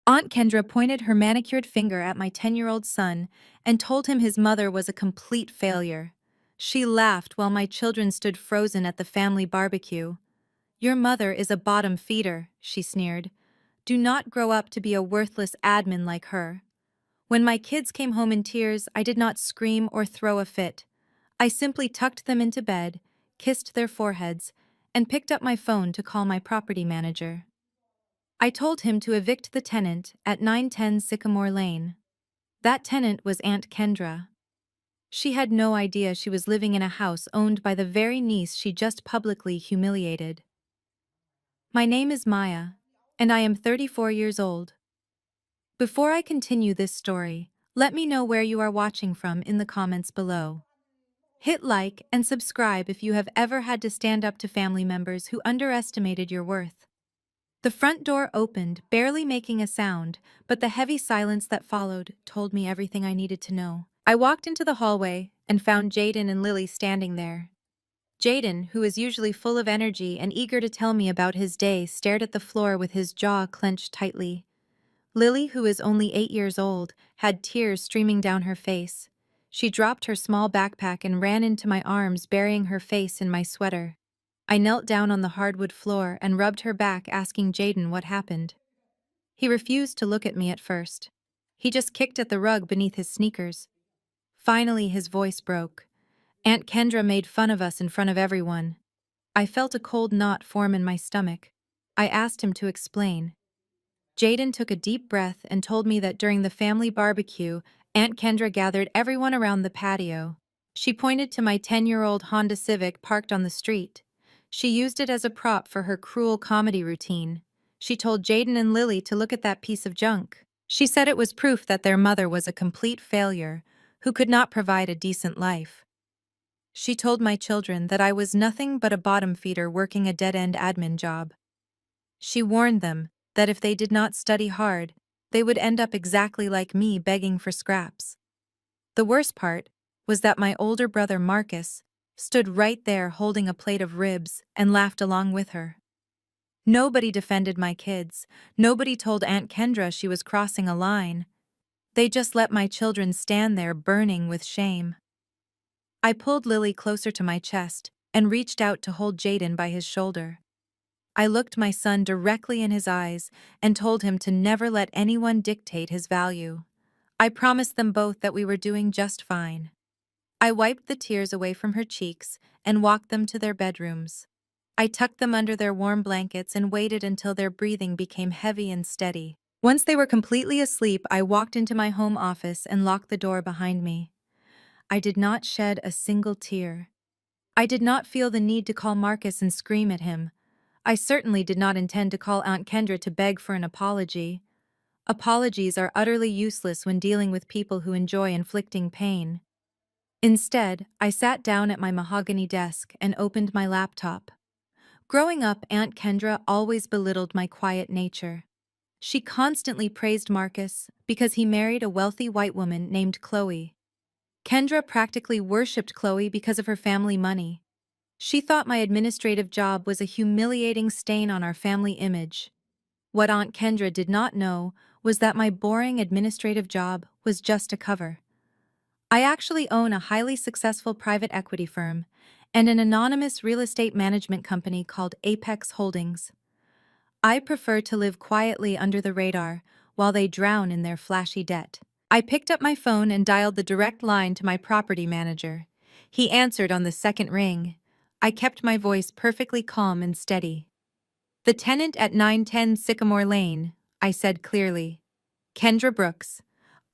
Aunt Kendra pointed her manicured finger at my 10-year-old son and told him his mother was a complete failure. She laughed while my children stood frozen at the family barbecue. "Your mother is a bottom feeder," she sneered. "Do not grow up to be a worthless admin like her." When my kids came home in tears, I did not scream or throw a fit. I simply tucked them into bed, kissed their foreheads, and picked up my phone to call my property manager. I told him to evict the tenant at 910 Sycamore Lane. That tenant was Aunt Kendra. She had no idea she was living in a house owned by the very niece she just publicly humiliated. My name is Maya, and I am 34 years old. Before I continue this story, let me know where you are watching from in the comments below. Hit like and subscribe if you have ever had to stand up to family members who underestimated your worth. The front door opened, barely making a sound, but the heavy silence that followed told me everything I needed to know. I walked into the hallway and found Jaden and Lily standing there. Jaden, who is usually full of energy and eager to tell me about his day, stared at the floor with his jaw clenched tightly. Lily, who is only 8 years old, had tears streaming down her face. She dropped her small backpack and ran into my arms, burying her face in my sweater. I knelt down on the hardwood floor and rubbed her back, asking Jaden what happened. He refused to look at me at first. He just kicked at the rug beneath his sneakers. Finally, his voice broke. "Aunt Kendra made fun of us in front of everyone." I felt a cold knot form in my stomach. I asked him to explain. Jaden took a deep breath and told me that during the family barbecue, Aunt Kendra gathered everyone around the patio. She pointed to my 10-year-old Honda Civic parked on the street. She used it as a prop for her cruel comedy routine. She told Jaden and Lily to look at that piece of junk. She said it was proof that their mother was a complete failure, who could not provide a decent life. She told my children that I was nothing but a bottom feeder working a dead-end admin job. She warned them that if they did not study hard, they would end up exactly like me, begging for scraps. The worst part was that my older brother Marcus stood right there holding a plate of ribs and laughed along with her. Nobody defended my kids. Nobody told Aunt Kendra she was crossing a line. They just let my children stand there burning with shame. I pulled Lily closer to my chest and reached out to hold Jaden by his shoulder. I looked my son directly in his eyes and told him to never let anyone dictate his value. I promised them both that we were doing just fine. I wiped the tears away from her cheeks and walked them to their bedrooms. I tucked them under their warm blankets and waited until their breathing became heavy and steady. Once they were completely asleep, I walked into my home office and locked the door behind me. I did not shed a single tear. I did not feel the need to call Marcus and scream at him. I certainly did not intend to call Aunt Kendra to beg for an apology. Apologies are utterly useless when dealing with people who enjoy inflicting pain. Instead, I sat down at my mahogany desk and opened my laptop. Growing up, Aunt Kendra always belittled my quiet nature. She constantly praised Marcus because he married a wealthy white woman named Chloe. Kendra practically worshipped Chloe because of her family money. She thought my administrative job was a humiliating stain on our family image. What Aunt Kendra did not know was that my boring administrative job was just a cover. I actually own a highly successful private equity firm and an anonymous real estate management company called Apex Holdings. I prefer to live quietly under the radar while they drown in their flashy debt. I picked up my phone and dialed the direct line to my property manager. He answered on the second ring. I kept my voice perfectly calm and steady. "The tenant at 910 Sycamore Lane," I said clearly. "Kendra Brooks.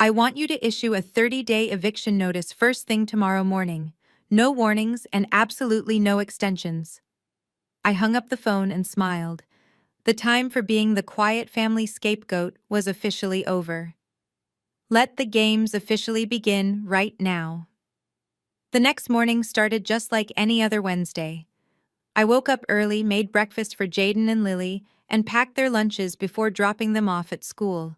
I want you to issue a 30-day eviction notice first thing tomorrow morning. No warnings and absolutely no extensions." I hung up the phone and smiled. The time for being the quiet family scapegoat was officially over. Let the games officially begin right now. The next morning started just like any other Wednesday. I woke up early, made breakfast for Jaden and Lily, and packed their lunches before dropping them off at school.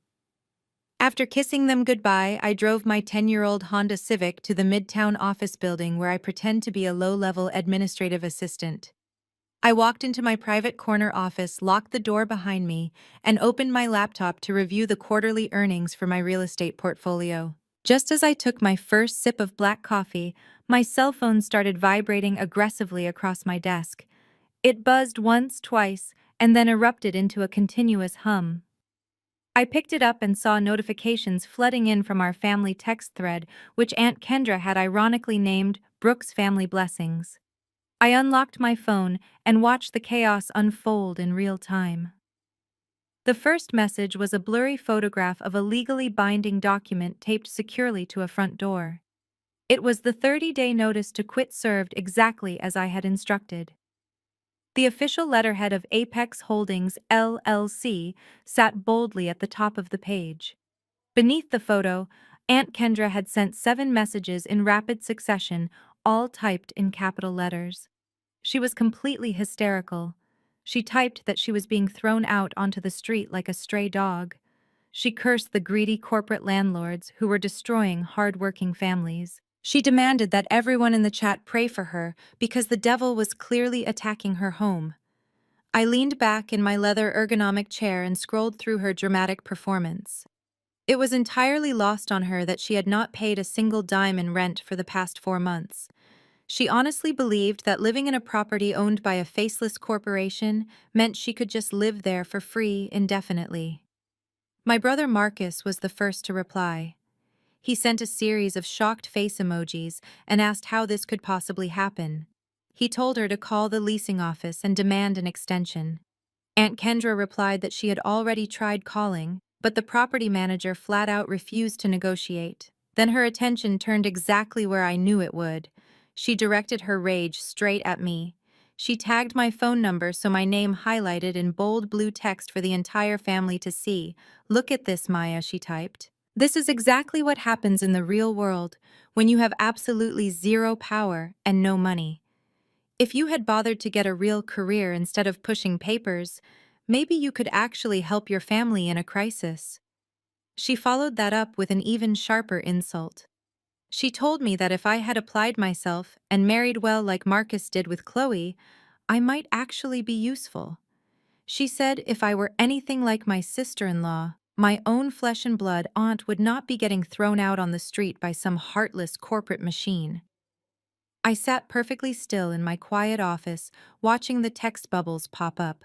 After kissing them goodbye, I drove my 10-year-old Honda Civic to the Midtown office building where I pretend to be a low-level administrative assistant. I walked into my private corner office, locked the door behind me, and opened my laptop to review the quarterly earnings for my real estate portfolio. Just as I took my first sip of black coffee, my cell phone started vibrating aggressively across my desk. It buzzed once, twice, and then erupted into a continuous hum. I picked it up and saw notifications flooding in from our family text thread, which Aunt Kendra had ironically named Brooke's Family Blessings. I unlocked my phone and watched the chaos unfold in real time. The first message was a blurry photograph of a legally binding document taped securely to a front door. It was the 30-day notice to quit served exactly as I had instructed. The official letterhead of Apex Holdings LLC sat boldly at the top of the page. Beneath the photo, Aunt Kendra had sent 7 messages in rapid succession, all typed in capital letters. She was completely hysterical. She typed that she was being thrown out onto the street like a stray dog. She cursed the greedy corporate landlords who were destroying hard-working families. She demanded that everyone in the chat pray for her because the devil was clearly attacking her home. I leaned back in my leather ergonomic chair and scrolled through her dramatic performance. It was entirely lost on her that she had not paid a single dime in rent for the past 4 months. She honestly believed that living in a property owned by a faceless corporation meant she could just live there for free indefinitely. My brother Marcus was the first to reply. He sent a series of shocked face emojis and asked how this could possibly happen. He told her to call the leasing office and demand an extension. Aunt Kendra replied that she had already tried calling, but the property manager flat out refused to negotiate. Then her attention turned exactly where I knew it would. She directed her rage straight at me. She tagged my phone number so my name highlighted in bold blue text for the entire family to see. "Look at this, Maya," she typed. "This is exactly what happens in the real world when you have absolutely zero power and no money. If you had bothered to get a real career instead of pushing papers, maybe you could actually help your family in a crisis." She followed that up with an even sharper insult. She told me that if I had applied myself and married well like Marcus did with Chloe, I might actually be useful. She said if I were anything like my sister-in-law, my own flesh and blood aunt would not be getting thrown out on the street by some heartless corporate machine. I sat perfectly still in my quiet office, watching the text bubbles pop up.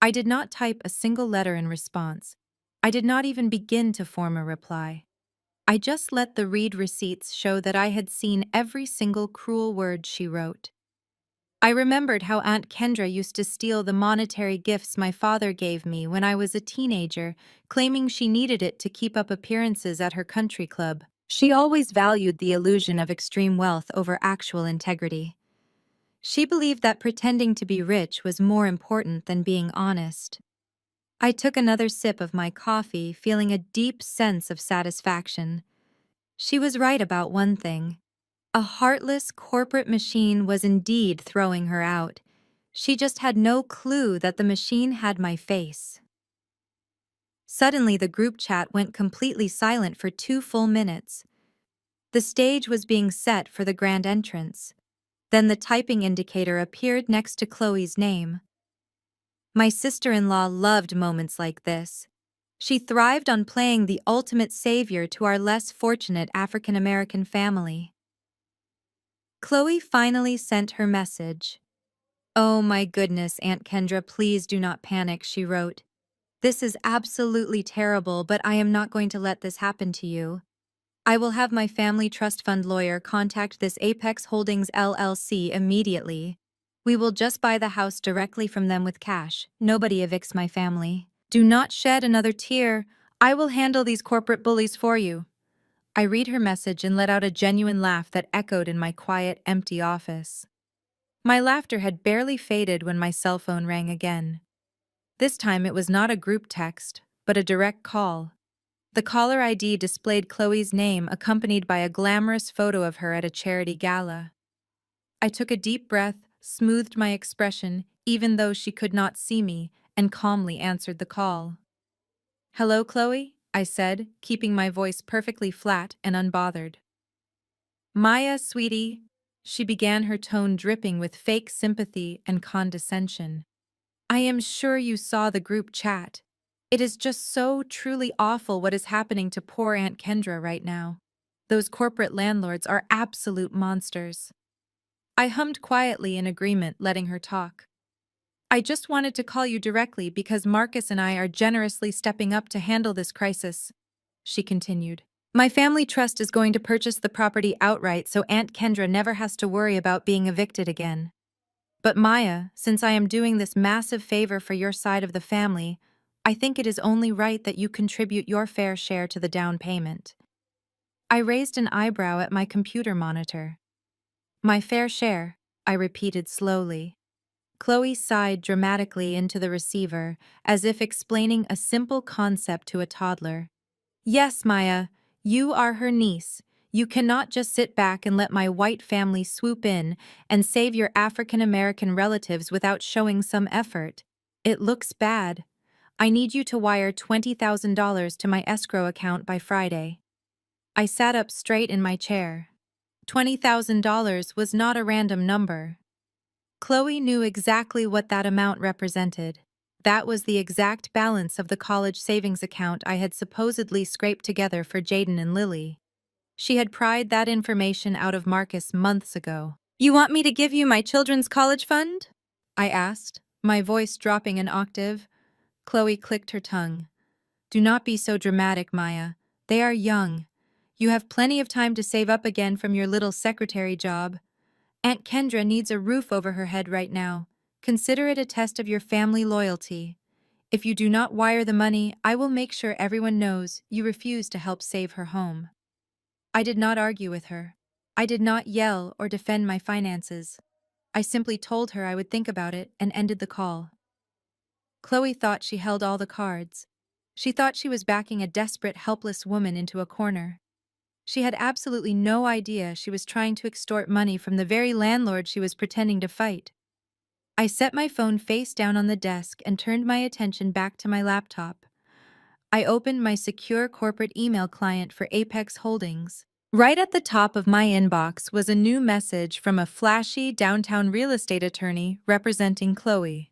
I did not type a single letter in response. I did not even begin to form a reply. I just let the read receipts show that I had seen every single cruel word she wrote. I remembered how Aunt Kendra used to steal the monetary gifts my father gave me when I was a teenager, claiming she needed it to keep up appearances at her country club. She always valued the illusion of extreme wealth over actual integrity. She believed that pretending to be rich was more important than being honest. I took another sip of my coffee, feeling a deep sense of satisfaction. She was right about one thing. A heartless corporate machine was indeed throwing her out. She just had no clue that the machine had my face. Suddenly, the group chat went completely silent for 2 full minutes. The stage was being set for the grand entrance. Then the typing indicator appeared next to Chloe's name. My sister-in-law loved moments like this. She thrived on playing the ultimate savior to our less fortunate African-American family. Chloe finally sent her message. "Oh my goodness, Aunt Kendra, please do not panic," she wrote. "This is absolutely terrible, but I am not going to let this happen to you. I will have my family trust fund lawyer contact this Apex Holdings LLC immediately. We will just buy the house directly from them with cash. Nobody evicts my family. Do not shed another tear. I will handle these corporate bullies for you." I read her message and let out a genuine laugh that echoed in my quiet, empty office. My laughter had barely faded when my cell phone rang again. This time it was not a group text, but a direct call. The caller ID displayed Chloe's name accompanied by a glamorous photo of her at a charity gala. I took a deep breath, smoothed my expression, even though she could not see me, and calmly answered the call. "Hello, Chloe?" I said, keeping my voice perfectly flat and unbothered. "Maya, sweetie." She began, her tone dripping with fake sympathy and condescension. I am sure you saw the group chat. It is just so truly awful what is happening to poor Aunt Kendra right now. Those corporate landlords are absolute monsters. I hummed quietly in agreement, letting her talk. I just wanted to call you directly because Marcus and I are generously stepping up to handle this crisis, she continued. My family trust is going to purchase the property outright so Aunt Kendra never has to worry about being evicted again. But Maya, since I am doing this massive favor for your side of the family, I think it is only right that you contribute your fair share to the down payment. I raised an eyebrow at my computer monitor. My fair share, I repeated slowly. Chloe sighed dramatically into the receiver, as if explaining a simple concept to a toddler. Yes, Maya, you are her niece. You cannot just sit back and let my white family swoop in and save your African American relatives without showing some effort. It looks bad. I need you to wire $20,000 to my escrow account by Friday. I sat up straight in my chair. $20,000 was not a random number. Chloe knew exactly what that amount represented. That was the exact balance of the college savings account I had supposedly scraped together for Jaden and Lily. She had pried that information out of Marcus months ago. You want me to give you my children's college fund? I asked, my voice dropping an octave. Chloe clicked her tongue. Do not be so dramatic, Maya. They are young. You have plenty of time to save up again from your little secretary job. Aunt Kendra needs a roof over her head right now. Consider it a test of your family loyalty. If you do not wire the money, I will make sure everyone knows you refuse to help save her home. I did not argue with her. I did not yell or defend my finances. I simply told her I would think about it and ended the call. Chloe thought she held all the cards. She thought she was backing a desperate, helpless woman into a corner. She had absolutely no idea she was trying to extort money from the very landlord she was pretending to fight. I set my phone face down on the desk and turned my attention back to my laptop. I opened my secure corporate email client for Apex Holdings. Right at the top of my inbox was a new message from a flashy downtown real estate attorney representing Chloe.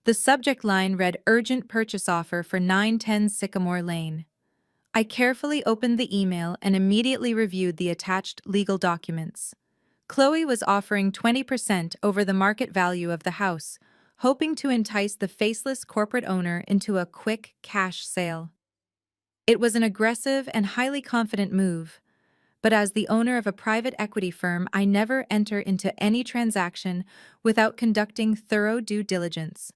The subject line read Urgent Purchase Offer for 910 Sycamore Lane. I carefully opened the email and immediately reviewed the attached legal documents. Chloe was offering 20% over the market value of the house, hoping to entice the faceless corporate owner into a quick cash sale. It was an aggressive and highly confident move, but as the owner of a private equity firm, I never enter into any transaction without conducting thorough due diligence.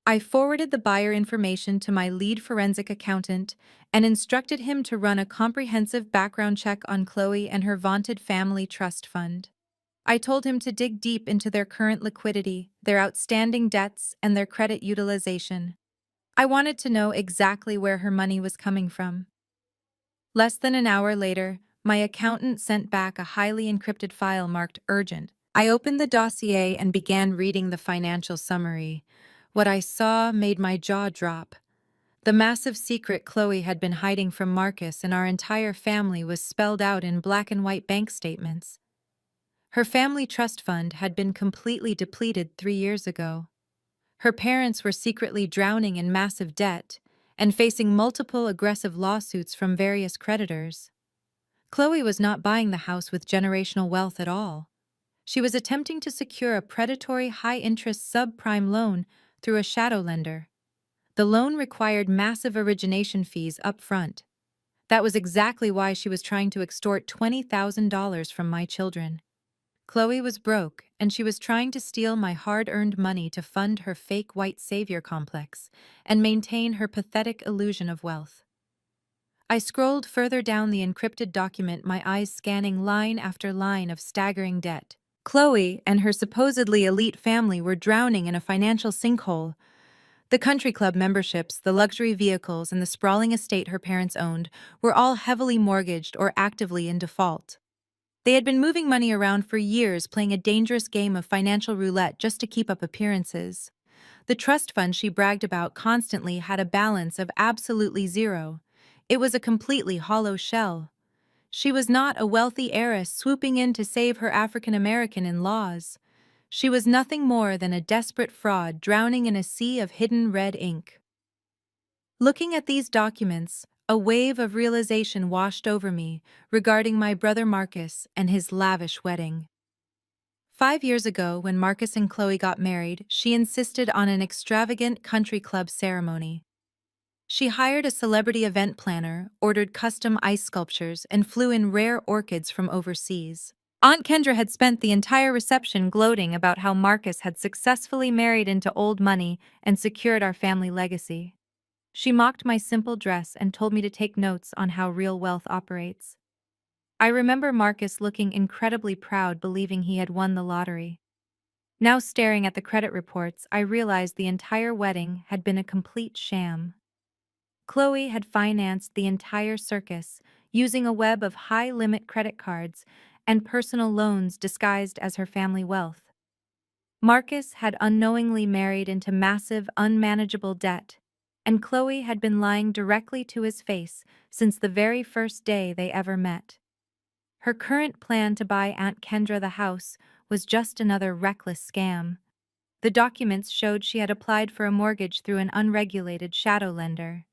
I forwarded the buyer information to my lead forensic accountant and instructed him to run a comprehensive background check on Chloe and her vaunted family trust fund. I told him to dig deep into their current liquidity, their outstanding debts, and their credit utilization. I wanted to know exactly where her money was coming from. Less than an hour later, my accountant sent back a highly encrypted file marked urgent. I opened the dossier and began reading the financial summary. What I saw made my jaw drop. The massive secret Chloe had been hiding from Marcus and our entire family was spelled out in black and white bank statements. Her family trust fund had been completely depleted 3 years ago. Her parents were secretly drowning in massive debt and facing multiple aggressive lawsuits from various creditors. Chloe was not buying the house with generational wealth at all. She was attempting to secure a predatory high-interest subprime loan through a shadow lender. The loan required massive origination fees up front. That was exactly why she was trying to extort $20,000 from my children. Chloe was broke, and she was trying to steal my hard-earned money to fund her fake white savior complex and maintain her pathetic illusion of wealth. I scrolled further down the encrypted document, my eyes scanning line after line of staggering debt. Chloe and her supposedly elite family were drowning in a financial sinkhole. The country club memberships, the luxury vehicles, and the sprawling estate her parents owned were all heavily mortgaged or actively in default. They had been moving money around for years, playing a dangerous game of financial roulette just to keep up appearances. The trust fund she bragged about constantly had a balance of absolutely zero. It was a completely hollow shell. She was not a wealthy heiress swooping in to save her African American in-laws. She was nothing more than a desperate fraud drowning in a sea of hidden red ink. Looking at these documents, a wave of realization washed over me regarding my brother Marcus and his lavish wedding. 5 years ago, when Marcus and Chloe got married, she insisted on an extravagant country club ceremony. She hired a celebrity event planner, ordered custom ice sculptures, and flew in rare orchids from overseas. Aunt Kendra had spent the entire reception gloating about how Marcus had successfully married into old money and secured our family legacy. She mocked my simple dress and told me to take notes on how real wealth operates. I remember Marcus looking incredibly proud, believing he had won the lottery. Now, staring at the credit reports, I realized the entire wedding had been a complete sham. Chloe had financed the entire circus using a web of high-limit credit cards and personal loans disguised as her family wealth. Marcus had unknowingly married into massive, unmanageable debt, and Chloe had been lying directly to his face since the very first day they ever met. Her current plan to buy Aunt Kendra the house was just another reckless scam. The documents showed she had applied for a mortgage through an unregulated shadow lender.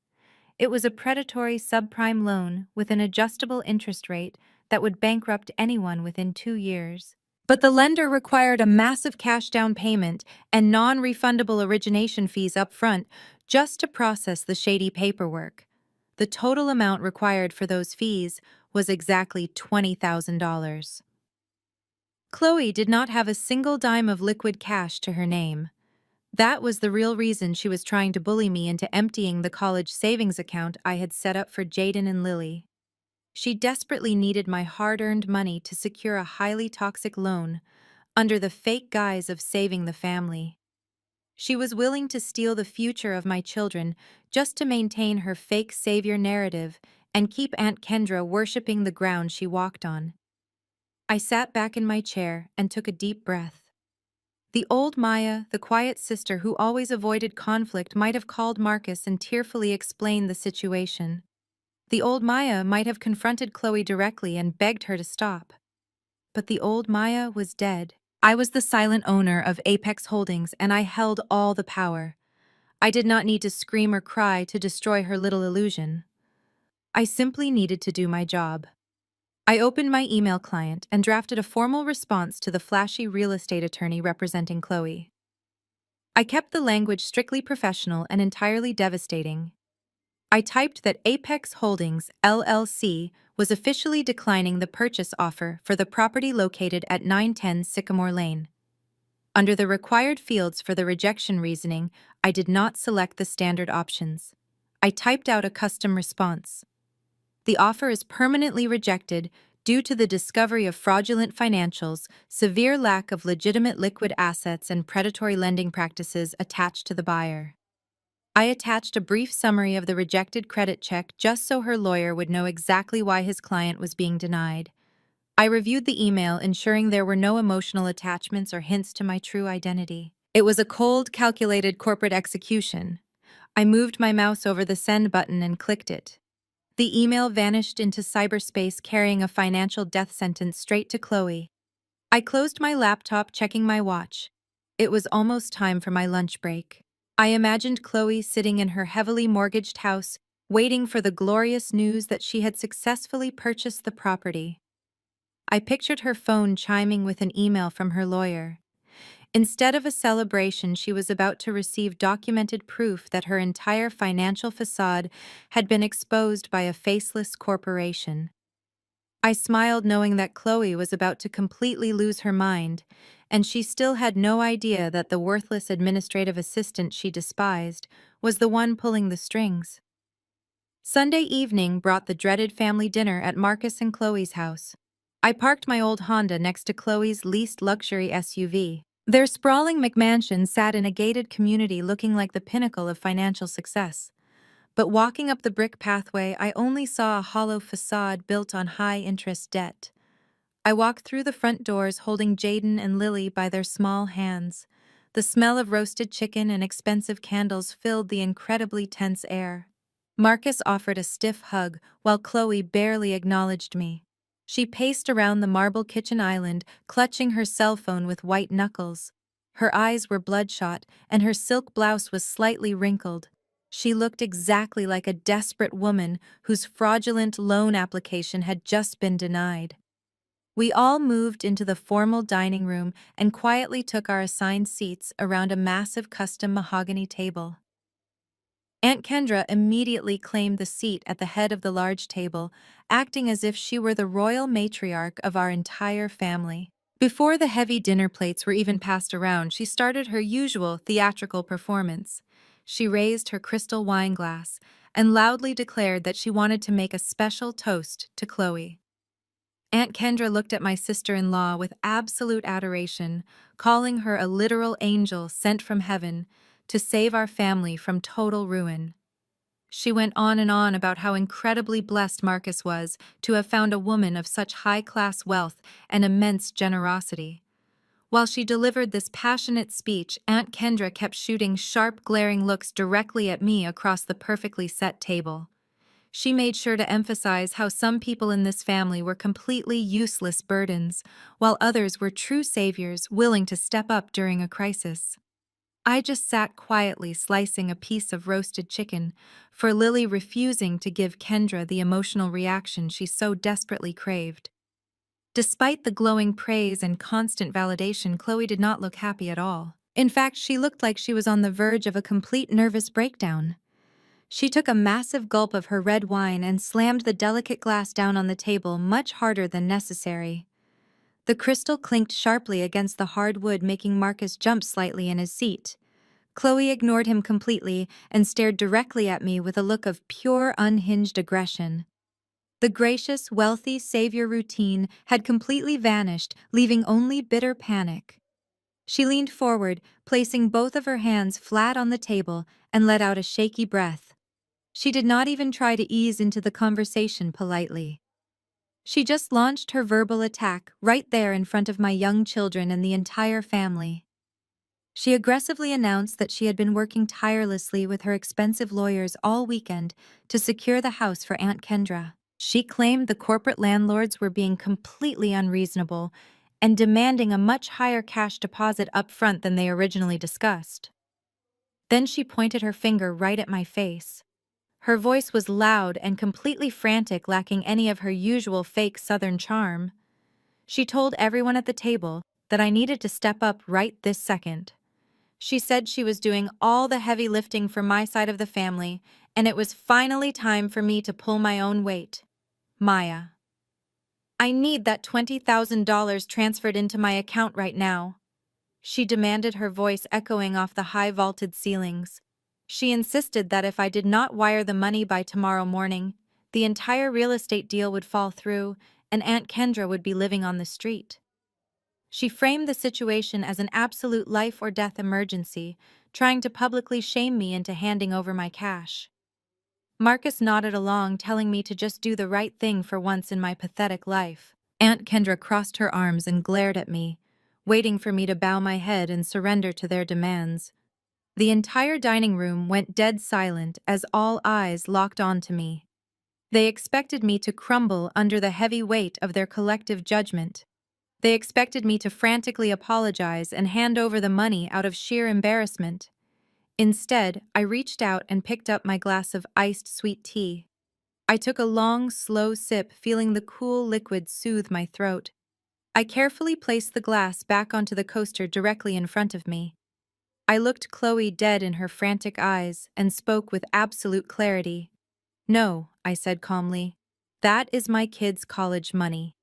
It was a predatory subprime loan with an adjustable interest rate that would bankrupt anyone within 2 years. But the lender required a massive cash down payment and non-refundable origination fees up front just to process the shady paperwork. The total amount required for those fees was exactly $20,000. Chloe did not have a single dime of liquid cash to her name. That was the real reason she was trying to bully me into emptying the college savings account I had set up for Jaden and Lily. She desperately needed my hard-earned money to secure a highly toxic loan under the fake guise of saving the family. She was willing to steal the future of my children just to maintain her fake savior narrative and keep Aunt Kendra worshipping the ground she walked on. I sat back in my chair and took a deep breath. The old Maya, the quiet sister who always avoided conflict, might have called Marcus and tearfully explained the situation. The old Maya might have confronted Chloe directly and begged her to stop. But the old Maya was dead. I was the silent owner of Apex Holdings, and I held all the power. I did not need to scream or cry to destroy her little illusion. I simply needed to do my job. I opened my email client and drafted a formal response to the flashy real estate attorney representing Chloe. I kept the language strictly professional and entirely devastating. I typed that Apex Holdings, LLC, was officially declining the purchase offer for the property located at 910 Sycamore Lane. Under the required fields for the rejection reasoning, I did not select the standard options. I typed out a custom response. The offer is permanently rejected due to the discovery of fraudulent financials, severe lack of legitimate liquid assets, and predatory lending practices attached to the buyer. I attached a brief summary of the rejected credit check just so her lawyer would know exactly why his client was being denied. I reviewed the email, ensuring there were no emotional attachments or hints to my true identity. It was a cold, calculated corporate execution. I moved my mouse over the send button and clicked it. The email vanished into cyberspace, carrying a financial death sentence straight to Chloe. I closed my laptop, checking my watch. It was almost time for my lunch break. I imagined Chloe sitting in her heavily mortgaged house, waiting for the glorious news that she had successfully purchased the property. I pictured her phone chiming with an email from her lawyer. Instead of a celebration, she was about to receive documented proof that her entire financial facade had been exposed by a faceless corporation. I smiled, knowing that Chloe was about to completely lose her mind, and she still had no idea that the worthless administrative assistant she despised was the one pulling the strings. Sunday evening brought the dreaded family dinner at Marcus and Chloe's house. I parked my old Honda next to Chloe's leased luxury SUV. Their sprawling McMansion sat in a gated community looking like the pinnacle of financial success. But walking up the brick pathway, I only saw a hollow facade built on high-interest debt. I walked through the front doors holding Jaden and Lily by their small hands. The smell of roasted chicken and expensive candles filled the incredibly tense air. Marcus offered a stiff hug, while Chloe barely acknowledged me. She paced around the marble kitchen island, clutching her cell phone with white knuckles. Her eyes were bloodshot, and her silk blouse was slightly wrinkled. She looked exactly like a desperate woman whose fraudulent loan application had just been denied. We all moved into the formal dining room and quietly took our assigned seats around a massive custom mahogany table. Aunt Kendra immediately claimed the seat at the head of the large table, acting as if she were the royal matriarch of our entire family. Before the heavy dinner plates were even passed around, she started her usual theatrical performance. She raised her crystal wine glass and loudly declared that she wanted to make a special toast to Chloe. Aunt Kendra looked at my sister-in-law with absolute adoration, calling her a literal angel sent from heaven to save our family from total ruin. She went on and on about how incredibly blessed Marcus was to have found a woman of such high-class wealth and immense generosity. While she delivered this passionate speech, Aunt Kendra kept shooting sharp, glaring looks directly at me across the perfectly set table. She made sure to emphasize how some people in this family were completely useless burdens, while others were true saviors willing to step up during a crisis. I just sat quietly slicing a piece of roasted chicken, for Lily refusing to give Kendra the emotional reaction she so desperately craved. Despite the glowing praise and constant validation, Chloe did not look happy at all. In fact, she looked like she was on the verge of a complete nervous breakdown. She took a massive gulp of her red wine and slammed the delicate glass down on the table much harder than necessary. The crystal clinked sharply against the hard wood, making Marcus jump slightly in his seat. Chloe ignored him completely and stared directly at me with a look of pure, unhinged aggression. The gracious, wealthy savior routine had completely vanished, leaving only bitter panic. She leaned forward, placing both of her hands flat on the table, and let out a shaky breath. She did not even try to ease into the conversation politely. She just launched her verbal attack right there in front of my young children and the entire family. She aggressively announced that she had been working tirelessly with her expensive lawyers all weekend to secure the house for Aunt Kendra. She claimed the corporate landlords were being completely unreasonable and demanding a much higher cash deposit up front than they originally discussed. Then she pointed her finger right at my face. Her voice was loud and completely frantic, lacking any of her usual fake Southern charm. She told everyone at the table that I needed to step up right this second. She said she was doing all the heavy lifting for my side of the family, and it was finally time for me to pull my own weight. Maya. I need that $20,000 transferred into my account right now, she demanded, her voice echoing off the high vaulted ceilings. She insisted that if I did not wire the money by tomorrow morning, the entire real estate deal would fall through and Aunt Kendra would be living on the street. She framed the situation as an absolute life or death emergency, trying to publicly shame me into handing over my cash. Marcus nodded along, telling me to just do the right thing for once in my pathetic life. Aunt Kendra crossed her arms and glared at me, waiting for me to bow my head and surrender to their demands. The entire dining room went dead silent as all eyes locked onto me. They expected me to crumble under the heavy weight of their collective judgment. They expected me to frantically apologize and hand over the money out of sheer embarrassment. Instead, I reached out and picked up my glass of iced sweet tea. I took a long, slow sip, feeling the cool liquid soothe my throat. I carefully placed the glass back onto the coaster directly in front of me. I looked Chloe dead in her frantic eyes and spoke with absolute clarity. "No," I said calmly. "That is my kid's college money."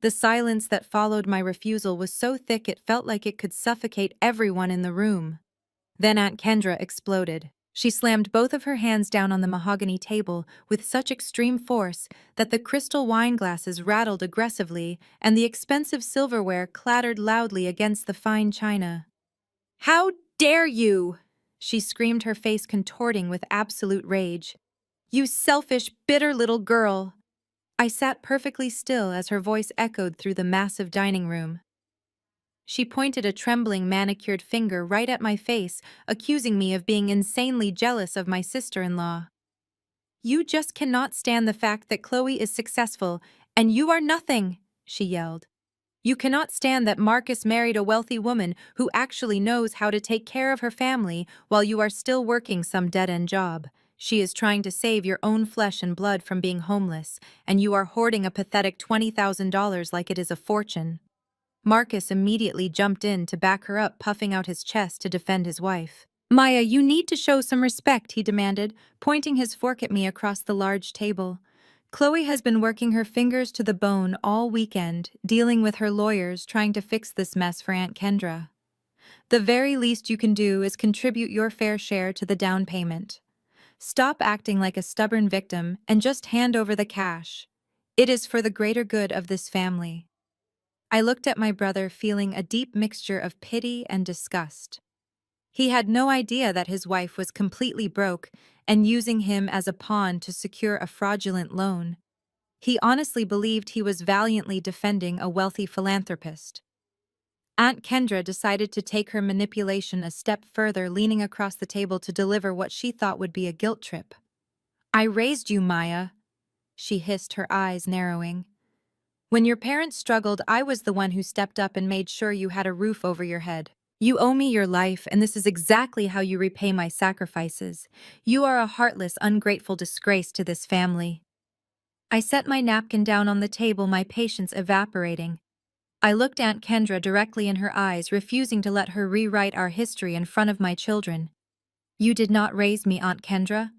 The silence that followed my refusal was so thick it felt like it could suffocate everyone in the room. Then Aunt Kendra exploded. She slammed both of her hands down on the mahogany table with such extreme force that the crystal wine glasses rattled aggressively and the expensive silverware clattered loudly against the fine china. "How dare you!" she screamed, her face contorting with absolute rage. "You selfish, bitter little girl!" I sat perfectly still as her voice echoed through the massive dining room. She pointed a trembling, manicured finger right at my face, accusing me of being insanely jealous of my sister-in-law. "You just cannot stand the fact that Chloe is successful And you are nothing, she yelled. You cannot stand that Marcus married a wealthy woman who actually knows how to take care of her family while you are still working some dead-end job. She is trying to save your own flesh and blood from being homeless, and you are hoarding a pathetic $20,000 like it is a fortune. Marcus immediately jumped in to back her up, puffing out his chest to defend his wife. Maya, you need to show some respect, he demanded, pointing his fork at me across the large table. Chloe has been working her fingers to the bone all weekend, dealing with her lawyers trying to fix this mess for Aunt Kendra. The very least you can do is contribute your fair share to the down payment. Stop acting like a stubborn victim and just hand over the cash. It is for the greater good of this family. I looked at my brother, feeling a deep mixture of pity and disgust. He had no idea that his wife was completely broke and using him as a pawn to secure a fraudulent loan. He honestly believed he was valiantly defending a wealthy philanthropist. Aunt Kendra decided to take her manipulation a step further, leaning across the table to deliver what she thought would be a guilt trip. I raised you, Maya, she hissed, her eyes narrowing. When your parents struggled, I was the one who stepped up and made sure you had a roof over your head. You owe me your life, and this is exactly how you repay my sacrifices. You are a heartless, ungrateful disgrace to this family. I set my napkin down on the table, my patience evaporating. I looked Aunt Kendra directly in her eyes, refusing to let her rewrite our history in front of my children. You did not raise me, Aunt Kendra,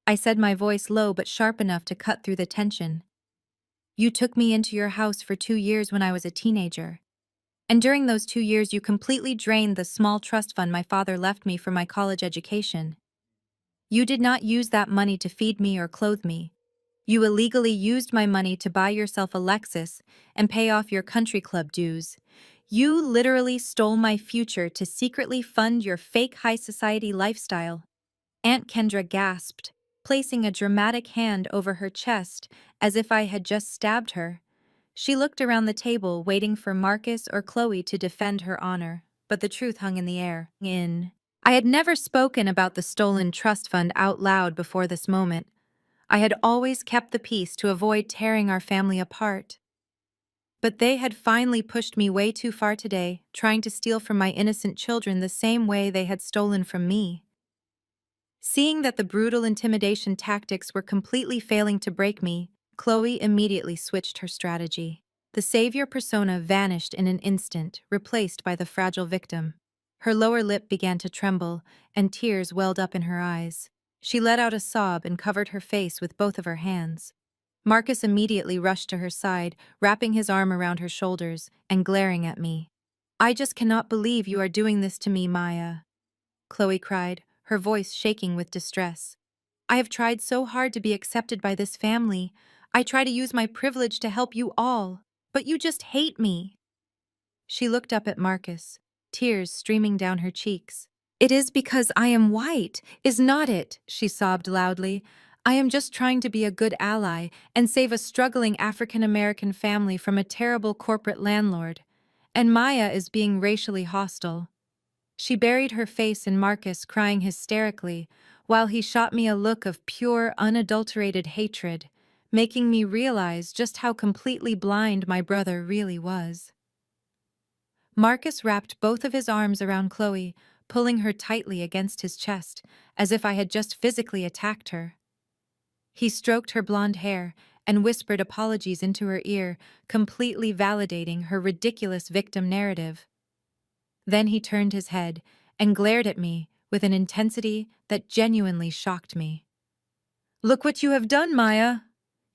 I said, my voice low but sharp enough to cut through the tension. You took me into your house for 2 years when I was a teenager. And during those 2 years you completely drained the small trust fund my father left me for my college education. You did not use that money to feed me or clothe me. You illegally used my money to buy yourself a Lexus and pay off your country club dues. You literally stole my future to secretly fund your fake high society lifestyle. Aunt Kendra gasped, placing a dramatic hand over her chest as if I had just stabbed her. She looked around the table, waiting for Marcus or Chloe to defend her honor, but the truth hung in the air. I had never spoken about the stolen trust fund out loud before this moment. I had always kept the peace to avoid tearing our family apart. But they had finally pushed me way too far today, trying to steal from my innocent children the same way they had stolen from me. Seeing that the brutal intimidation tactics were completely failing to break me, Chloe immediately switched her strategy. The savior persona vanished in an instant, replaced by the fragile victim. Her lower lip began to tremble, and tears welled up in her eyes. She let out a sob and covered her face with both of her hands. Marcus immediately rushed to her side, wrapping his arm around her shoulders and glaring at me. I just cannot believe you are doing this to me, Maya, Chloe cried, her voice shaking with distress. I have tried so hard to be accepted by this family. I try to use my privilege to help you all, but you just hate me. She looked up at Marcus, tears streaming down her cheeks. It is because I am white, is not it? She sobbed loudly. I am just trying to be a good ally and save a struggling African-American family from a terrible corporate landlord. And Maya is being racially hostile. She buried her face in Marcus, crying hysterically, while he shot me a look of pure, unadulterated hatred, making me realize just how completely blind my brother really was. Marcus wrapped both of his arms around Chloe, pulling her tightly against his chest, as if I had just physically attacked her. He stroked her blonde hair and whispered apologies into her ear, completely validating her ridiculous victim narrative. Then he turned his head and glared at me with an intensity that genuinely shocked me. Look what you have done, Maya,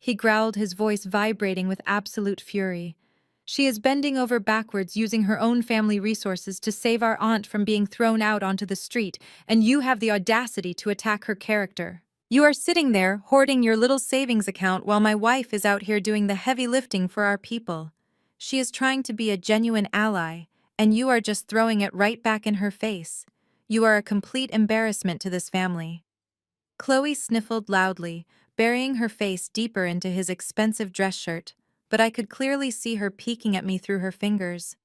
he growled, his voice vibrating with absolute fury. She is bending over backwards using her own family resources to save our aunt from being thrown out onto the street, and you have the audacity to attack her character. You are sitting there, hoarding your little savings account while my wife is out here doing the heavy lifting for our people. She is trying to be a genuine ally, and you are just throwing it right back in her face. You are a complete embarrassment to this family. Chloe sniffled loudly, burying her face deeper into his expensive dress shirt, but I could clearly see her peeking at me through her fingers.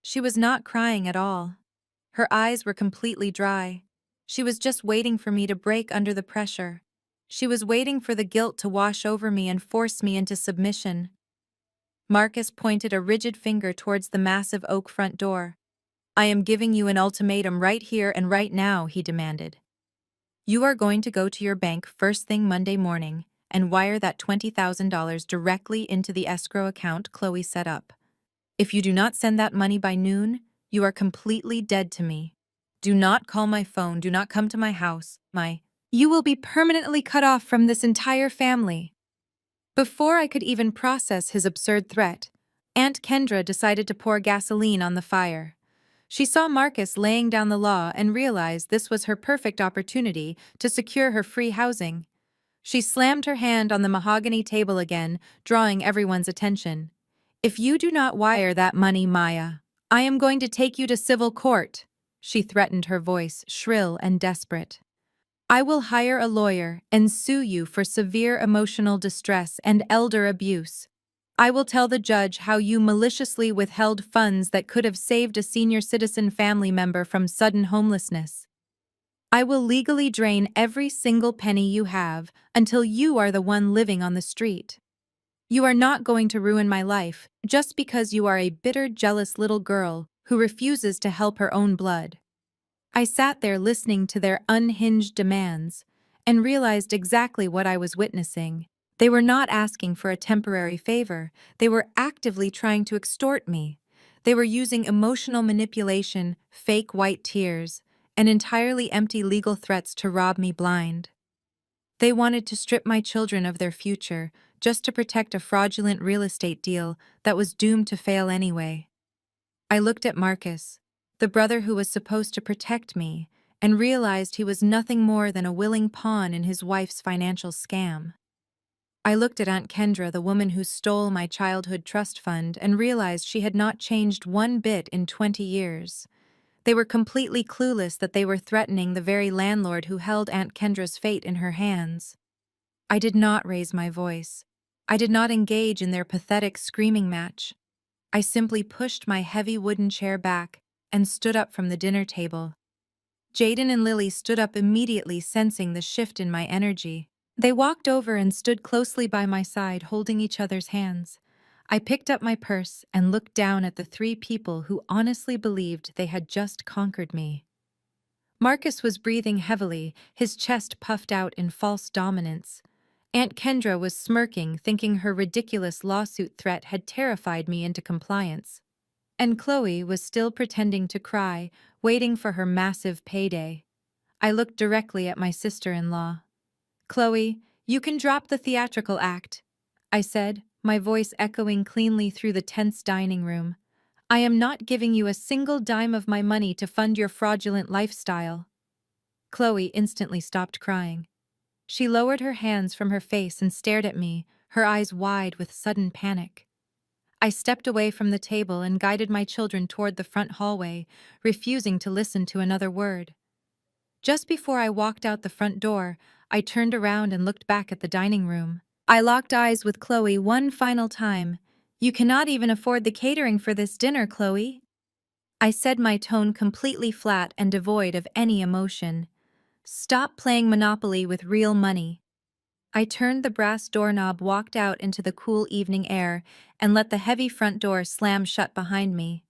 She was not crying at all. Her eyes were completely dry. She was just waiting for me to break under the pressure. She was waiting for the guilt to wash over me and force me into submission. Marcus pointed a rigid finger towards the massive oak front door. I am giving you an ultimatum right here and right now, he demanded. You are going to go to your bank first thing Monday morning and wire that $20,000 directly into the escrow account Chloe set up. If you do not send that money by noon, you are completely dead to me. Do not call my phone, do not come to my house, You will be permanently cut off from this entire family. Before I could even process his absurd threat, Aunt Kendra decided to pour gasoline on the fire. She saw Marcus laying down the law and realized this was her perfect opportunity to secure her free housing. She slammed her hand on the mahogany table again, drawing everyone's attention. If you do not wire that money, Maya, I am going to take you to civil court, she threatened, her voice shrill and desperate. I will hire a lawyer and sue you for severe emotional distress and elder abuse. I will tell the judge how you maliciously withheld funds that could have saved a senior citizen family member from sudden homelessness. I will legally drain every single penny you have until you are the one living on the street. You are not going to ruin my life just because you are a bitter, jealous little girl who refuses to help her own blood. I sat there listening to their unhinged demands and realized exactly what I was witnessing. They were not asking for a temporary favor. They were actively trying to extort me. They were using emotional manipulation, fake white tears, and entirely empty legal threats to rob me blind. They wanted to strip my children of their future just to protect a fraudulent real estate deal that was doomed to fail anyway. I looked at Marcus, the brother who was supposed to protect me, and realized he was nothing more than a willing pawn in his wife's financial scam. I looked at Aunt Kendra, the woman who stole my childhood trust fund, and realized she had not changed one bit in 20 years. They were completely clueless that they were threatening the very landlord who held Aunt Kendra's fate in her hands. I did not raise my voice. I did not engage in their pathetic screaming match. I simply pushed my heavy wooden chair back and stood up from the dinner table. Jaden and Lily stood up immediately, sensing the shift in my energy. They walked over and stood closely by my side, holding each other's hands. I picked up my purse and looked down at the three people who honestly believed they had just conquered me. Marcus was breathing heavily, his chest puffed out in false dominance. Aunt Kendra was smirking, thinking her ridiculous lawsuit threat had terrified me into compliance. And Chloe was still pretending to cry, waiting for her massive payday. I looked directly at my sister-in-law. Chloe, you can drop the theatrical act, I said, my voice echoing cleanly through the tense dining room. I am not giving you a single dime of my money to fund your fraudulent lifestyle. Chloe instantly stopped crying. She lowered her hands from her face and stared at me, her eyes wide with sudden panic. I stepped away from the table and guided my children toward the front hallway, refusing to listen to another word. Just before I walked out the front door, I turned around and looked back at the dining room. I locked eyes with Chloe one final time. You cannot even afford the catering for this dinner, Chloe. I said, my tone completely flat and devoid of any emotion. Stop playing Monopoly with real money. I turned the brass doorknob, walked out into the cool evening air, and let the heavy front door slam shut behind me.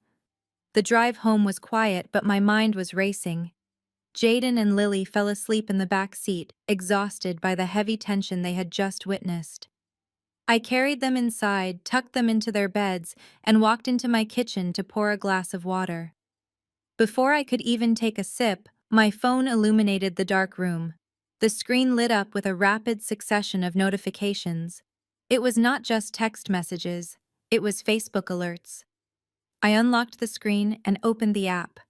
The drive home was quiet, but my mind was racing. Jaden and Lily fell asleep in the back seat, exhausted by the heavy tension they had just witnessed. I carried them inside, tucked them into their beds, and walked into my kitchen to pour a glass of water. Before I could even take a sip, my phone illuminated the dark room. The screen lit up with a rapid succession of notifications. It was not just text messages, it was Facebook alerts. I unlocked the screen and opened the app.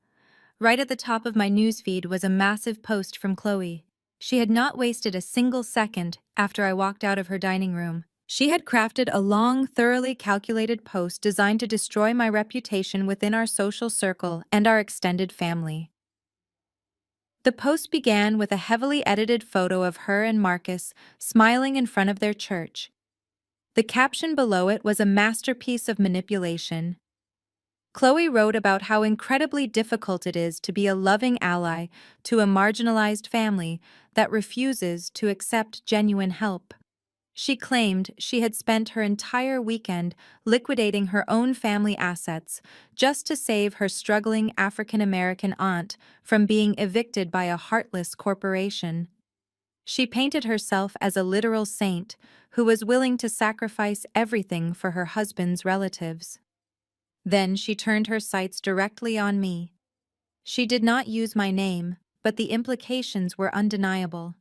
Right at the top of my newsfeed was a massive post from Chloe. She had not wasted a single second after I walked out of her dining room. She had crafted a long, thoroughly calculated post designed to destroy my reputation within our social circle and our extended family. The post began with a heavily edited photo of her and Marcus smiling in front of their church. The caption below it was a masterpiece of manipulation. Chloe wrote about how incredibly difficult it is to be a loving ally to a marginalized family that refuses to accept genuine help. She claimed she had spent her entire weekend liquidating her own family assets just to save her struggling African American aunt from being evicted by a heartless corporation. She painted herself as a literal saint who was willing to sacrifice everything for her husband's relatives. Then she turned her sights directly on me. She did not use my name, but the implications were undeniable.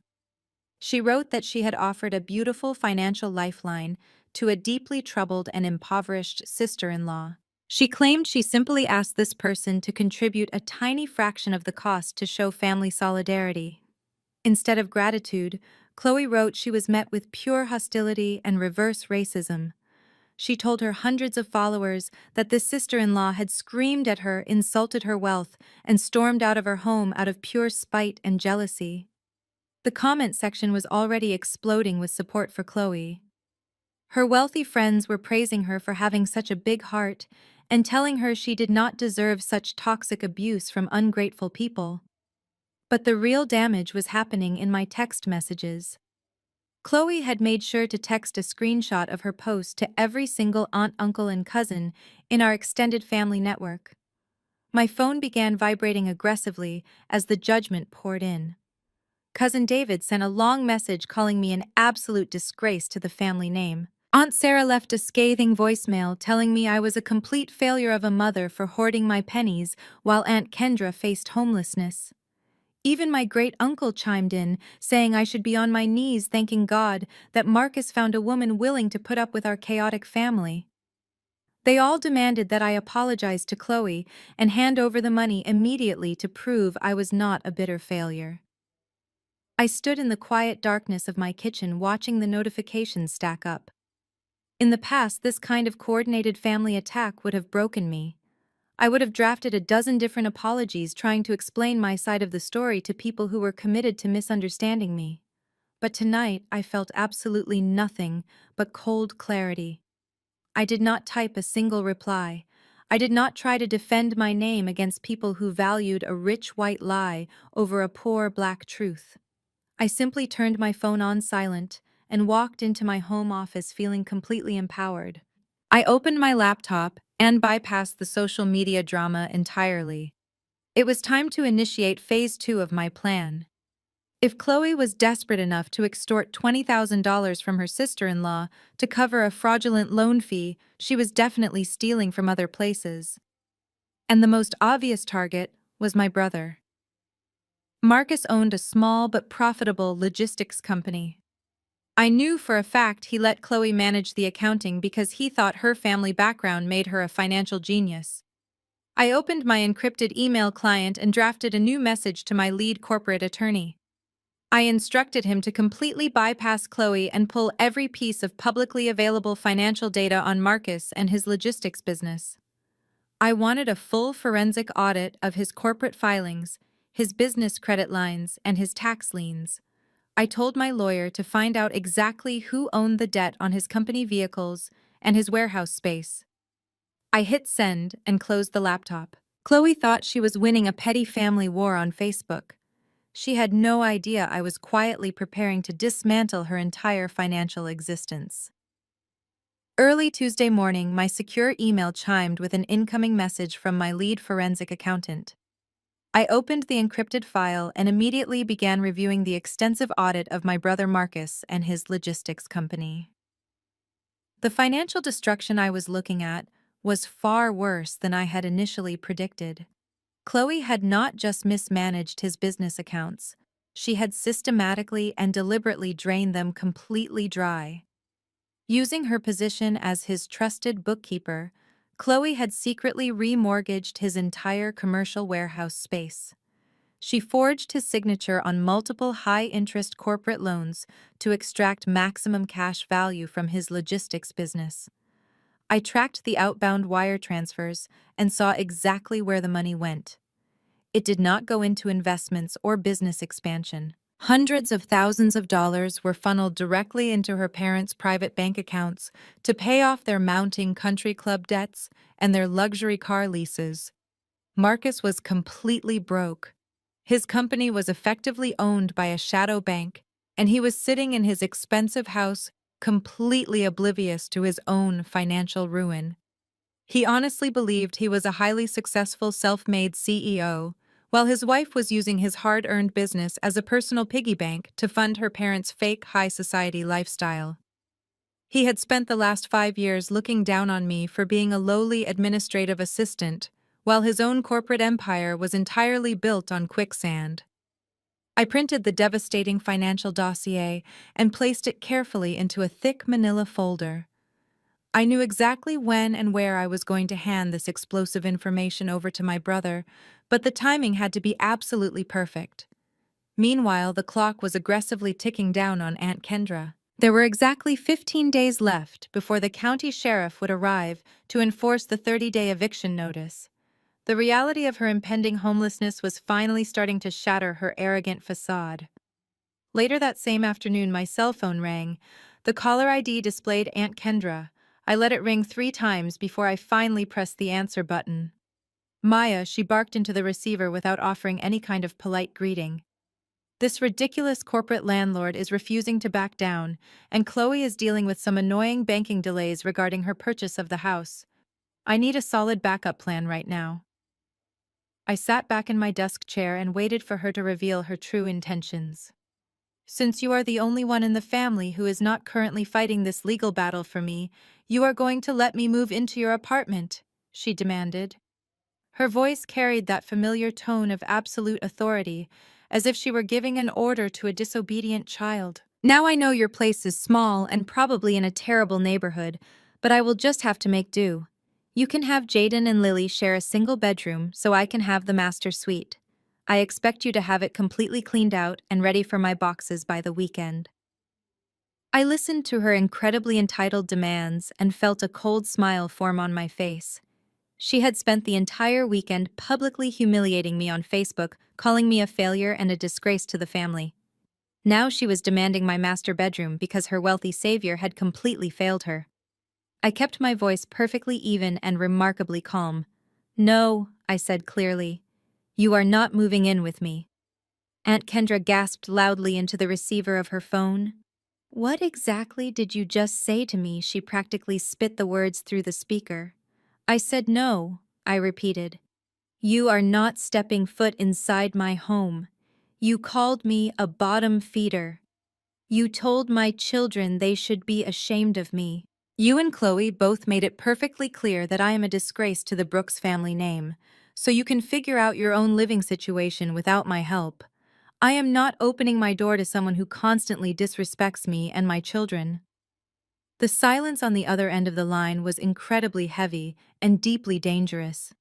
She wrote that she had offered a beautiful financial lifeline to a deeply troubled and impoverished sister-in-law. She claimed she simply asked this person to contribute a tiny fraction of the cost to show family solidarity. Instead of gratitude, Chloe wrote she was met with pure hostility and reverse racism. She told her hundreds of followers that this sister-in-law had screamed at her, insulted her wealth, and stormed out of her home out of pure spite and jealousy. The comment section was already exploding with support for Chloe. Her wealthy friends were praising her for having such a big heart and telling her she did not deserve such toxic abuse from ungrateful people. But the real damage was happening in my text messages. Chloe had made sure to text a screenshot of her post to every single aunt, uncle, and cousin in our extended family network. My phone began vibrating aggressively as the judgment poured in. Cousin David sent a long message calling me an absolute disgrace to the family name. Aunt Sarah left a scathing voicemail telling me I was a complete failure of a mother for hoarding my pennies while Aunt Kendra faced homelessness. Even my great-uncle chimed in, saying I should be on my knees thanking God that Marcus found a woman willing to put up with our chaotic family. They all demanded that I apologize to Chloe and hand over the money immediately to prove I was not a bitter failure. I stood in the quiet darkness of my kitchen watching the notifications stack up. In the past, this kind of coordinated family attack would have broken me. I would have drafted a dozen different apologies trying to explain my side of the story to people who were committed to misunderstanding me. But tonight, I felt absolutely nothing but cold clarity. I did not type a single reply. I did not try to defend my name against people who valued a rich white lie over a poor black truth. I simply turned my phone on silent and walked into my home office feeling completely empowered. I opened my laptop and bypassed the social media drama entirely. It was time to initiate phase 2 of my plan. If Chloe was desperate enough to extort $20,000 from her sister-in-law to cover a fraudulent loan fee, she was definitely stealing from other places. And the most obvious target was my brother. Marcus owned a small but profitable logistics company. I knew for a fact he let Chloe manage the accounting because he thought her family background made her a financial genius. I opened my encrypted email client and drafted a new message to my lead corporate attorney. I instructed him to completely bypass Chloe and pull every piece of publicly available financial data on Marcus and his logistics business. I wanted a full forensic audit of his corporate filings, his business credit lines, and his tax liens. I told my lawyer to find out exactly who owned the debt on his company vehicles and his warehouse space. I hit send and closed the laptop. Chloe thought she was winning a petty family war on Facebook. She had no idea I was quietly preparing to dismantle her entire financial existence. Early Tuesday morning, my secure email chimed with an incoming message from my lead forensic accountant. I opened the encrypted file and immediately began reviewing the extensive audit of my brother Marcus and his logistics company. The financial destruction I was looking at was far worse than I had initially predicted. Chloe had not just mismanaged his business accounts, she had systematically and deliberately drained them completely dry. Using her position as his trusted bookkeeper, Chloe had secretly remortgaged his entire commercial warehouse space. She forged his signature on multiple high-interest corporate loans to extract maximum cash value from his logistics business. I tracked the outbound wire transfers and saw exactly where the money went. It did not go into investments or business expansion. Hundreds of thousands of dollars were funneled directly into her parents' private bank accounts to pay off their mounting country club debts and their luxury car leases. Marcus was completely broke. His company was effectively owned by a shadow bank, and he was sitting in his expensive house completely oblivious to his own financial ruin. He honestly believed he was a highly successful self-made CEO, while his wife was using his hard-earned business as a personal piggy bank to fund her parents' fake high society lifestyle. He had spent the last 5 years looking down on me for being a lowly administrative assistant, while his own corporate empire was entirely built on quicksand. I printed the devastating financial dossier and placed it carefully into a thick manila folder. I knew exactly when and where I was going to hand this explosive information over to my brother, but the timing had to be absolutely perfect. Meanwhile, the clock was aggressively ticking down on Aunt Kendra. There were exactly 15 days left before the county sheriff would arrive to enforce the 30-day eviction notice. The reality of her impending homelessness was finally starting to shatter her arrogant facade. Later that same afternoon, my cell phone rang. The caller ID displayed Aunt Kendra. I let it ring 3 times before I finally pressed the answer button. Maya, she barked into the receiver without offering any kind of polite greeting. This ridiculous corporate landlord is refusing to back down, and Chloe is dealing with some annoying banking delays regarding her purchase of the house. I need a solid backup plan right now. I sat back in my desk chair and waited for her to reveal her true intentions. Since you are the only one in the family who is not currently fighting this legal battle for me, you are going to let me move into your apartment, she demanded. Her voice carried that familiar tone of absolute authority, as if she were giving an order to a disobedient child. Now I know your place is small and probably in a terrible neighborhood, but I will just have to make do. You can have Jaden and Lily share a single bedroom so I can have the master suite. I expect you to have it completely cleaned out and ready for my boxes by the weekend. I listened to her incredibly entitled demands and felt a cold smile form on my face. She had spent the entire weekend publicly humiliating me on Facebook, calling me a failure and a disgrace to the family. Now she was demanding my master bedroom because her wealthy savior had completely failed her. I kept my voice perfectly even and remarkably calm. No, I said clearly. You are not moving in with me. Aunt Kendra gasped loudly into the receiver of her phone. What exactly did you just say to me? She practically spit the words through the speaker. I said no, I repeated. You are not stepping foot inside my home. You called me a bottom feeder. You told my children they should be ashamed of me. You and Chloe both made it perfectly clear that I am a disgrace to the Brooks family name, so you can figure out your own living situation without my help. I am not opening my door to someone who constantly disrespects me and my children. The silence on the other end of the line was incredibly heavy and deeply dangerous.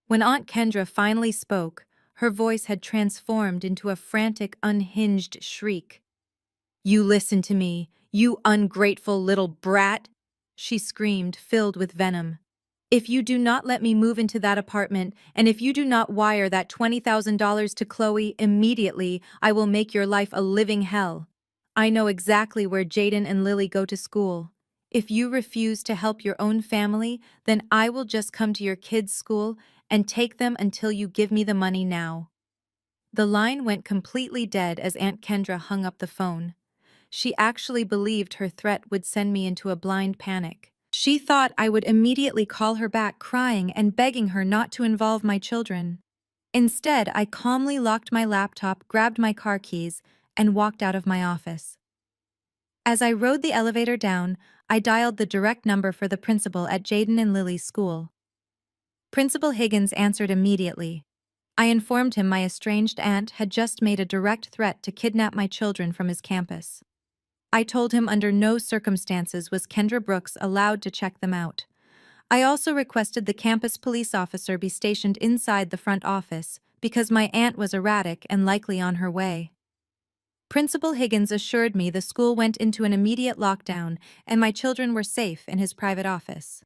When Aunt Kendra finally spoke, her voice had transformed into a frantic, unhinged shriek. You listen to me, you ungrateful little brat, she screamed, filled with venom. If you do not let me move into that apartment, and if you do not wire that $20,000 to Chloe immediately, I will make your life a living hell. I know exactly where Jaden and Lily go to school. If you refuse to help your own family, then I will just come to your kids' school and take them until you give me the money now. The line went completely dead as Aunt Kendra hung up the phone. She actually believed her threat would send me into a blind panic. She thought I would immediately call her back crying and begging her not to involve my children. Instead, I calmly locked my laptop, grabbed my car keys, and walked out of my office. As I rode the elevator down, I dialed the direct number for the principal at Jaden and Lily's school. Principal Higgins answered immediately. I informed him my estranged aunt had just made a direct threat to kidnap my children from his campus. I told him under no circumstances was Kendra Brooks allowed to check them out. I also requested the campus police officer be stationed inside the front office because my aunt was erratic and likely on her way. Principal Higgins assured me the school went into an immediate lockdown and my children were safe in his private office.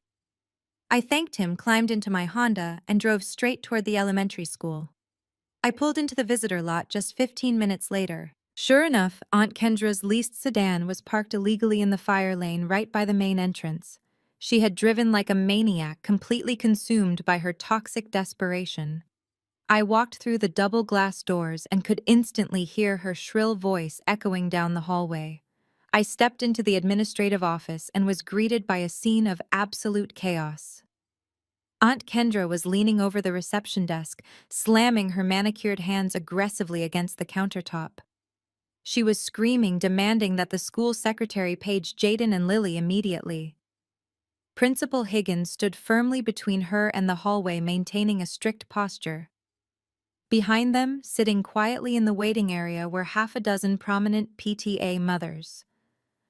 I thanked him, climbed into my Honda, and drove straight toward the elementary school. I pulled into the visitor lot just 15 minutes later. Sure enough, Aunt Kendra's leased sedan was parked illegally in the fire lane right by the main entrance. She had driven like a maniac, completely consumed by her toxic desperation. I walked through the double glass doors and could instantly hear her shrill voice echoing down the hallway. I stepped into the administrative office and was greeted by a scene of absolute chaos. Aunt Kendra was leaning over the reception desk, slamming her manicured hands aggressively against the countertop. She was screaming, demanding that the school secretary page Jaden and Lily immediately. Principal Higgins stood firmly between her and the hallway, maintaining a strict posture. Behind them, sitting quietly in the waiting area, were half a dozen prominent PTA mothers.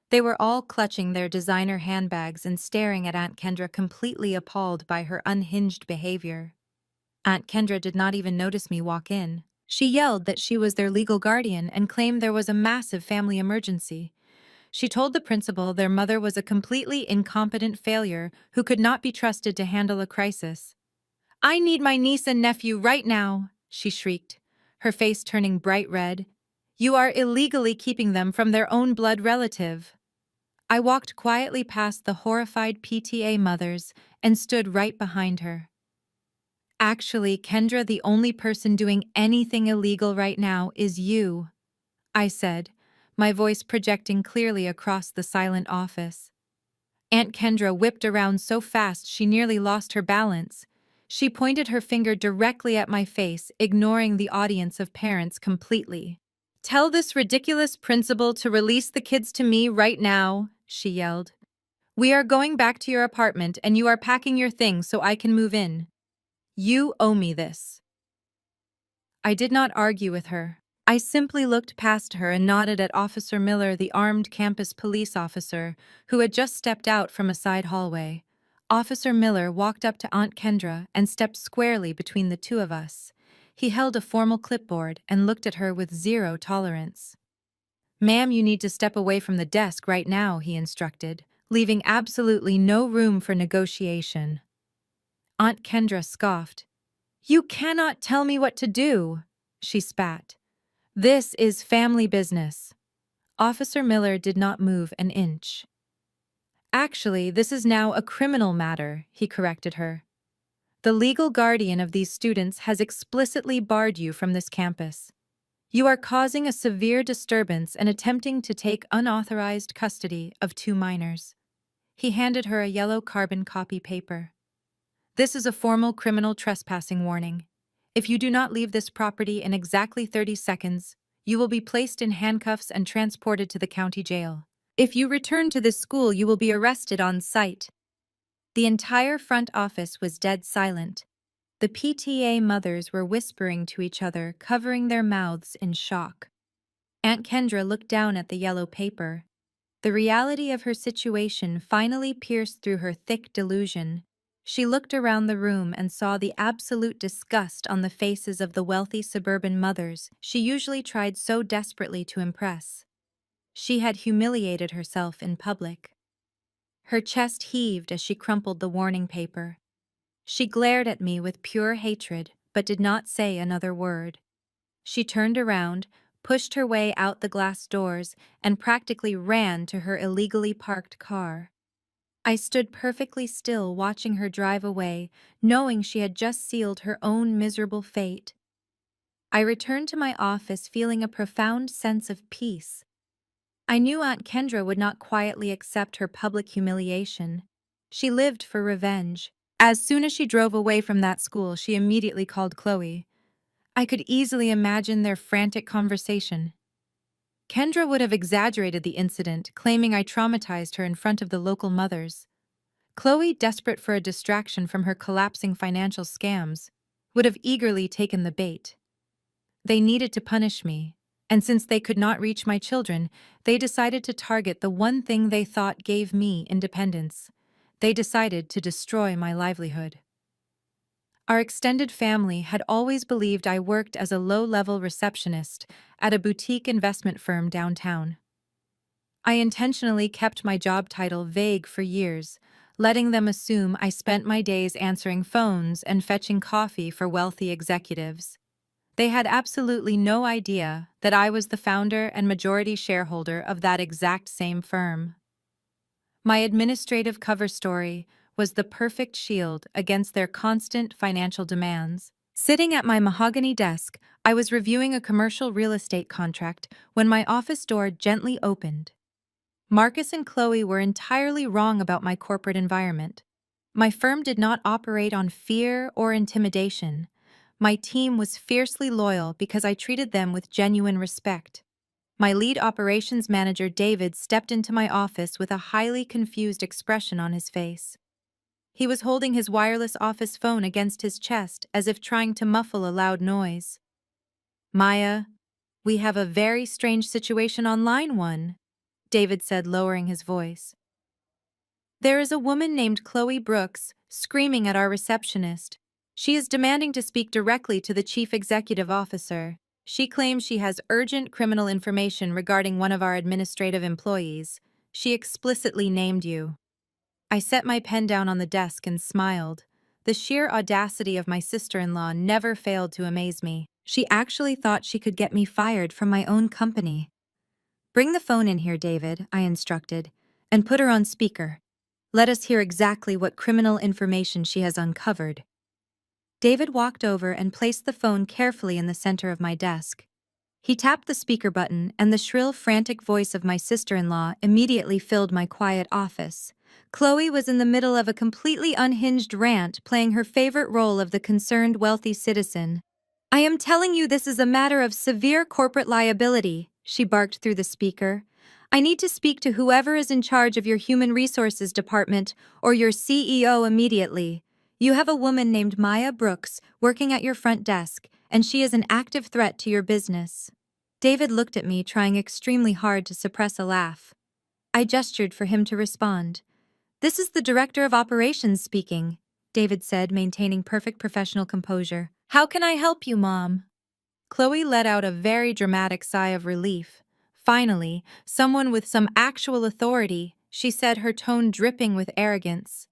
They were all clutching their designer handbags and staring at Aunt Kendra, completely appalled by her unhinged behavior. Aunt Kendra did not even notice me walk in. She yelled that she was their legal guardian and claimed there was a massive family emergency. She told the principal their mother was a completely incompetent failure who could not be trusted to handle a crisis. "I need my niece and nephew right now," she shrieked, her face turning bright red. "You are illegally keeping them from their own blood relative." I walked quietly past the horrified PTA mothers and stood right behind her. "Actually, Kendra, the only person doing anything illegal right now is you," I said, my voice projecting clearly across the silent office. Aunt Kendra whipped around so fast she nearly lost her balance. She pointed her finger directly at my face, ignoring the audience of parents completely. "Tell this ridiculous principal to release the kids to me right now," she yelled. "We are going back to your apartment and you are packing your things so I can move in. You owe me this." I did not argue with her. I simply looked past her and nodded at Officer Miller, the armed campus police officer, who had just stepped out from a side hallway. Officer Miller walked up to Aunt Kendra and stepped squarely between the two of us. He held a formal clipboard and looked at her with zero tolerance. "Ma'am, you need to step away from the desk right now," he instructed, leaving absolutely no room for negotiation. Aunt Kendra scoffed. "You cannot tell me what to do," she spat. "This is family business." Officer Miller did not move an inch. "Actually, this is now a criminal matter," he corrected her. "The legal guardian of these students has explicitly barred you from this campus. You are causing a severe disturbance and attempting to take unauthorized custody of 2 minors." He handed her a yellow carbon copy paper. "This is a formal criminal trespassing warning. If you do not leave this property in exactly 30 seconds, you will be placed in handcuffs and transported to the county jail. If you return to this school, you will be arrested on site." The entire front office was dead silent. The PTA mothers were whispering to each other, covering their mouths in shock. Aunt Kendra looked down at the yellow paper. The reality of her situation finally pierced through her thick delusion. She looked around the room and saw the absolute disgust on the faces of the wealthy suburban mothers she usually tried so desperately to impress. She had humiliated herself in public. Her chest heaved as she crumpled the warning paper. She glared at me with pure hatred, but did not say another word. She turned around, pushed her way out the glass doors, and practically ran to her illegally parked car. I stood perfectly still, watching her drive away, knowing she had just sealed her own miserable fate. I returned to my office feeling a profound sense of peace. I knew Aunt Kendra would not quietly accept her public humiliation. She lived for revenge. As soon as she drove away from that school, she immediately called Chloe. I could easily imagine their frantic conversation. Kendra would have exaggerated the incident, claiming I traumatized her in front of the local mothers. Chloe, desperate for a distraction from her collapsing financial scams, would have eagerly taken the bait. They needed to punish me, and since they could not reach my children, they decided to target the one thing they thought gave me independence. They decided to destroy my livelihood. Our extended family had always believed I worked as a low-level receptionist at a boutique investment firm downtown. I intentionally kept my job title vague for years, letting them assume I spent my days answering phones and fetching coffee for wealthy executives. They had absolutely no idea that I was the founder and majority shareholder of that exact same firm. My administrative cover story was the perfect shield against their constant financial demands. Sitting at my mahogany desk, I was reviewing a commercial real estate contract when my office door gently opened. Marcus and Chloe were entirely wrong about my corporate environment. My firm did not operate on fear or intimidation. My team was fiercely loyal because I treated them with genuine respect. My lead operations manager, David, stepped into my office with a highly confused expression on his face. He was holding his wireless office phone against his chest as if trying to muffle a loud noise. "Maya, we have a very strange situation on line 1, David said, lowering his voice. "There is a woman named Chloe Brooks screaming at our receptionist. She is demanding to speak directly to the chief executive officer. She claims she has urgent criminal information regarding one of our administrative employees. She explicitly named you." I set my pen down on the desk and smiled. The sheer audacity of my sister-in-law never failed to amaze me. She actually thought she could get me fired from my own company. "Bring the phone in here, David," I instructed, "and put her on speaker. Let us hear exactly what criminal information she has uncovered." David walked over and placed the phone carefully in the center of my desk. He tapped the speaker button, and the shrill, frantic voice of my sister-in-law immediately filled my quiet office. Chloe was in the middle of a completely unhinged rant, playing her favorite role of the concerned wealthy citizen. "I am telling you this is a matter of severe corporate liability," she barked through the speaker. "I need to speak to whoever is in charge of your human resources department or your CEO immediately. You have a woman named Maya Brooks working at your front desk, and she is an active threat to your business." David looked at me, trying extremely hard to suppress a laugh. I gestured for him to respond. "This is the Director of Operations speaking," David said, maintaining perfect professional composure. "How can I help you, Mom?" Chloe let out a very dramatic sigh of relief. Finally, someone with some actual authority, she said, her tone dripping with arrogance.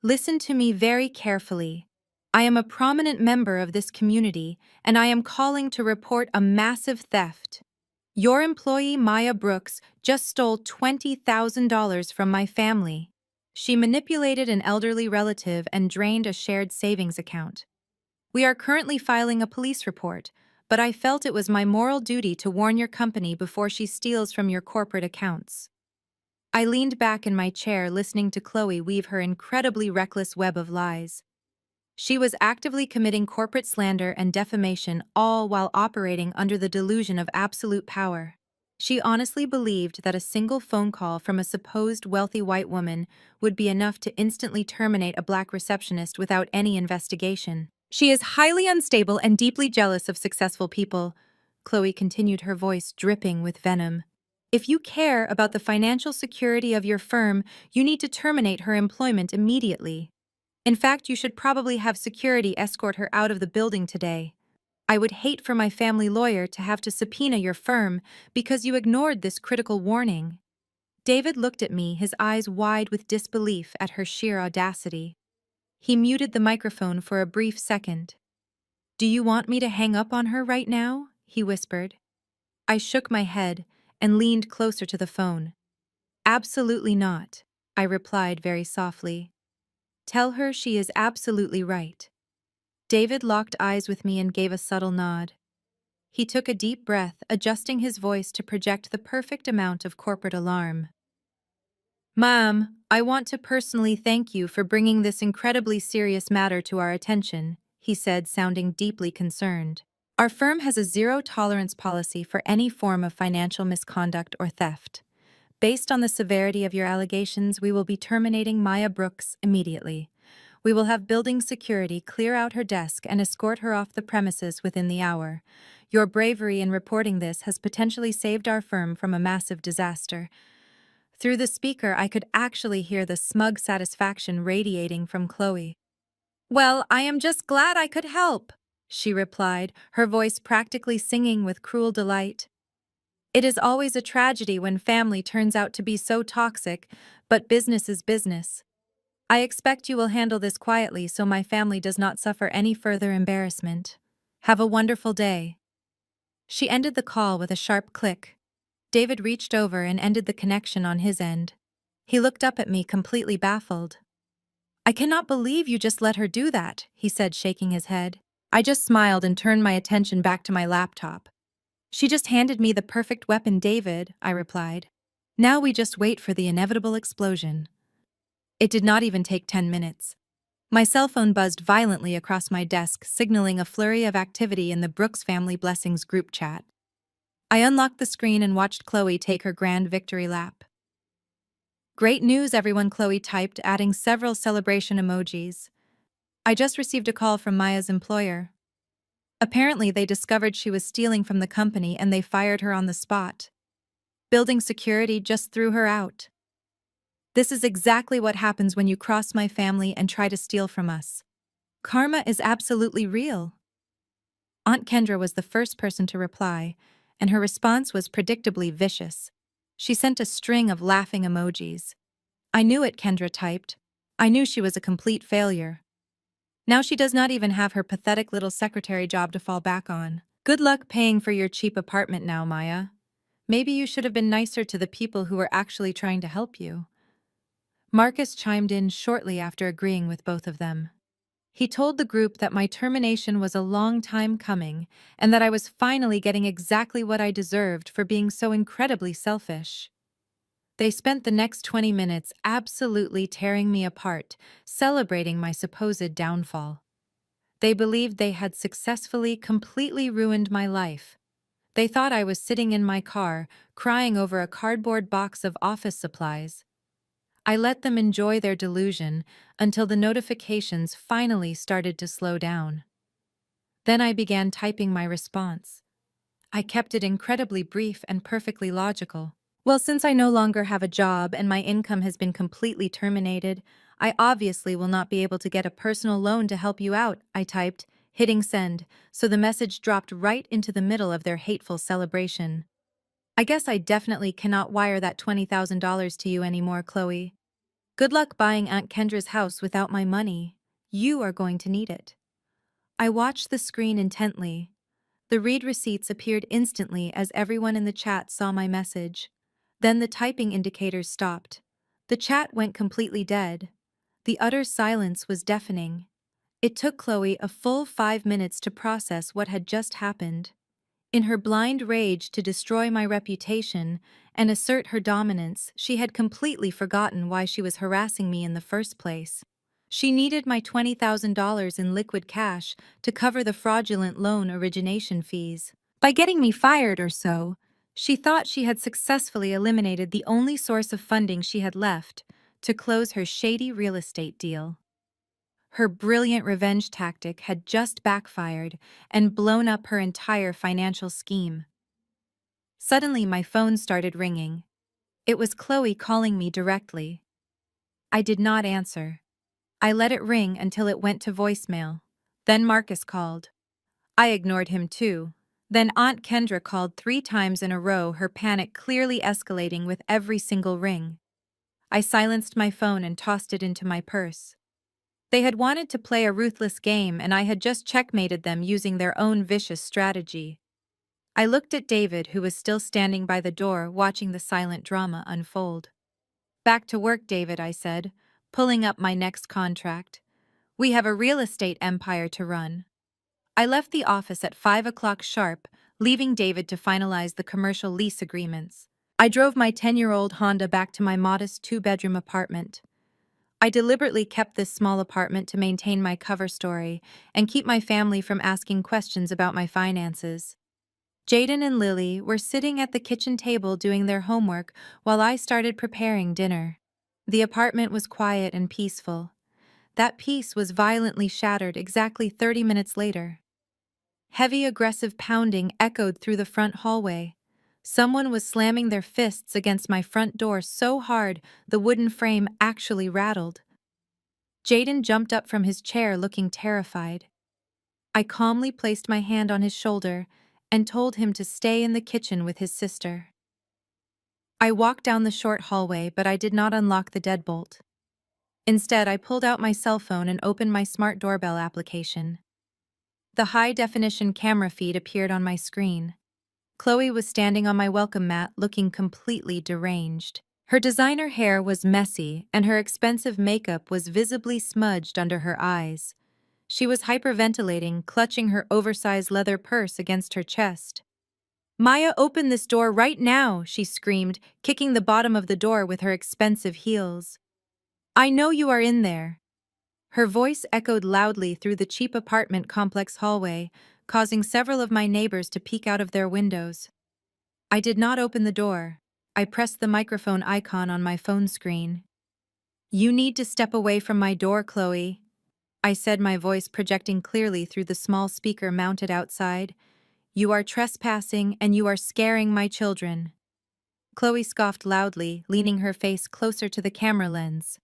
"Listen to me very carefully. I am a prominent member of this community, and I am calling to report a massive theft. Your employee, Maya Brooks, just stole $20,000 from my family. She manipulated an elderly relative and drained a shared savings account. We are currently filing a police report, but I felt it was my moral duty to warn your company before she steals from your corporate accounts." I leaned back in my chair, listening to Chloe weave her incredibly reckless web of lies. She was actively committing corporate slander and defamation, all while operating under the delusion of absolute power. She honestly believed that a single phone call from a supposed wealthy white woman would be enough to instantly terminate a black receptionist without any investigation. "She is highly unstable and deeply jealous of successful people," Chloe continued, her voice dripping with venom. "If you care about the financial security of your firm, you need to terminate her employment immediately. In fact, you should probably have security escort her out of the building today. I would hate for my family lawyer to have to subpoena your firm because you ignored this critical warning." David looked at me, his eyes wide with disbelief at her sheer audacity. He muted the microphone for a brief second. "Do you want me to hang up on her right now?" he whispered. I shook my head and leaned closer to the phone. "Absolutely not," I replied very softly. "Tell her she is absolutely right." David locked eyes with me and gave a subtle nod. He took a deep breath, adjusting his voice to project the perfect amount of corporate alarm. "Ma'am, I want to personally thank you for bringing this incredibly serious matter to our attention," he said, sounding deeply concerned. "Our firm has a zero-tolerance policy for any form of financial misconduct or theft. Based on the severity of your allegations, we will be terminating Maya Brooks immediately. We will have building security clear out her desk and escort her off the premises within the hour. Your bravery in reporting this has potentially saved our firm from a massive disaster." Through the speaker, I could actually hear the smug satisfaction radiating from Chloe. "Well, I am just glad I could help," she replied, her voice practically singing with cruel delight. "It is always a tragedy when family turns out to be so toxic, but business is business. I expect you will handle this quietly so my family does not suffer any further embarrassment. Have a wonderful day." She ended the call with a sharp click. David reached over and ended the connection on his end. He looked up at me, completely baffled. "I cannot believe you just let her do that," he said, shaking his head. I just smiled and turned my attention back to my laptop. "She just handed me the perfect weapon, David," I replied. Now we just wait for the inevitable explosion. It did not even take 10 minutes. My cell phone buzzed violently across my desk, signaling a flurry of activity in the Brooks Family Blessings group chat. I unlocked the screen and watched Chloe take her grand victory lap. Great news, everyone, Chloe typed, adding several celebration emojis. I just received a call from Maya's employer. Apparently, they discovered she was stealing from the company and they fired her on the spot. Building security just threw her out. This is exactly what happens when you cross my family and try to steal from us. Karma is absolutely real. Aunt Kendra was the first person to reply, and her response was predictably vicious. She sent a string of laughing emojis. I knew it, Kendra typed. I knew she was a complete failure. Now she does not even have her pathetic little secretary job to fall back on. Good luck paying for your cheap apartment now, Maya. Maybe you should have been nicer to the people who were actually trying to help you. Marcus chimed in shortly after agreeing with both of them. He told the group that my termination was a long time coming and that I was finally getting exactly what I deserved for being so incredibly selfish. They spent the next 20 minutes absolutely tearing me apart, celebrating my supposed downfall. They believed they had successfully, completely ruined my life. They thought I was sitting in my car, crying over a cardboard box of office supplies. I let them enjoy their delusion until the notifications finally started to slow down. Then I began typing my response. I kept it incredibly brief and perfectly logical. Well, since I no longer have a job and my income has been completely terminated, I obviously will not be able to get a personal loan to help you out, I typed, hitting send, so the message dropped right into the middle of their hateful celebration. I guess I definitely cannot wire that $20,000 to you anymore, Chloe. Good luck buying Aunt Kendra's house without my money. You are going to need it. I watched the screen intently. The read receipts appeared instantly as everyone in the chat saw my message. Then the typing indicators stopped. The chat went completely dead. The utter silence was deafening. It took Chloe a full 5 minutes to process what had just happened. In her blind rage to destroy my reputation and assert her dominance, she had completely forgotten why she was harassing me in the first place. She needed my $20,000 in liquid cash to cover the fraudulent loan origination fees. By getting me fired or so, she thought she had successfully eliminated the only source of funding she had left to close her shady real estate deal. Her brilliant revenge tactic had just backfired and blown up her entire financial scheme. Suddenly, my phone started ringing. It was Chloe calling me directly. I did not answer. I let it ring until it went to voicemail. Then Marcus called. I ignored him too. Then Aunt Kendra called 3 times in a row, her panic clearly escalating with every single ring. I silenced my phone and tossed it into my purse. They had wanted to play a ruthless game, and I had just checkmated them using their own vicious strategy. I looked at David, who was still standing by the door, watching the silent drama unfold. Back to work, David, I said, pulling up my next contract. We have a real estate empire to run. I left the office at 5 o'clock sharp, leaving David to finalize the commercial lease agreements. I drove my 10-year-old Honda back to my modest 2-bedroom apartment. I deliberately kept this small apartment to maintain my cover story and keep my family from asking questions about my finances. Jaden and Lily were sitting at the kitchen table doing their homework while I started preparing dinner. The apartment was quiet and peaceful. That peace was violently shattered exactly 30 minutes later. Heavy, aggressive pounding echoed through the front hallway. Someone was slamming their fists against my front door so hard the wooden frame actually rattled. Jaden jumped up from his chair looking terrified. I calmly placed my hand on his shoulder and told him to stay in the kitchen with his sister. I walked down the short hallway, but I did not unlock the deadbolt. Instead, I pulled out my cell phone and opened my smart doorbell application. The high-definition camera feed appeared on my screen. Chloe was standing on my welcome mat looking completely deranged. Her designer hair was messy and her expensive makeup was visibly smudged under her eyes. She was hyperventilating, clutching her oversized leather purse against her chest. Maya, open this door right now, she screamed, kicking the bottom of the door with her expensive heels. I know you are in there. Her voice echoed loudly through the cheap apartment complex hallway, causing several of my neighbors to peek out of their windows. I did not open the door. I pressed the microphone icon on my phone screen. You need to step away from my door, Chloe, I said, my voice projecting clearly through the small speaker mounted outside. You are trespassing and you are scaring my children. Chloe scoffed loudly, leaning her face closer to the camera lens.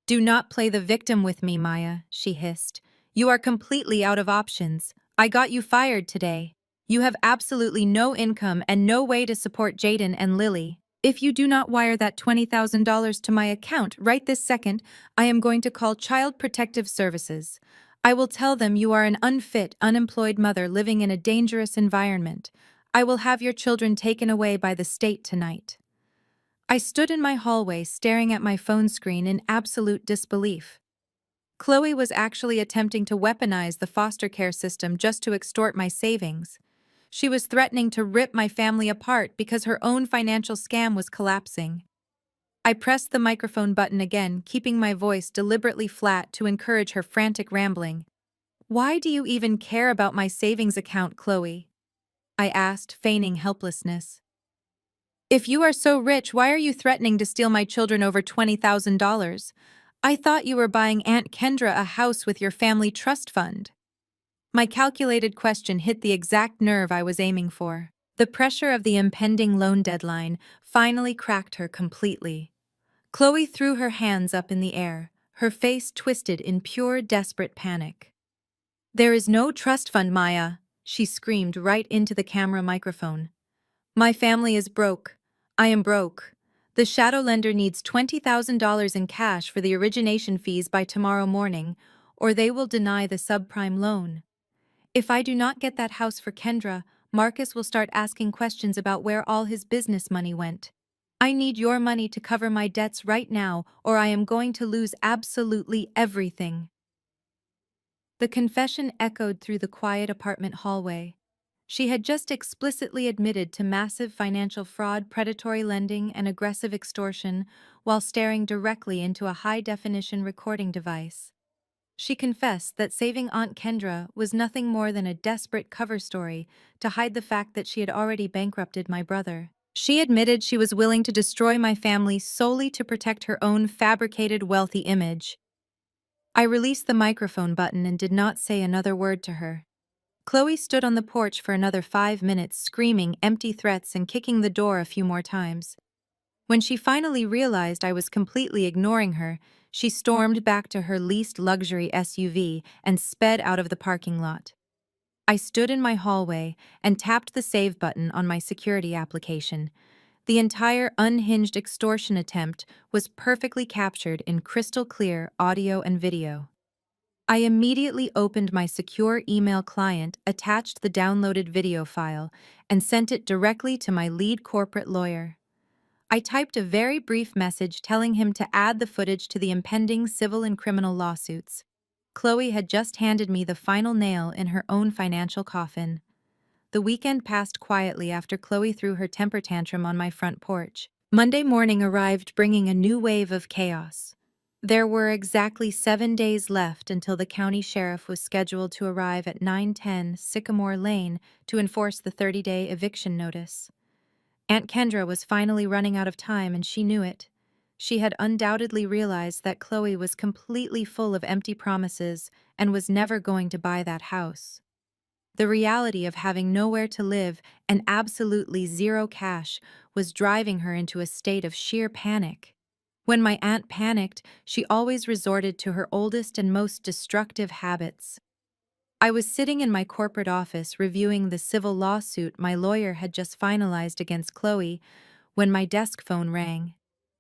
Do not play the victim with me, Maya, she hissed. You are completely out of options. I got you fired today. You have absolutely no income and no way to support Jaden and Lily. If you do not wire that $20,000 to my account right this second, I am going to call Child Protective Services. I will tell them you are an unfit, unemployed mother living in a dangerous environment. I will have your children taken away by the state tonight. I stood in my hallway staring at my phone screen in absolute disbelief. Chloe was actually attempting to weaponize the foster care system just to extort my savings. She was threatening to rip my family apart because her own financial scam was collapsing. I pressed the microphone button again, keeping my voice deliberately flat to encourage her frantic rambling. Why do you even care about my savings account, Chloe? I asked, feigning helplessness. If you are so rich, why are you threatening to steal my children over $20,000? I thought you were buying Aunt Kendra a house with your family trust fund. My calculated question hit the exact nerve I was aiming for. The pressure of the impending loan deadline finally cracked her completely. Chloe threw her hands up in the air, her face twisted in pure, desperate panic. There is no trust fund, Maya, she screamed right into the camera microphone. My family is broke. I am broke. The shadow lender needs $20,000 in cash for the origination fees by tomorrow morning, or they will deny the subprime loan. If I do not get that house for Kendra, Marcus will start asking questions about where all his business money went. I need your money to cover my debts right now, or I am going to lose absolutely everything. The confession echoed through the quiet apartment hallway. She had just explicitly admitted to massive financial fraud, predatory lending, and aggressive extortion while staring directly into a high-definition recording device. She confessed that saving Aunt Kendra was nothing more than a desperate cover story to hide the fact that she had already bankrupted my brother. She admitted she was willing to destroy my family solely to protect her own fabricated wealthy image. I released the microphone button and did not say another word to her. Chloe stood on the porch for another 5 minutes, screaming empty threats and kicking the door a few more times. When she finally realized I was completely ignoring her, she stormed back to her leased luxury SUV and sped out of the parking lot. I stood in my hallway and tapped the save button on my security application. The entire unhinged extortion attempt was perfectly captured in crystal clear audio and video. I immediately opened my secure email client, attached the downloaded video file, and sent it directly to my lead corporate lawyer. I typed a very brief message telling him to add the footage to the impending civil and criminal lawsuits. Chloe had just handed me the final nail in her own financial coffin. The weekend passed quietly after Chloe threw her temper tantrum on my front porch. Monday morning arrived, bringing a new wave of chaos. There were exactly 7 days left until the county sheriff was scheduled to arrive at 910 Sycamore Lane to enforce the 30-day eviction notice. Aunt Kendra was finally running out of time, and she knew it. She had undoubtedly realized that Chloe was completely full of empty promises and was never going to buy that house. The reality of having nowhere to live and absolutely zero cash was driving her into a state of sheer panic. When my aunt panicked, she always resorted to her oldest and most destructive habits. I was sitting in my corporate office reviewing the civil lawsuit my lawyer had just finalized against Chloe when my desk phone rang.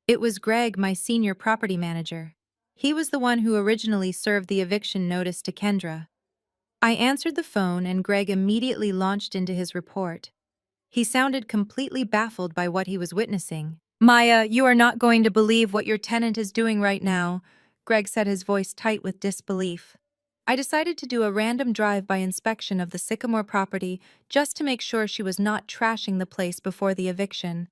It was Greg, my senior property manager. He was the one who originally served the eviction notice to Kendra. I answered the phone and Greg immediately launched into his report. He sounded completely baffled by what he was witnessing. Maya, you are not going to believe what your tenant is doing right now, Greg said, his voice tight with disbelief. I decided to do a random drive-by inspection of the Sycamore property just to make sure she was not trashing the place before the eviction.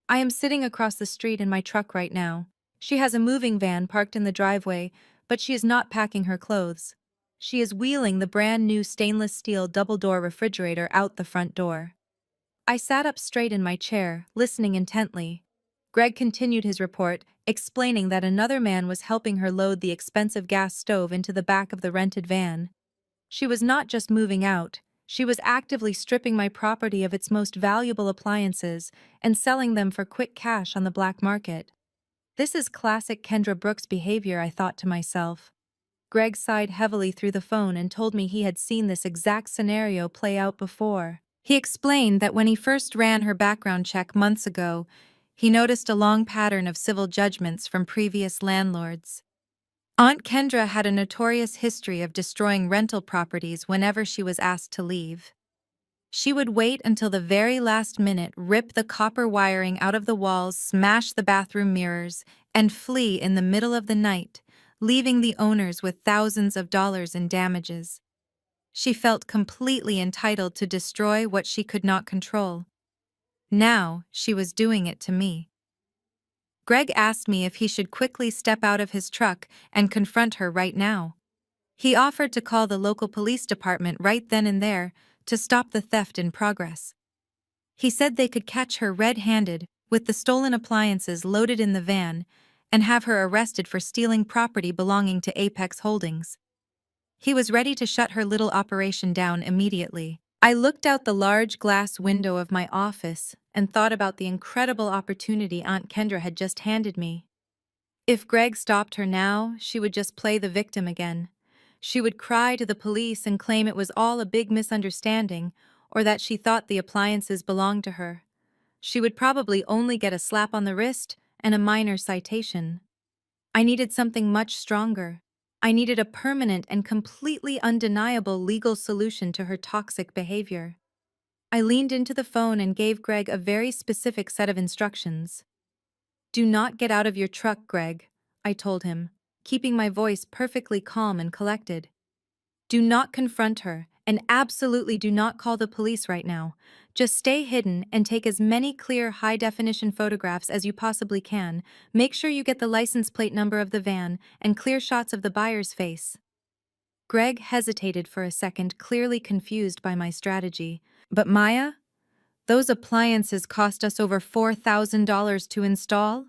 I am sitting across the street in my truck right now. She has a moving van parked in the driveway, but she is not packing her clothes. She is wheeling the brand new stainless steel double-door refrigerator out the front door. I sat up straight in my chair, listening intently. Greg continued his report, explaining that another man was helping her load the expensive gas stove into the back of the rented van. She was not just moving out, she was actively stripping my property of its most valuable appliances and selling them for quick cash on the black market. This is classic Kendra Brooks behavior, I thought to myself. Greg sighed heavily through the phone and told me he had seen this exact scenario play out before. He explained that when he first ran her background check months ago, he noticed a long pattern of civil judgments from previous landlords. Aunt Kendra had a notorious history of destroying rental properties whenever she was asked to leave. She would wait until the very last minute, rip the copper wiring out of the walls, smash the bathroom mirrors, and flee in the middle of the night, leaving the owners with thousands of dollars in damages. She felt completely entitled to destroy what she could not control. Now, she was doing it to me. Greg asked me if he should quickly step out of his truck and confront her right now. He offered to call the local police department right then and there to stop the theft in progress. He said they could catch her red-handed with the stolen appliances loaded in the van and have her arrested for stealing property belonging to Apex Holdings. He was ready to shut her little operation down immediately. I looked out the large glass window of my office and thought about the incredible opportunity Aunt Kendra had just handed me. If Greg stopped her now, she would just play the victim again. She would cry to the police and claim it was all a big misunderstanding, or that she thought the appliances belonged to her. She would probably only get a slap on the wrist and a minor citation. I needed something much stronger. I needed a permanent and completely undeniable legal solution to her toxic behavior. I leaned into the phone and gave Greg a very specific set of instructions. "Do not get out of your truck, Greg," I told him, keeping my voice perfectly calm and collected. "Do not confront her, and absolutely do not call the police right now. Just stay hidden and take as many clear, high-definition photographs as you possibly can. Make sure you get the license plate number of the van and clear shots of the buyer's face." Greg hesitated for a second, clearly confused by my strategy. "But Maya, those appliances cost us over $4,000 to install?"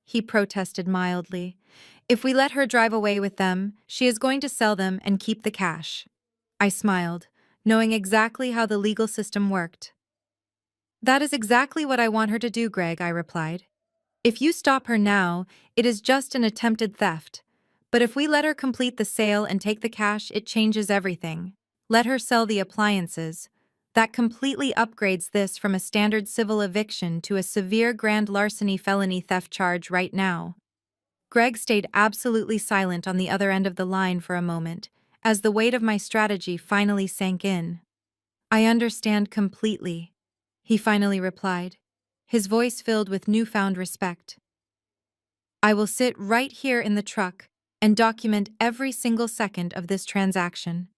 he protested mildly. "If we let her drive away with them, she is going to sell them and keep the cash." I smiled, knowing exactly how the legal system worked. "That is exactly what I want her to do, Greg," I replied. "If you stop her now, it is just an attempted theft. But if we let her complete the sale and take the cash, it changes everything. Let her sell the appliances. That completely upgrades this from a standard civil eviction to a severe grand larceny felony theft charge right now." Greg stayed absolutely silent on the other end of the line for a moment, as the weight of my strategy finally sank in. "I understand completely," he finally replied, his voice filled with newfound respect. "I will sit right here in the truck and document every single second of this transaction.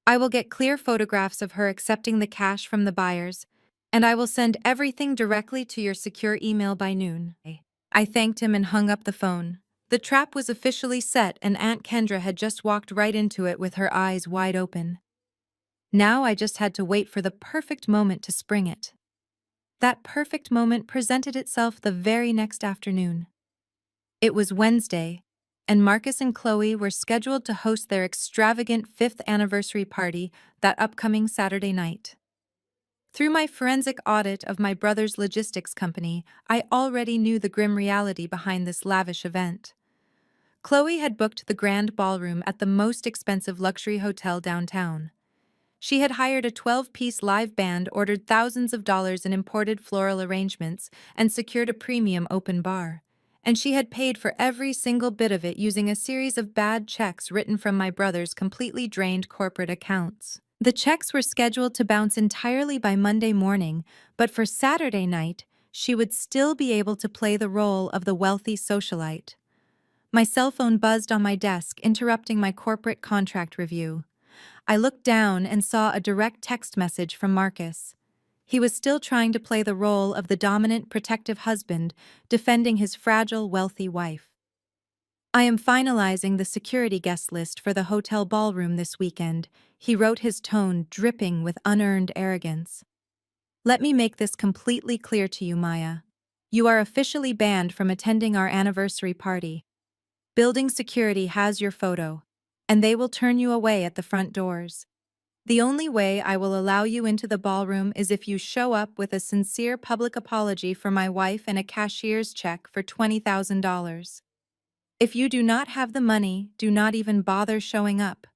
I will get clear photographs of her accepting the cash from the buyers, and I will send everything directly to your secure email by noon." I thanked him and hung up the phone. The trap was officially set, and Aunt Kendra had just walked right into it with her eyes wide open. Now I just had to wait for the perfect moment to spring it. That perfect moment presented itself the very next afternoon. It was Wednesday, and Marcus and Chloe were scheduled to host their extravagant 5th anniversary party that upcoming Saturday night. Through my forensic audit of my brother's logistics company, I already knew the grim reality behind this lavish event. Chloe had booked the grand ballroom at the most expensive luxury hotel downtown. She had hired a 12-piece live band, ordered thousands of dollars in imported floral arrangements, and secured a premium open bar. And she had paid for every single bit of it using a series of bad checks written from my brother's completely drained corporate accounts. The checks were scheduled to bounce entirely by Monday morning, but for Saturday night, she would still be able to play the role of the wealthy socialite. My cell phone buzzed on my desk, interrupting my corporate contract review. I looked down and saw a direct text message from Marcus. He was still trying to play the role of the dominant, protective husband, defending his fragile, wealthy wife. I am finalizing the security guest list for the hotel ballroom this weekend, he wrote, his tone dripping with unearned arrogance. Let me make this completely clear to you, Maya. You are officially banned from attending our anniversary party. Building security has your photo, and they will turn you away at the front doors. The only way I will allow you into the ballroom is if you show up with a sincere public apology for my wife and a cashier's check for $20,000. If you do not have the money, do not even bother showing up.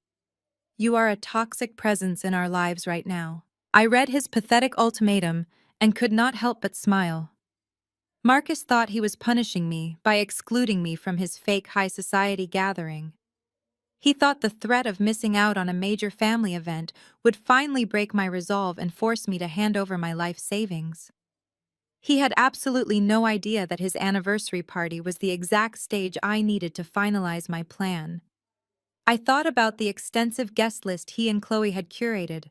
You are a toxic presence in our lives right now. I read his pathetic ultimatum and could not help but smile. Marcus thought he was punishing me by excluding me from his fake high society gathering. He thought the threat of missing out on a major family event would finally break my resolve and force me to hand over my life savings. He had absolutely no idea that his anniversary party was the exact stage I needed to finalize my plan. I thought about the extensive guest list he and Chloe had curated.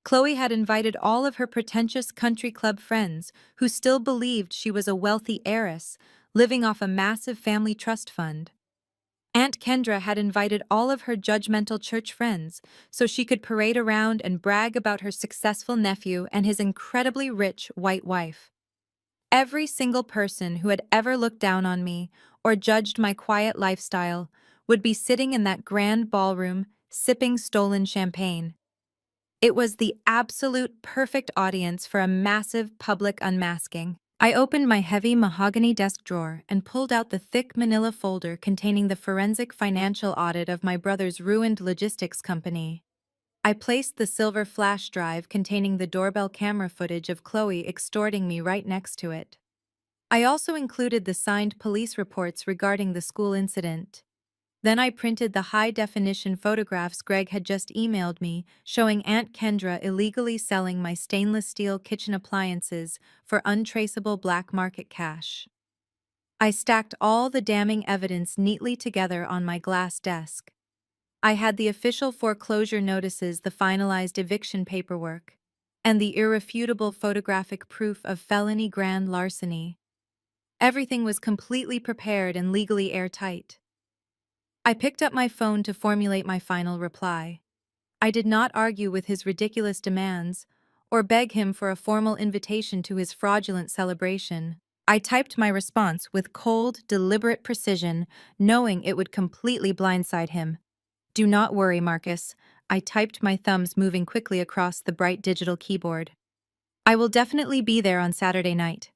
Chloe had invited all of her pretentious country club friends who still believed she was a wealthy heiress, living off a massive family trust fund. Aunt Kendra had invited all of her judgmental church friends so she could parade around and brag about her successful nephew and his incredibly rich white wife. Every single person who had ever looked down on me or judged my quiet lifestyle would be sitting in that grand ballroom, sipping stolen champagne. It was the absolute perfect audience for a massive public unmasking. I opened my heavy mahogany desk drawer and pulled out the thick manila folder containing the forensic financial audit of my brother's ruined logistics company. I placed the silver flash drive containing the doorbell camera footage of Chloe extorting me right next to it. I also included the signed police reports regarding the school incident. Then I printed the high-definition photographs Greg had just emailed me, showing Aunt Kendra illegally selling my stainless steel kitchen appliances for untraceable black market cash. I stacked all the damning evidence neatly together on my glass desk. I had the official foreclosure notices, the finalized eviction paperwork, and the irrefutable photographic proof of felony grand larceny. Everything was completely prepared and legally airtight. I picked up my phone to formulate my final reply. I did not argue with his ridiculous demands or beg him for a formal invitation to his fraudulent celebration. I typed my response with cold, deliberate precision, knowing it would completely blindside him. Do not worry, Marcus. I typed, my thumbs moving quickly across the bright digital keyboard. I will definitely be there on Saturday night.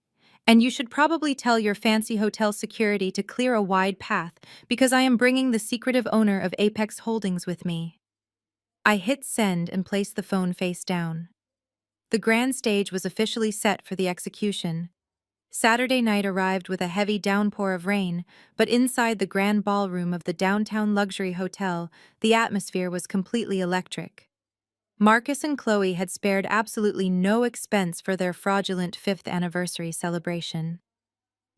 And you should probably tell your fancy hotel security to clear a wide path because I am bringing the secretive owner of Apex Holdings with me. I hit send and placed the phone face down. The grand stage was officially set for the execution. Saturday night arrived with a heavy downpour of rain, but inside the grand ballroom of the downtown luxury hotel, the atmosphere was completely electric. Marcus and Chloe had spared absolutely no expense for their fraudulent 5th anniversary celebration.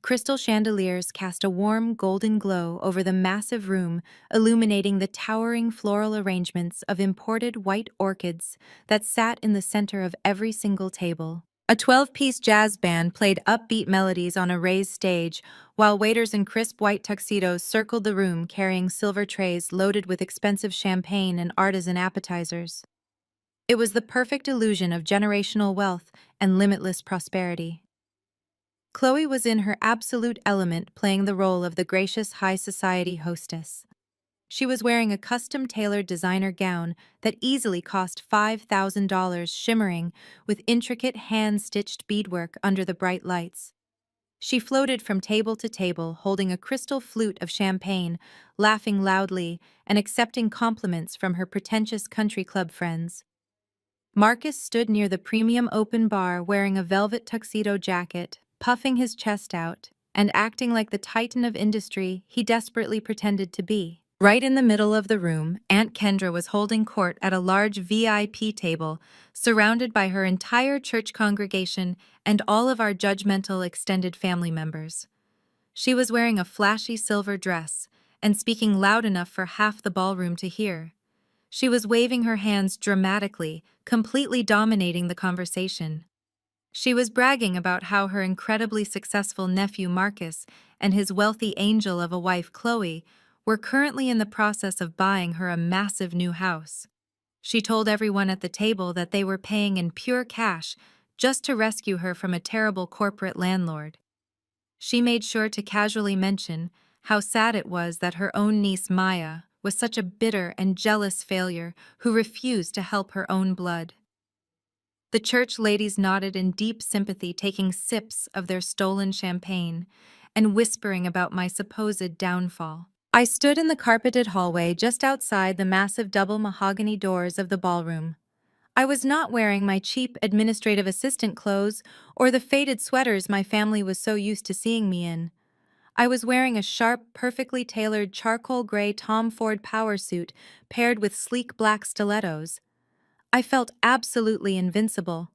Crystal chandeliers cast a warm golden glow over the massive room, illuminating the towering floral arrangements of imported white orchids that sat in the center of every single table. A 12-piece jazz band played upbeat melodies on a raised stage, while waiters in crisp white tuxedos circled the room carrying silver trays loaded with expensive champagne and artisan appetizers. It was the perfect illusion of generational wealth and limitless prosperity. Chloe was in her absolute element, playing the role of the gracious high society hostess. She was wearing a custom-tailored designer gown that easily cost $5,000, shimmering with intricate hand-stitched beadwork under the bright lights. She floated from table to table, holding a crystal flute of champagne, laughing loudly and accepting compliments from her pretentious country club friends. Marcus stood near the premium open bar wearing a velvet tuxedo jacket, puffing his chest out, and acting like the titan of industry he desperately pretended to be. Right in the middle of the room, Aunt Kendra was holding court at a large VIP table, surrounded by her entire church congregation and all of our judgmental extended family members. She was wearing a flashy silver dress, and speaking loud enough for half the ballroom to hear. She was waving her hands dramatically, completely dominating the conversation. She was bragging about how her incredibly successful nephew Marcus and his wealthy angel of a wife Chloe were currently in the process of buying her a massive new house. She told everyone at the table that they were paying in pure cash just to rescue her from a terrible corporate landlord. She made sure to casually mention how sad it was that her own niece Maya was such a bitter and jealous failure who refused to help her own blood. The church ladies nodded in deep sympathy, taking sips of their stolen champagne and whispering about my supposed downfall. I stood in the carpeted hallway just outside the massive double mahogany doors of the ballroom. I was not wearing my cheap administrative assistant clothes or the faded sweaters my family was so used to seeing me in. I was wearing a sharp, perfectly tailored charcoal gray Tom Ford power suit paired with sleek black stilettos. I felt absolutely invincible.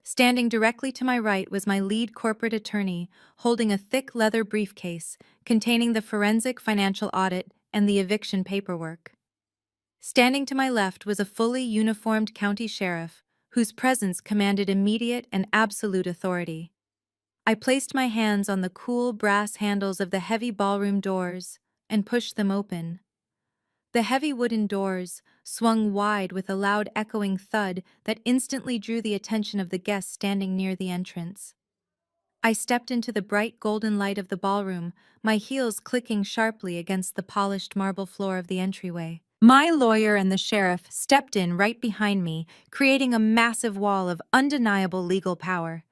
Standing directly to my right was my lead corporate attorney, holding a thick leather briefcase containing the forensic financial audit and the eviction paperwork. Standing to my left was a fully uniformed county sheriff, whose presence commanded immediate and absolute authority. I placed my hands on the cool brass handles of the heavy ballroom doors and pushed them open. The heavy wooden doors swung wide with a loud echoing thud that instantly drew the attention of the guests standing near the entrance. I stepped into the bright golden light of the ballroom, my heels clicking sharply against the polished marble floor of the entryway. My lawyer and the sheriff stepped in right behind me, creating a massive wall of undeniable legal power.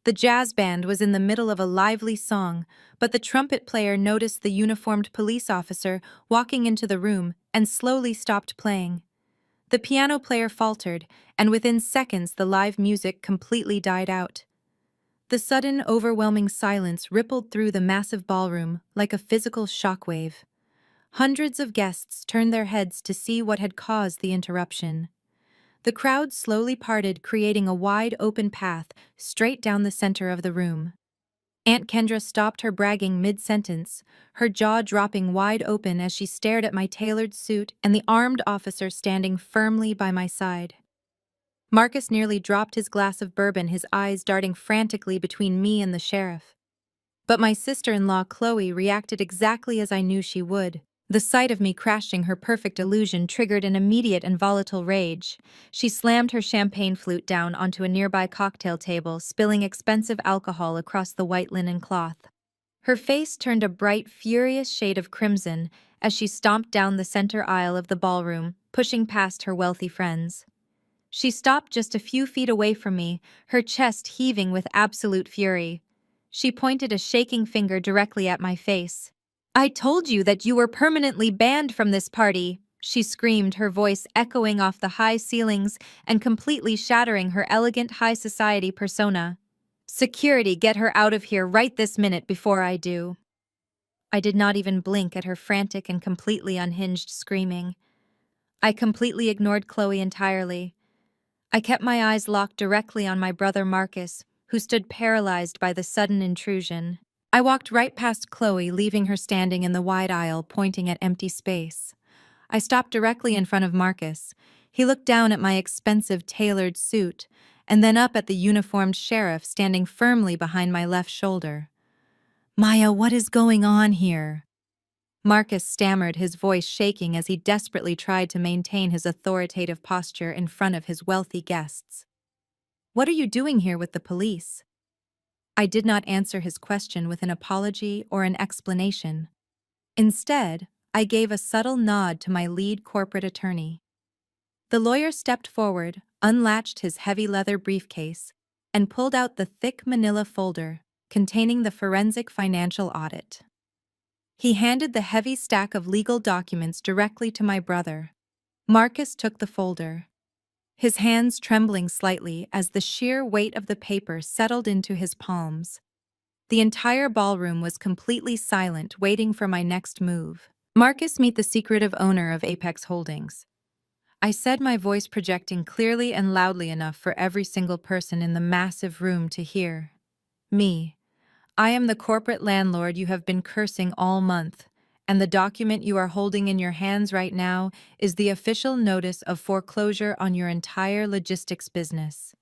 The jazz band was in the middle of a lively song, but the trumpet player noticed the uniformed police officer walking into the room and slowly stopped playing. The piano player faltered, and within seconds the live music completely died out. The sudden, overwhelming silence rippled through the massive ballroom like a physical shockwave. Hundreds of guests turned their heads to see what had caused the interruption. The crowd slowly parted, creating a wide open path straight down the center of the room. Aunt Kendra stopped her bragging mid-sentence, her jaw dropping wide open as she stared at my tailored suit and the armed officer standing firmly by my side. Marcus nearly dropped his glass of bourbon, his eyes darting frantically between me and the sheriff. But my sister-in-law Chloe reacted exactly as I knew she would. The sight of me crashing her perfect illusion triggered an immediate and volatile rage. She slammed her champagne flute down onto a nearby cocktail table, spilling expensive alcohol across the white linen cloth. Her face turned a bright, furious shade of crimson as she stomped down the center aisle of the ballroom, pushing past her wealthy friends. She stopped just a few feet away from me, her chest heaving with absolute fury. She pointed a shaking finger directly at my face. "I told you that you were permanently banned from this party," she screamed, her voice echoing off the high ceilings and completely shattering her elegant high society persona. "Security, get her out of here right this minute before I do." I did not even blink at her frantic and completely unhinged screaming. I completely ignored Chloe entirely. I kept my eyes locked directly on my brother Marcus, who stood paralyzed by the sudden intrusion. I walked right past Chloe, leaving her standing in the wide aisle, pointing at empty space. I stopped directly in front of Marcus. He looked down at my expensive tailored suit, and then up at the uniformed sheriff standing firmly behind my left shoulder. "Maya, what is going on here?" Marcus stammered, his voice shaking as he desperately tried to maintain his authoritative posture in front of his wealthy guests. "What are you doing here with the police?" I did not answer his question with an apology or an explanation. Instead, I gave a subtle nod to my lead corporate attorney. The lawyer stepped forward, unlatched his heavy leather briefcase, and pulled out the thick manila folder containing the forensic financial audit. He handed the heavy stack of legal documents directly to my brother. Marcus took the folder, his hands trembling slightly as the sheer weight of the paper settled into his palms. The entire ballroom was completely silent, waiting for my next move. "Marcus, meet the secretive owner of Apex Holdings," I said, my voice projecting clearly and loudly enough for every single person in the massive room to hear. "Me. I am the corporate landlord you have been cursing all month, And the document you are holding in your hands right now is the official notice of foreclosure on your entire logistics business.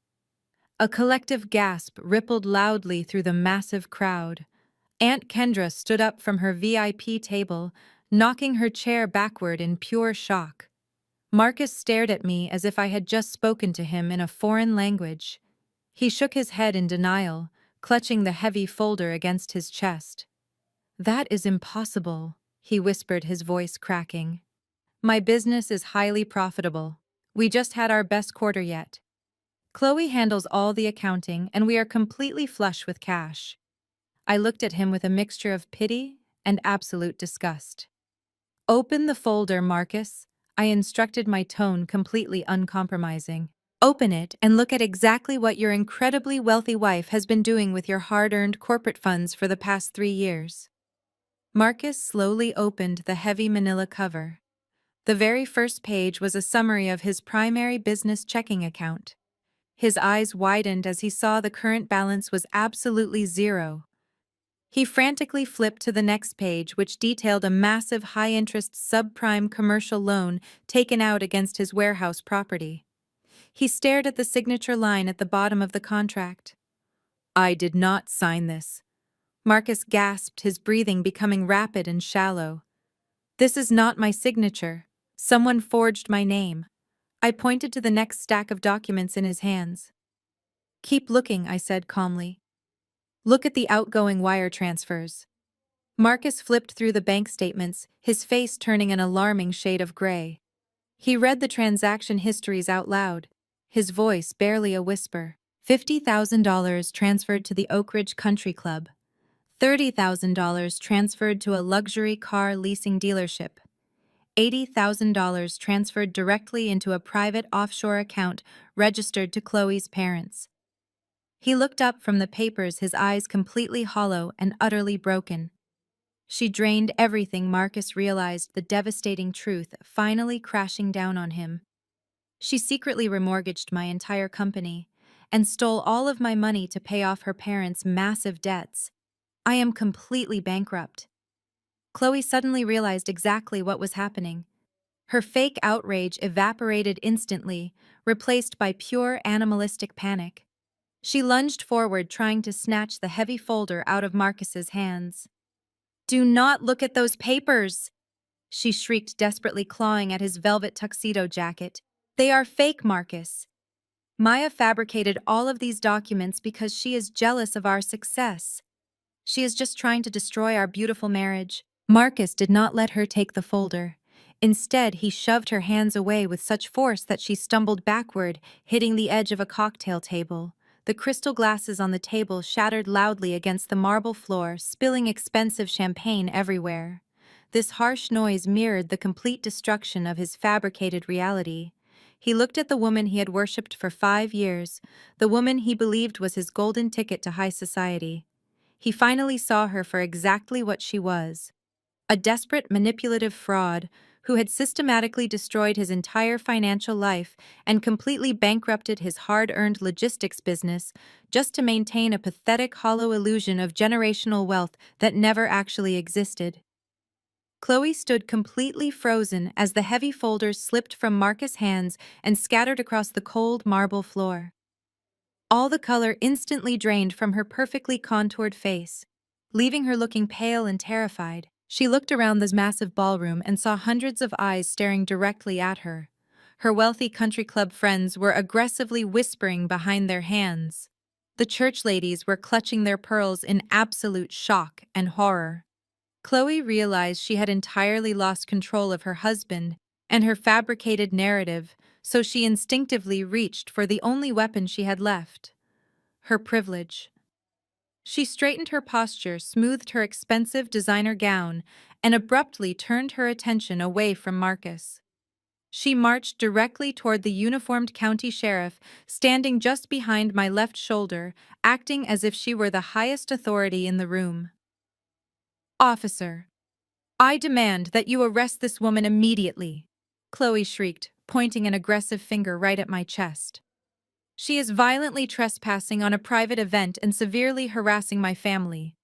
A collective gasp rippled loudly through the massive crowd. Aunt Kendra stood up from her VIP table, knocking her chair backward in pure shock. Marcus stared at me as if I had just spoken to him in a foreign language. He shook his head in denial, clutching the heavy folder against his chest. "That is impossible," he whispered, his voice cracking. "My business is highly profitable. We just had our best quarter yet. Chloe handles all the accounting, and we are completely flush with cash." I looked at him with a mixture of pity and absolute disgust. "Open the folder, Marcus," I instructed, my tone completely uncompromising. "Open it and look at exactly what your incredibly wealthy wife has been doing with your hard-earned corporate funds for the past 3 years." Marcus slowly opened the heavy manila cover. The very first page was a summary of his primary business checking account. His eyes widened as he saw the current balance was absolutely zero. He frantically flipped to the next page, which detailed a massive high-interest subprime commercial loan taken out against his warehouse property. He stared at the signature line at the bottom of the contract. "I did not sign this." Marcus gasped, his breathing becoming rapid and shallow. "This is not my signature. Someone forged my name." I pointed to the next stack of documents in his hands. "Keep looking," I said calmly. "Look at the outgoing wire transfers." Marcus flipped through the bank statements, his face turning an alarming shade of gray. He read the transaction histories out loud, his voice barely a whisper. $50,000 transferred to the Oak Ridge Country Club. $30,000 transferred to a luxury car leasing dealership. $80,000 transferred directly into a private offshore account registered to Chloe's parents. He looked up from the papers, his eyes completely hollow and utterly broken. She drained everything. Marcus realized the devastating truth finally crashing down on him. She secretly remortgaged my entire company and stole all of my money to pay off her parents' massive debts. I am completely bankrupt. Chloe suddenly realized exactly what was happening. Her fake outrage evaporated instantly, replaced by pure animalistic panic. She lunged forward, trying to snatch the heavy folder out of Marcus's hands. "Do not look at those papers!" she shrieked, desperately clawing at his velvet tuxedo jacket. "They are fake, Marcus. Maya fabricated all of these documents because she is jealous of our success. She is just trying to destroy our beautiful marriage." Marcus did not let her take the folder. Instead, he shoved her hands away with such force that she stumbled backward, hitting the edge of a cocktail table. The crystal glasses on the table shattered loudly against the marble floor, spilling expensive champagne everywhere. This harsh noise mirrored the complete destruction of his fabricated reality. He looked at the woman he had worshipped for 5 years, the woman he believed was his golden ticket to high society. He finally saw her for exactly what she was: a desperate, manipulative fraud who had systematically destroyed his entire financial life and completely bankrupted his hard-earned logistics business just to maintain a pathetic, hollow illusion of generational wealth that never actually existed. Chloe stood completely frozen as the heavy folders slipped from Marcus' hands and scattered across the cold marble floor. All the color instantly drained from her perfectly contoured face, leaving her looking pale and terrified. She looked around the massive ballroom and saw hundreds of eyes staring directly at her. Her wealthy country club friends were aggressively whispering behind their hands. The church ladies were clutching their pearls in absolute shock and horror. Chloe realized she had entirely lost control of her husband and her fabricated narrative, so she instinctively reached for the only weapon she had left: her privilege. She straightened her posture, smoothed her expensive designer gown, and abruptly turned her attention away from Marcus. She marched directly toward the uniformed county sheriff, standing just behind my left shoulder, acting as if she were the highest authority in the room. "Officer, I demand that you arrest this woman immediately," Chloe shrieked, pointing an aggressive finger right at my chest. "She is violently trespassing on a private event and severely harassing my family.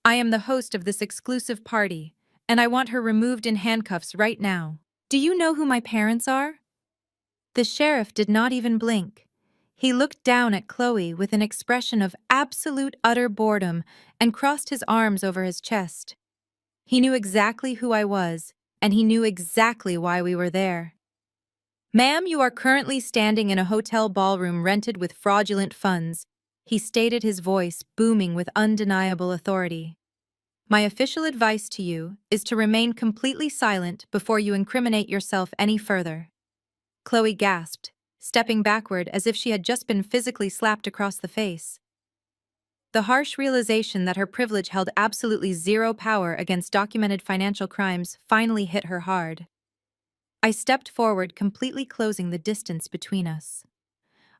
I am the host of this exclusive party, and I want her removed in handcuffs right now. Do you know who my parents are? The sheriff did not even blink. He looked down at Chloe with an expression of absolute utter boredom and crossed his arms over his chest. He knew exactly who I was, and he knew exactly why we were there. Ma'am, you are currently standing in a hotel ballroom rented with fraudulent funds, he stated, his voice booming with undeniable authority. My official advice to you is to remain completely silent before you incriminate yourself any further. Chloe gasped, stepping backward as if she had just been physically slapped across the face. The harsh realization that her privilege held absolutely zero power against documented financial crimes finally hit her hard. I stepped forward, completely closing the distance between us.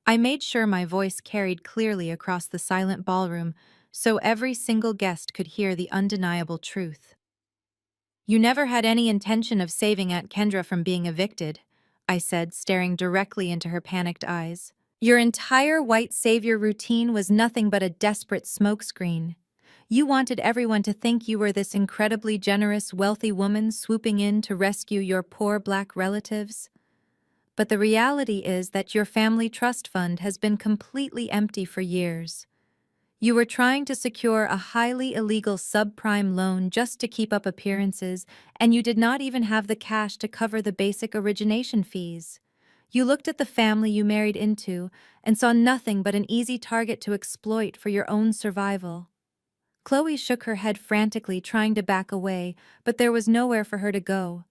I made sure my voice carried clearly across the silent ballroom so every single guest could hear the undeniable truth. You never had any intention of saving Aunt Kendra from being evicted, I said, staring directly into her panicked eyes. Your entire white savior routine was nothing but a desperate smokescreen. You wanted everyone to think you were this incredibly generous, wealthy woman swooping in to rescue your poor black relatives. But the reality is that your family trust fund has been completely empty for years. You were trying to secure a highly illegal subprime loan just to keep up appearances, and you did not even have the cash to cover the basic origination fees. You looked at the family you married into and saw nothing but an easy target to exploit for your own survival. Chloe shook her head frantically, trying to back away, but there was nowhere for her to go.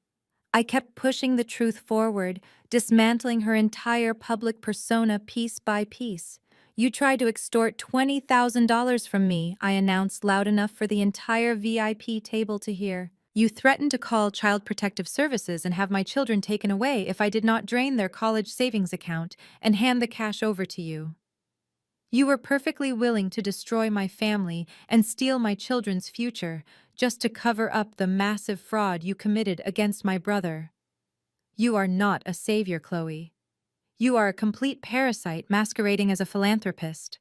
I kept pushing the truth forward, dismantling her entire public persona piece by piece. You tried to extort $20,000 from me, I announced loud enough for the entire VIP table to hear. You threatened to call Child Protective Services and have my children taken away if I did not drain their college savings account and hand the cash over to you. You were perfectly willing to destroy my family and steal my children's future just to cover up the massive fraud you committed against my brother. You are not a savior, Chloe. You are a complete parasite masquerading as a philanthropist.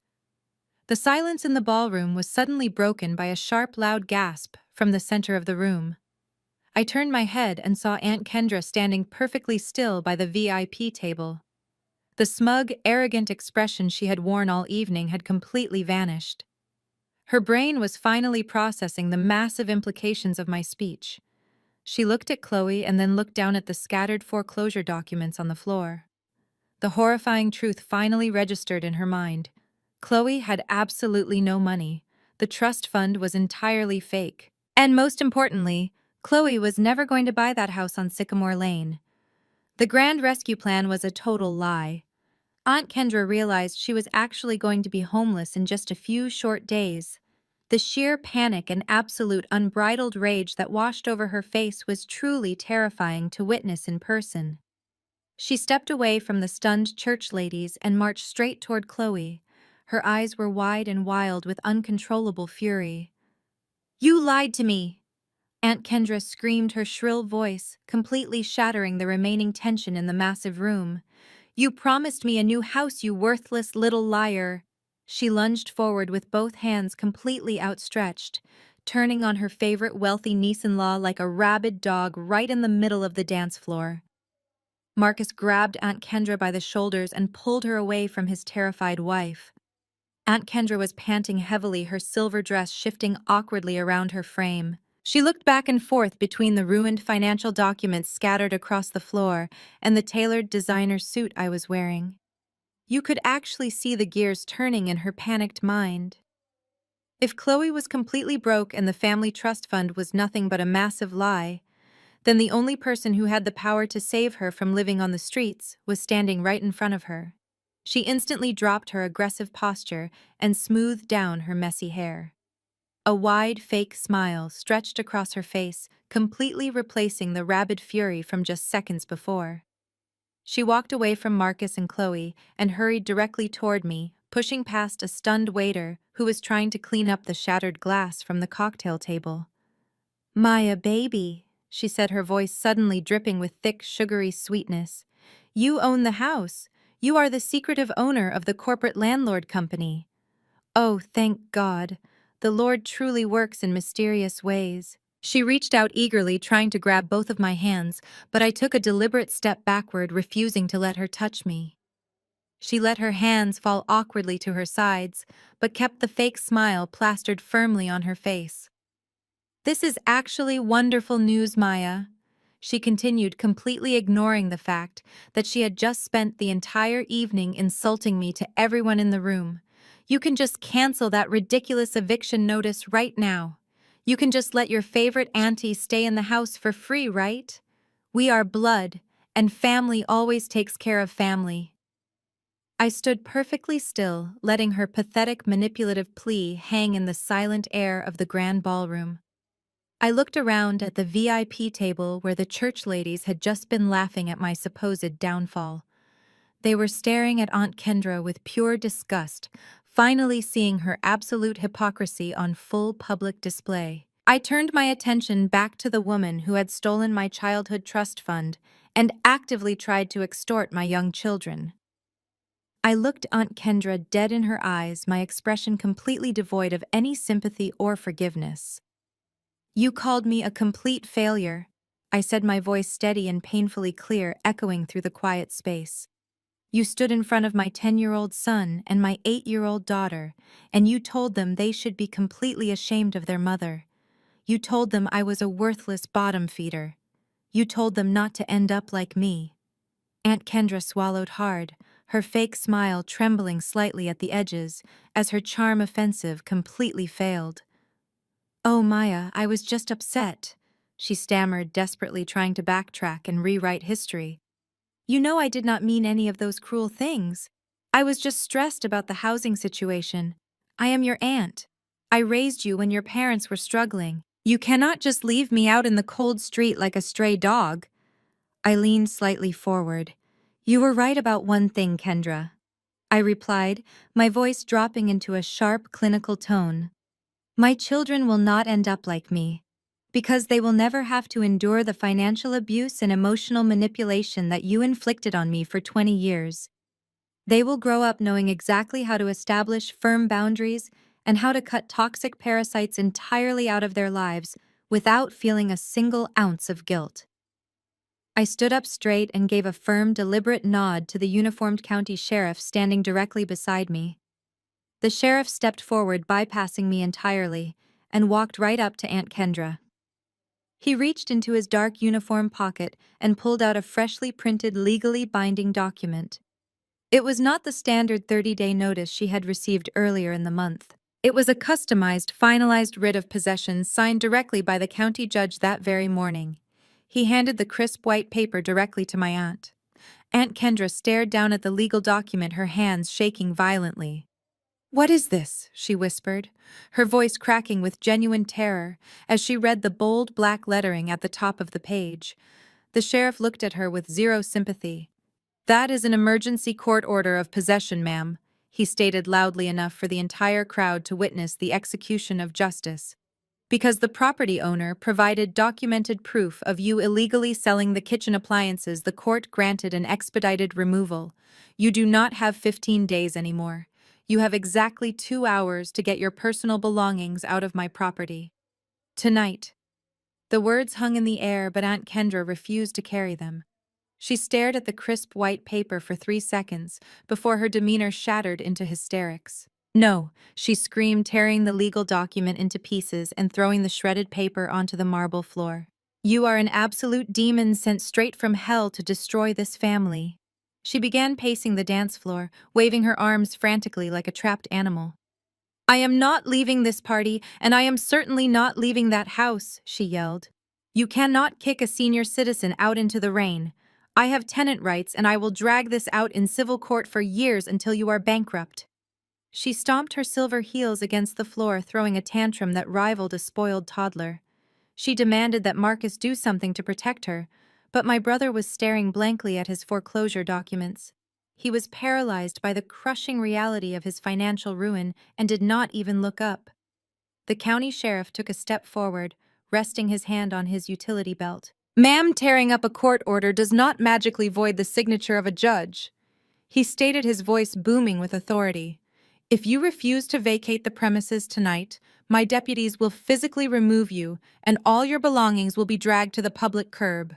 The silence in the ballroom was suddenly broken by a sharp, loud gasp from the center of the room. I turned my head and saw Aunt Kendra standing perfectly still by the VIP table. The smug, arrogant expression she had worn all evening had completely vanished. Her brain was finally processing the massive implications of my speech. She looked at Chloe and then looked down at the scattered foreclosure documents on the floor. The horrifying truth finally registered in her mind. Chloe had absolutely no money. The trust fund was entirely fake. And most importantly, Chloe was never going to buy that house on Sycamore Lane. The grand rescue plan was a total lie. Aunt Kendra realized she was actually going to be homeless in just a few short days. The sheer panic and absolute unbridled rage that washed over her face was truly terrifying to witness in person. She stepped away from the stunned church ladies and marched straight toward Chloe. Her eyes were wide and wild with uncontrollable fury. "You lied to me!" Aunt Kendra screamed, her shrill voice completely shattering the remaining tension in the massive room. "You promised me a new house, you worthless little liar!" She lunged forward with both hands completely outstretched, turning on her favorite wealthy niece-in-law like a rabid dog right in the middle of the dance floor. Marcus grabbed Aunt Kendra by the shoulders and pulled her away from his terrified wife. Aunt Kendra was panting heavily, her silver dress shifting awkwardly around her frame. She looked back and forth between the ruined financial documents scattered across the floor and the tailored designer suit I was wearing. You could actually see the gears turning in her panicked mind. If Chloe was completely broke and the family trust fund was nothing but a massive lie, then the only person who had the power to save her from living on the streets was standing right in front of her. She instantly dropped her aggressive posture and smoothed down her messy hair. A wide, fake smile stretched across her face, completely replacing the rabid fury from just seconds before. She walked away from Marcus and Chloe and hurried directly toward me, pushing past a stunned waiter who was trying to clean up the shattered glass from the cocktail table. "Maya, baby," she said, her voice suddenly dripping with thick, sugary sweetness. "You own the house. You are the secretive owner of the corporate landlord company. Oh, thank God. The Lord truly works in mysterious ways." She reached out eagerly, trying to grab both of my hands, but I took a deliberate step backward, refusing to let her touch me. She let her hands fall awkwardly to her sides, but kept the fake smile plastered firmly on her face. "This is actually wonderful news, Maya," she continued, completely ignoring the fact that she had just spent the entire evening insulting me to everyone in the room. "You can just cancel that ridiculous eviction notice right now. You can just let your favorite auntie stay in the house for free, right? We are blood, and family always takes care of family." I stood perfectly still, letting her pathetic manipulative plea hang in the silent air of the grand ballroom. I looked around at the VIP table where the church ladies had just been laughing at my supposed downfall. They were staring at Aunt Kendra with pure disgust, finally seeing her absolute hypocrisy on full public display. I turned my attention back to the woman who had stolen my childhood trust fund and actively tried to extort my young children. I looked Aunt Kendra dead in her eyes, my expression completely devoid of any sympathy or forgiveness. "You called me a complete failure," I said, my voice steady and painfully clear, echoing through the quiet space. "You stood in front of my 10-year-old son and my 8-year-old daughter, and you told them they should be completely ashamed of their mother. You told them I was a worthless bottom feeder. You told them not to end up like me." Aunt Kendra swallowed hard, her fake smile trembling slightly at the edges as her charm offensive completely failed. "Oh, Maya, I was just upset," she stammered, desperately trying to backtrack and rewrite history. "You know I did not mean any of those cruel things. I was just stressed about the housing situation. I am your aunt. I raised you when your parents were struggling. You cannot just leave me out in the cold street like a stray dog." I leaned slightly forward. "You were right about one thing, Kendra," I replied, my voice dropping into a sharp, clinical tone. "My children will not end up like me, because they will never have to endure the financial abuse and emotional manipulation that you inflicted on me for 20 years. They will grow up knowing exactly how to establish firm boundaries and how to cut toxic parasites entirely out of their lives without feeling a single ounce of guilt." I stood up straight and gave a firm, deliberate nod to the uniformed county sheriff standing directly beside me. The sheriff stepped forward, bypassing me entirely, and walked right up to Aunt Kendra. He reached into his dark uniform pocket and pulled out a freshly printed, legally binding document. It was not the standard 30-day notice she had received earlier in the month. It was a customized, finalized writ of possession signed directly by the county judge that very morning. He handed the crisp white paper directly to my aunt. Aunt Kendra stared down at the legal document, her hands shaking violently. "What is this?" she whispered, her voice cracking with genuine terror as she read the bold black lettering at the top of the page. The sheriff looked at her with zero sympathy. "That is an emergency court order of possession, ma'am," he stated loudly enough for the entire crowd to witness the execution of justice. "Because the property owner provided documented proof of you illegally selling the kitchen appliances, the court granted an expedited removal. You do not have 15 days anymore. You have exactly 2 hours to get your personal belongings out of my property. Tonight." The words hung in the air, but Aunt Kendra refused to carry them. She stared at the crisp white paper for 3 seconds before her demeanor shattered into hysterics. "No," she screamed, tearing the legal document into pieces and throwing the shredded paper onto the marble floor. "You are an absolute demon sent straight from hell to destroy this family." She began pacing the dance floor, waving her arms frantically like a trapped animal. "I am not leaving this party, and I am certainly not leaving that house," she yelled. "You cannot kick a senior citizen out into the rain. I have tenant rights, and I will drag this out in civil court for years until you are bankrupt." She stomped her silver heels against the floor, throwing a tantrum that rivaled a spoiled toddler. She demanded that Marcus do something to protect her, but my brother was staring blankly at his foreclosure documents. He was paralyzed by the crushing reality of his financial ruin and did not even look up. The county sheriff took a step forward, resting his hand on his utility belt. "Ma'am, tearing up a court order does not magically void the signature of a judge," he stated, his voice booming with authority. If you refuse to vacate the premises tonight, my deputies will physically remove you, and all your belongings will be dragged to the public curb.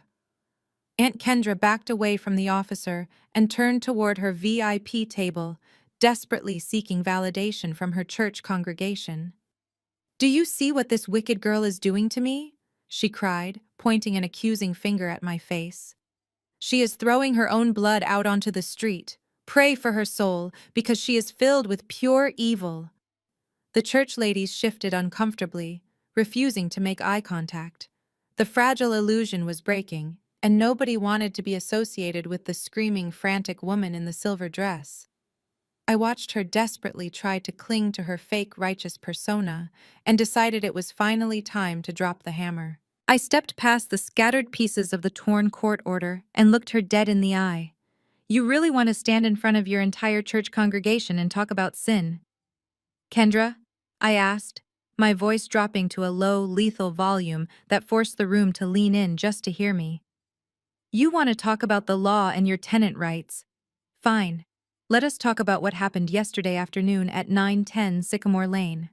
Aunt Kendra backed away from the officer and turned toward her VIP table, desperately seeking validation from her church congregation. "Do you see what this wicked girl is doing to me?" she cried, pointing an accusing finger at my face. "She is throwing her own blood out onto the street. Pray for her soul, because she is filled with pure evil." The church ladies shifted uncomfortably, refusing to make eye contact. The fragile illusion was breaking, and nobody wanted to be associated with the screaming, frantic woman in the silver dress. I watched her desperately try to cling to her fake righteous persona and decided it was finally time to drop the hammer. I stepped past the scattered pieces of the torn court order and looked her dead in the eye. "You really want to stand in front of your entire church congregation and talk about sin, Kendra?" I asked, my voice dropping to a low, lethal volume that forced the room to lean in just to hear me. "You want to talk about the law and your tenant rights? Fine. Let us talk about what happened yesterday afternoon at 910 Sycamore Lane."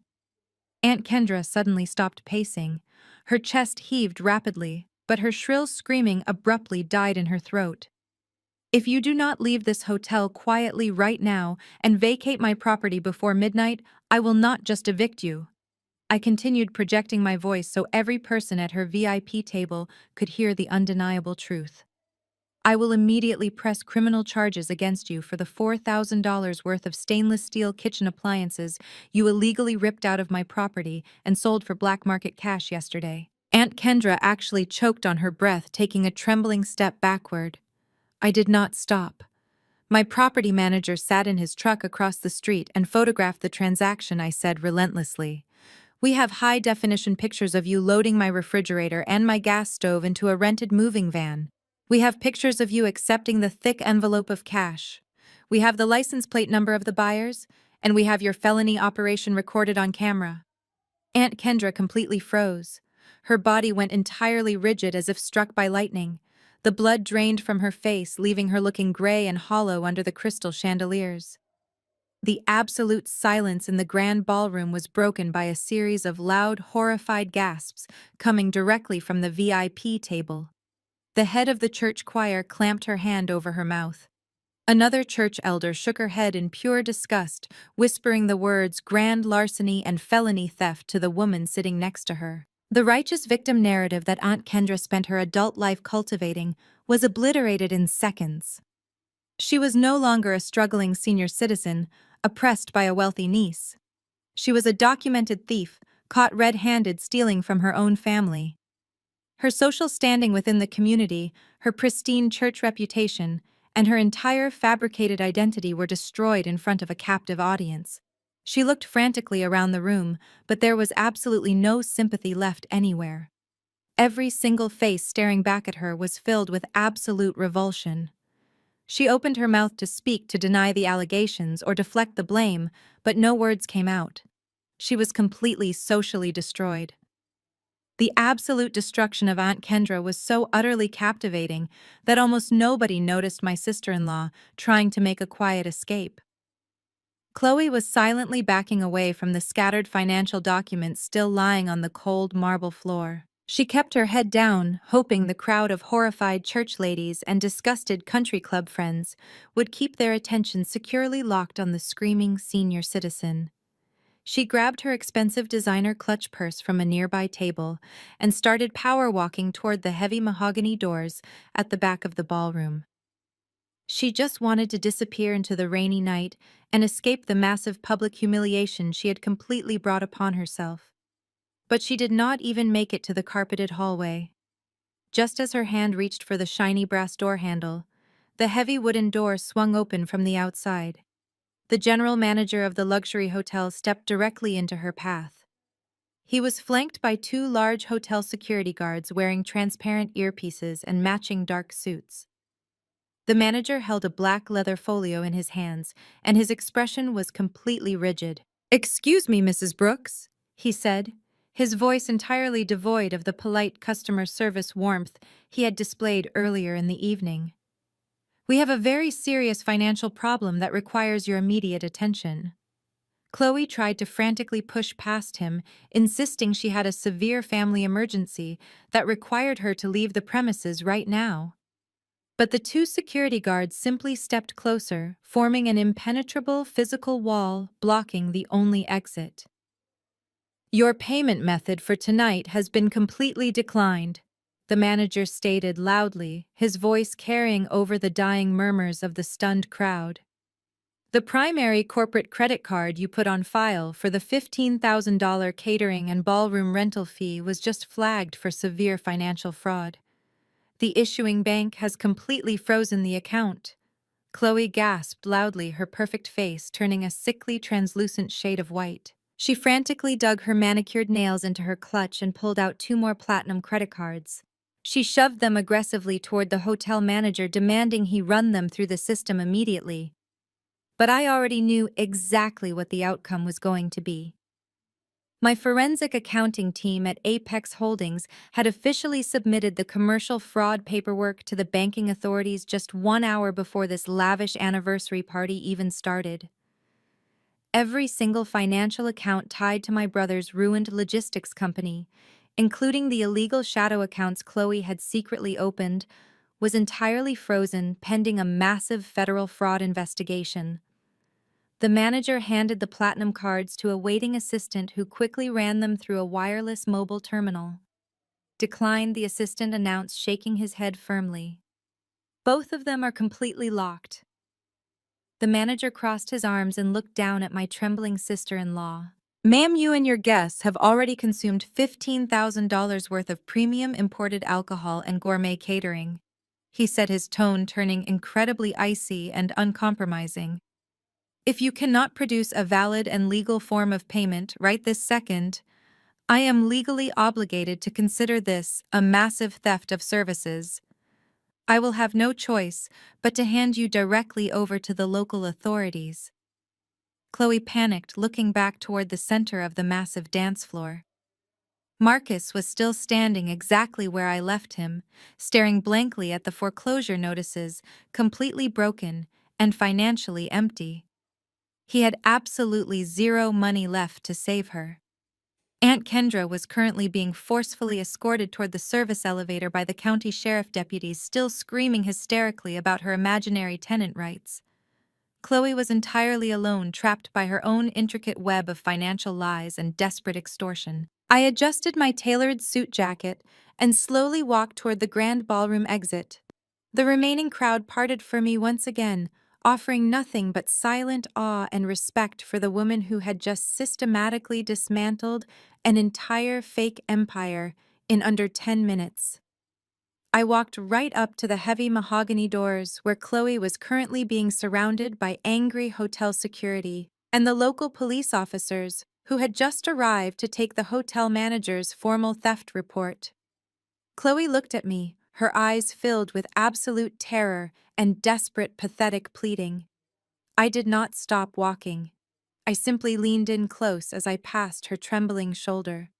Aunt Kendra suddenly stopped pacing. Her chest heaved rapidly, but her shrill screaming abruptly died in her throat. "If you do not leave this hotel quietly right now and vacate my property before midnight, I will not just evict you." I continued, projecting my voice so every person at her VIP table could hear the undeniable truth. "I will immediately press criminal charges against you for the $4,000 worth of stainless steel kitchen appliances you illegally ripped out of my property and sold for black market cash yesterday." Aunt Kendra actually choked on her breath, taking a trembling step backward. I did not stop. My property manager sat in his truck across the street and photographed the transaction. I said relentlessly, "We have high-definition pictures of you loading my refrigerator and my gas stove into a rented moving van. We have pictures of you accepting the thick envelope of cash. We have the license plate number of the buyers, and we have your felony operation recorded on camera." Aunt Kendra completely froze. Her body went entirely rigid as if struck by lightning. The blood drained from her face, leaving her looking gray and hollow under the crystal chandeliers. The absolute silence in the grand ballroom was broken by a series of loud, horrified gasps coming directly from the VIP table. The head of the church choir clamped her hand over her mouth. Another church elder shook her head in pure disgust, whispering the words "grand larceny" and "felony theft" to the woman sitting next to her. The righteous victim narrative that Aunt Kendra spent her adult life cultivating was obliterated in seconds. She was no longer a struggling senior citizen, oppressed by a wealthy niece. She was a documented thief, caught red-handed stealing from her own family. Her social standing within the community, her pristine church reputation, and her entire fabricated identity were destroyed in front of a captive audience. She looked frantically around the room, but there was absolutely no sympathy left anywhere. Every single face staring back at her was filled with absolute revulsion. She opened her mouth to speak, to deny the allegations or deflect the blame, but no words came out. She was completely socially destroyed. The absolute destruction of Aunt Kendra was so utterly captivating that almost nobody noticed my sister-in-law trying to make a quiet escape. Chloe was silently backing away from the scattered financial documents still lying on the cold marble floor. She kept her head down, hoping the crowd of horrified church ladies and disgusted country club friends would keep their attention securely locked on the screaming senior citizen. She grabbed her expensive designer clutch purse from a nearby table and started power walking toward the heavy mahogany doors at the back of the ballroom. She just wanted to disappear into the rainy night and escape the massive public humiliation she had completely brought upon herself. But she did not even make it to the carpeted hallway. Just as her hand reached for the shiny brass door handle, the heavy wooden door swung open from the outside. The general manager of the luxury hotel stepped directly into her path. He was flanked by two large hotel security guards wearing transparent earpieces and matching dark suits. The manager held a black leather folio in his hands, and his expression was completely rigid. "Excuse me, Mrs. Brooks," he said, his voice entirely devoid of the polite customer service warmth he had displayed earlier in the evening. "We have a very serious financial problem that requires your immediate attention." Chloe tried to frantically push past him, insisting she had a severe family emergency that required her to leave the premises right now. But the two security guards simply stepped closer, forming an impenetrable physical wall blocking the only exit. "Your payment method for tonight has been completely declined," the manager stated loudly, his voice carrying over the dying murmurs of the stunned crowd. "The primary corporate credit card you put on file for the $15,000 catering and ballroom rental fee was just flagged for severe financial fraud. The issuing bank has completely frozen the account." Chloe gasped loudly, her perfect face turning a sickly, translucent shade of white. She frantically dug her manicured nails into her clutch and pulled out two more platinum credit cards. She shoved them aggressively toward the hotel manager, demanding he run them through the system immediately. But I already knew exactly what the outcome was going to be. My forensic accounting team at Apex Holdings had officially submitted the commercial fraud paperwork to the banking authorities just 1 hour before this lavish anniversary party even started. Every single financial account tied to my brother's ruined logistics company, including the illegal shadow accounts Chloe had secretly opened, was entirely frozen pending a massive federal fraud investigation. The manager handed the platinum cards to a waiting assistant who quickly ran them through a wireless mobile terminal. "Decline," the assistant announced, shaking his head firmly. "Both of them are completely locked." The manager crossed his arms and looked down at my trembling sister-in-law. "Ma'am, you and your guests have already consumed $15,000 worth of premium imported alcohol and gourmet catering," he said, his tone turning incredibly icy and uncompromising. "If you cannot produce a valid and legal form of payment right this second, I am legally obligated to consider this a massive theft of services. I will have no choice but to hand you directly over to the local authorities." Chloe panicked, looking back toward the center of the massive dance floor. Marcus was still standing exactly where I left him, staring blankly at the foreclosure notices, completely broken and financially empty. He had absolutely zero money left to save her. Aunt Kendra was currently being forcefully escorted toward the service elevator by the county sheriff deputies, still screaming hysterically about her imaginary tenant rights. Chloe was entirely alone, trapped by her own intricate web of financial lies and desperate extortion. I adjusted my tailored suit jacket and slowly walked toward the grand ballroom exit. The remaining crowd parted for me once again, offering nothing but silent awe and respect for the woman who had just systematically dismantled an entire fake empire in under 10 minutes. I walked right up to the heavy mahogany doors where Chloe was currently being surrounded by angry hotel security and the local police officers who had just arrived to take the hotel manager's formal theft report. Chloe looked at me, her eyes filled with absolute terror and desperate, pathetic pleading. I did not stop walking. I simply leaned in close as I passed her trembling shoulder.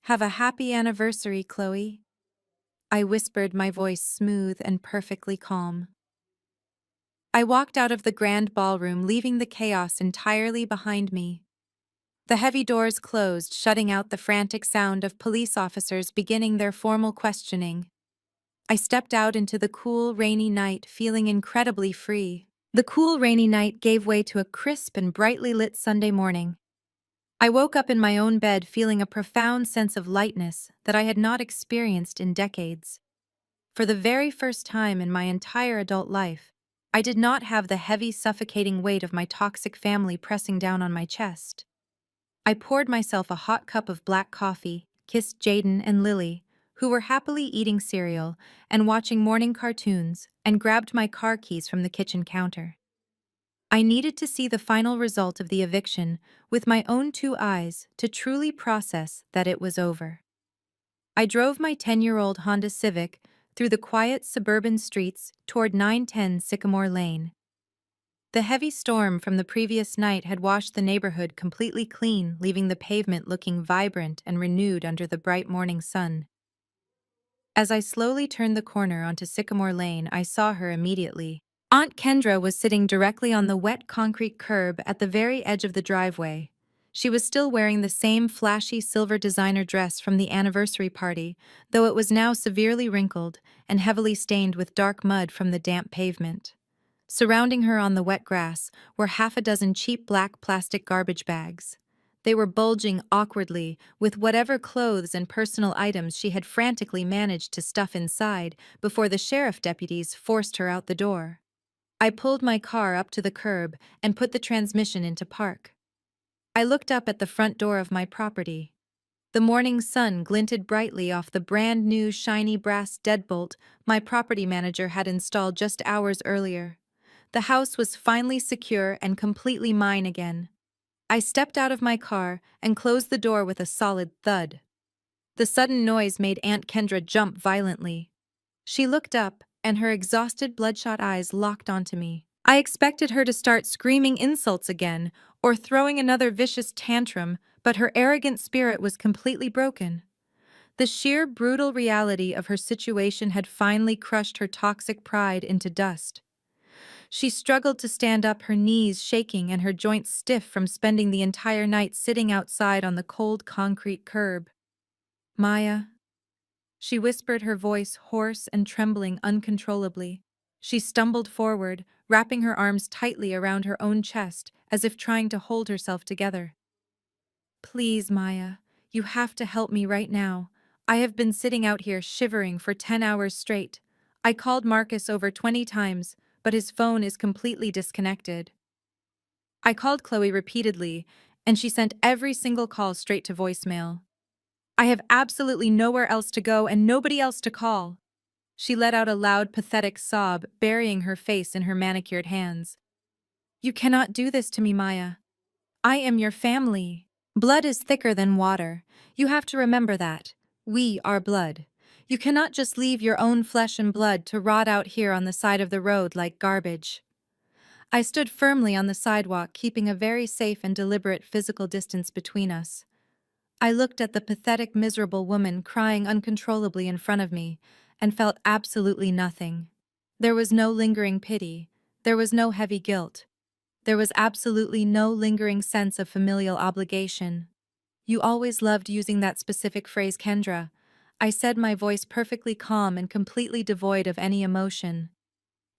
"Have a happy anniversary, Chloe," I whispered, my voice smooth and perfectly calm. I walked out of the grand ballroom, leaving the chaos entirely behind me. The heavy doors closed, shutting out the frantic sound of police officers beginning their formal questioning. I stepped out into the cool, rainy night, feeling incredibly free. The cool, rainy night gave way to a crisp and brightly lit Sunday morning. I woke up in my own bed feeling a profound sense of lightness that I had not experienced in decades. For the very first time in my entire adult life, I did not have the heavy, suffocating weight of my toxic family pressing down on my chest. I poured myself a hot cup of black coffee, kissed Jaden and Lily, who were happily eating cereal and watching morning cartoons, and grabbed my car keys from the kitchen counter. I needed to see the final result of the eviction with my own two eyes to truly process that it was over. I drove my 10-year-old Honda Civic through the quiet suburban streets toward 910 Sycamore Lane. The heavy storm from the previous night had washed the neighborhood completely clean, leaving the pavement looking vibrant and renewed under the bright morning sun. As I slowly turned the corner onto Sycamore Lane, I saw her immediately. Aunt Kendra was sitting directly on the wet concrete curb at the very edge of the driveway. She was still wearing the same flashy silver designer dress from the anniversary party, though it was now severely wrinkled and heavily stained with dark mud from the damp pavement. Surrounding her on the wet grass were half a dozen cheap black plastic garbage bags. They were bulging awkwardly with whatever clothes and personal items she had frantically managed to stuff inside before the sheriff deputies forced her out the door. I pulled my car up to the curb and put the transmission into park. I looked up at the front door of my property. The morning sun glinted brightly off the brand new shiny brass deadbolt my property manager had installed just hours earlier. The house was finally secure and completely mine again. I stepped out of my car and closed the door with a solid thud. The sudden noise made Aunt Kendra jump violently. She looked up, and her exhausted, bloodshot eyes locked onto me. I expected her to start screaming insults again, or throwing another vicious tantrum, but her arrogant spirit was completely broken. The sheer brutal reality of her situation had finally crushed her toxic pride into dust. She struggled to stand up, her knees shaking and her joints stiff from spending the entire night sitting outside on the cold concrete curb. "Maya," she whispered, her voice hoarse and trembling uncontrollably. She stumbled forward, wrapping her arms tightly around her own chest as if trying to hold herself together. "Please, Maya, you have to help me right now. I have been sitting out here shivering for 10 hours straight. I called Marcus over 20 times, but his phone is completely disconnected. I called Chloe repeatedly, and she sent every single call straight to voicemail. I have absolutely nowhere else to go and nobody else to call." She let out a loud, pathetic sob, burying her face in her manicured hands. "You cannot do this to me, Maya. I am your family. Blood is thicker than water. You have to remember that. We are blood. You cannot just leave your own flesh and blood to rot out here on the side of the road like garbage." I stood firmly on the sidewalk, keeping a very safe and deliberate physical distance between us. I looked at the pathetic, miserable woman crying uncontrollably in front of me and felt absolutely nothing. There was no lingering pity. There was no heavy guilt. There was absolutely no lingering sense of familial obligation. "You always loved using that specific phrase, Kendra," I said, my voice perfectly calm and completely devoid of any emotion.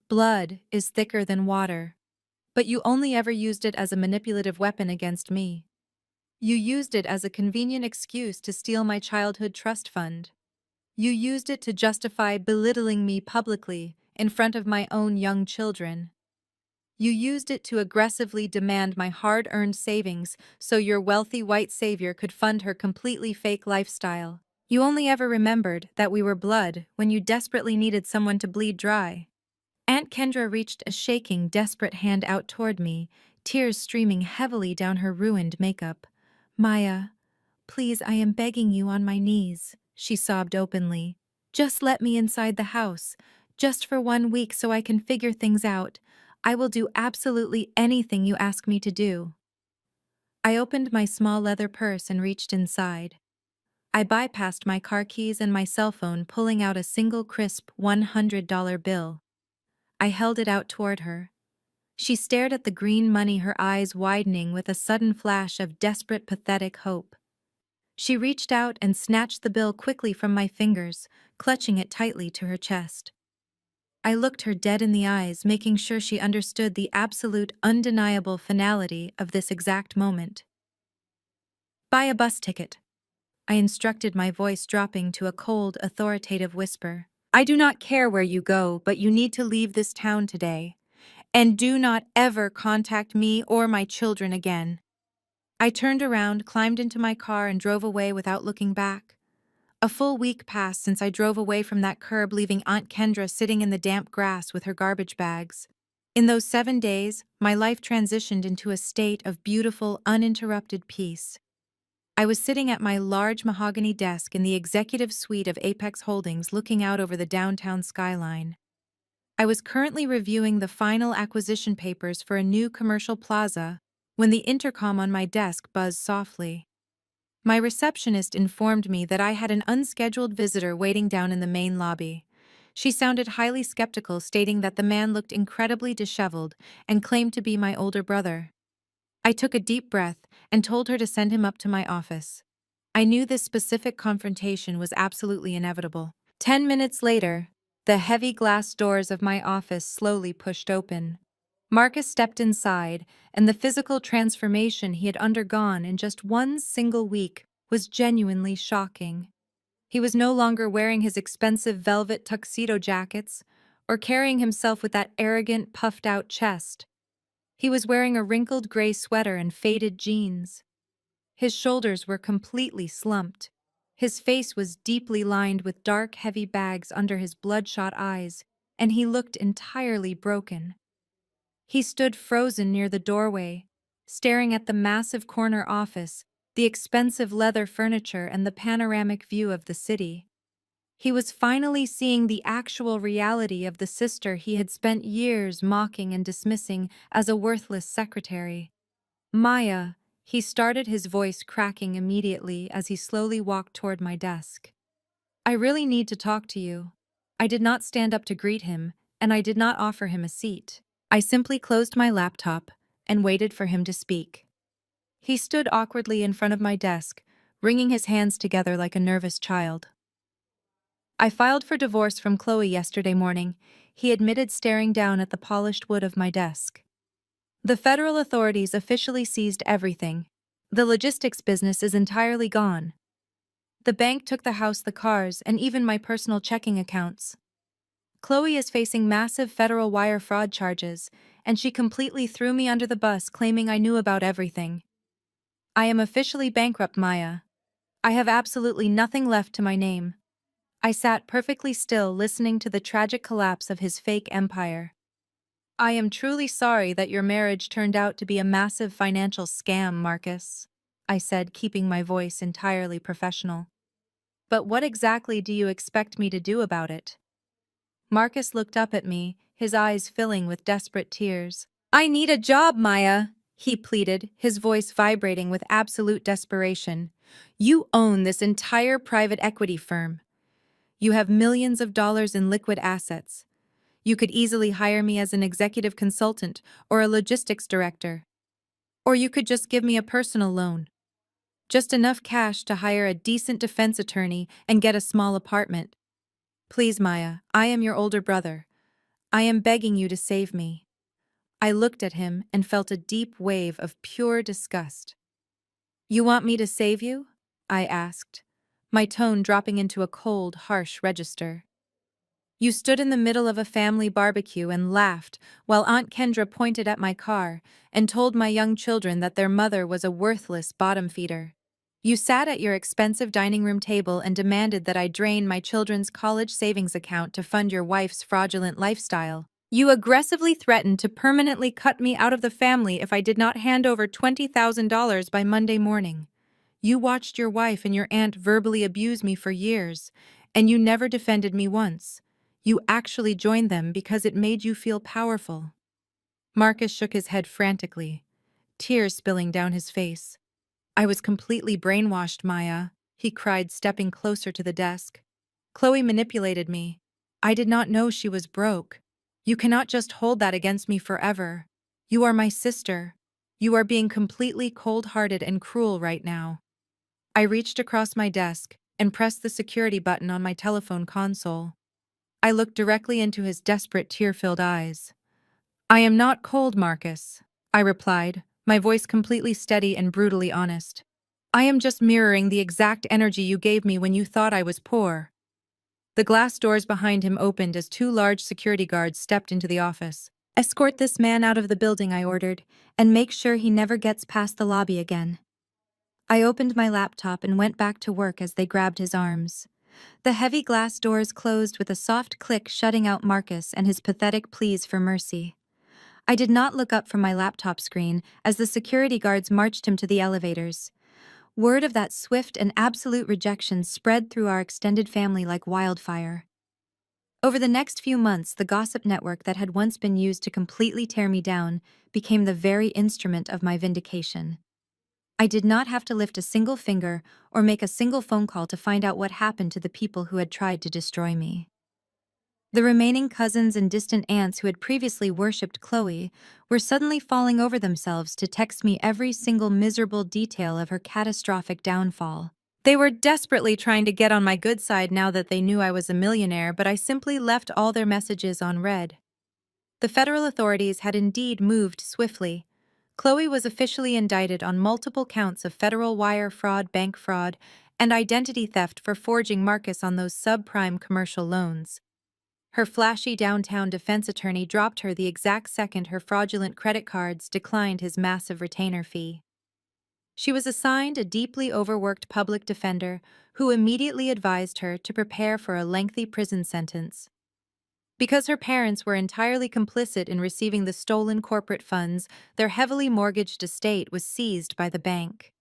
"Blood is thicker than water. But you only ever used it as a manipulative weapon against me. You used it as a convenient excuse to steal my childhood trust fund. You used it to justify belittling me publicly in front of my own young children. You used it to aggressively demand my hard-earned savings so your wealthy white savior could fund her completely fake lifestyle. You only ever remembered that we were blood when you desperately needed someone to bleed dry." Aunt Kendra reached a shaking, desperate hand out toward me, tears streaming heavily down her ruined makeup. "Maya, please, I am begging you on my knees," she sobbed openly. "Just let me inside the house, just for 1 week so I can figure things out. I will do absolutely anything you ask me to do." I opened my small leather purse and reached inside. I bypassed my car keys and my cell phone, pulling out a single crisp $100 bill. I held it out toward her. She stared at the green money, her eyes widening with a sudden flash of desperate, pathetic hope. She reached out and snatched the bill quickly from my fingers, clutching it tightly to her chest. I looked her dead in the eyes, making sure she understood the absolute, undeniable finality of this exact moment. "Buy a bus ticket," I instructed, my voice dropping to a cold, authoritative whisper. "I do not care where you go, but you need to leave this town today. And do not ever contact me or my children again." I turned around, climbed into my car, and drove away without looking back. A full week passed since I drove away from that curb, leaving Aunt Kendra sitting in the damp grass with her garbage bags. In those 7 days, my life transitioned into a state of beautiful, uninterrupted peace. I was sitting at my large mahogany desk in the executive suite of Apex Holdings, looking out over the downtown skyline. I was currently reviewing the final acquisition papers for a new commercial plaza when the intercom on my desk buzzed softly. My receptionist informed me that I had an unscheduled visitor waiting down in the main lobby. She sounded highly skeptical, stating that the man looked incredibly disheveled and claimed to be my older brother. I took a deep breath and told her to send him up to my office. I knew this specific confrontation was absolutely inevitable. 10 minutes later, the heavy glass doors of my office slowly pushed open. Marcus stepped inside, and the physical transformation he had undergone in just one single week was genuinely shocking. He was no longer wearing his expensive velvet tuxedo jackets or carrying himself with that arrogant, puffed-out chest. He was wearing a wrinkled gray sweater and faded jeans. His shoulders were completely slumped. His face was deeply lined with dark, heavy bags under his bloodshot eyes, and he looked entirely broken. He stood frozen near the doorway, staring at the massive corner office, the expensive leather furniture, and the panoramic view of the city. He was finally seeing the actual reality of the sister he had spent years mocking and dismissing as a worthless secretary. Maya, he started, his voice cracking immediately as he slowly walked toward my desk. I really need to talk to you. I did not stand up to greet him, and I did not offer him a seat. I simply closed my laptop and waited for him to speak. He stood awkwardly in front of my desk, wringing his hands together like a nervous child. I filed for divorce from Chloe yesterday morning, he admitted, staring down at the polished wood of my desk. The federal authorities officially seized everything. The logistics business is entirely gone. The bank took the house, the cars, and even my personal checking accounts. Chloe is facing massive federal wire fraud charges, and she completely threw me under the bus, claiming I knew about everything. I am officially bankrupt, Maya. I have absolutely nothing left to my name. I sat perfectly still, listening to the tragic collapse of his fake empire. I am truly sorry that your marriage turned out to be a massive financial scam, Marcus, I said, keeping my voice entirely professional. But what exactly do you expect me to do about it? Marcus looked up at me, his eyes filling with desperate tears. I need a job, Maya, he pleaded, his voice vibrating with absolute desperation. You own this entire private equity firm. You have millions of dollars in liquid assets. You could easily hire me as an executive consultant or a logistics director. Or you could just give me a personal loan. Just enough cash to hire a decent defense attorney and get a small apartment. Please, Maya, I am your older brother. I am begging you to save me. I looked at him and felt a deep wave of pure disgust. You want me to save you? I asked, my tone dropping into a cold, harsh register. You stood in the middle of a family barbecue and laughed while Aunt Kendra pointed at my car and told my young children that their mother was a worthless bottom feeder. You sat at your expensive dining room table and demanded that I drain my children's college savings account to fund your wife's fraudulent lifestyle. You aggressively threatened to permanently cut me out of the family if I did not hand over $20,000 by Monday morning. You watched your wife and your aunt verbally abuse me for years, and you never defended me once. You actually joined them because it made you feel powerful. Marcus shook his head frantically, tears spilling down his face. I was completely brainwashed, Maya, he cried, stepping closer to the desk. Chloe manipulated me. I did not know she was broke. You cannot just hold that against me forever. You are my sister. You are being completely cold-hearted and cruel right now. I reached across my desk and pressed the security button on my telephone console. I looked directly into his desperate, tear-filled eyes. I am not cold, Marcus, I replied, my voice completely steady and brutally honest. I am just mirroring the exact energy you gave me when you thought I was poor. The glass doors behind him opened as two large security guards stepped into the office. Escort this man out of the building, I ordered, and make sure he never gets past the lobby again. I opened my laptop and went back to work as they grabbed his arms. The heavy glass doors closed with a soft click, shutting out Marcus and his pathetic pleas for mercy. I did not look up from my laptop screen as the security guards marched him to the elevators. Word of that swift and absolute rejection spread through our extended family like wildfire. Over the next few months, the gossip network that had once been used to completely tear me down became the very instrument of my vindication. I did not have to lift a single finger or make a single phone call to find out what happened to the people who had tried to destroy me. The remaining cousins and distant aunts who had previously worshipped Chloe were suddenly falling over themselves to text me every single miserable detail of her catastrophic downfall. They were desperately trying to get on my good side now that they knew I was a millionaire, but I simply left all their messages unread. The federal authorities had indeed moved swiftly. Chloe was officially indicted on multiple counts of federal wire fraud, bank fraud, and identity theft for forging Marcus on those subprime commercial loans. Her flashy downtown defense attorney dropped her the exact second her fraudulent credit cards declined his massive retainer fee. She was assigned a deeply overworked public defender who immediately advised her to prepare for a lengthy prison sentence. Because her parents were entirely complicit in receiving the stolen corporate funds, their heavily mortgaged estate was seized by the bank.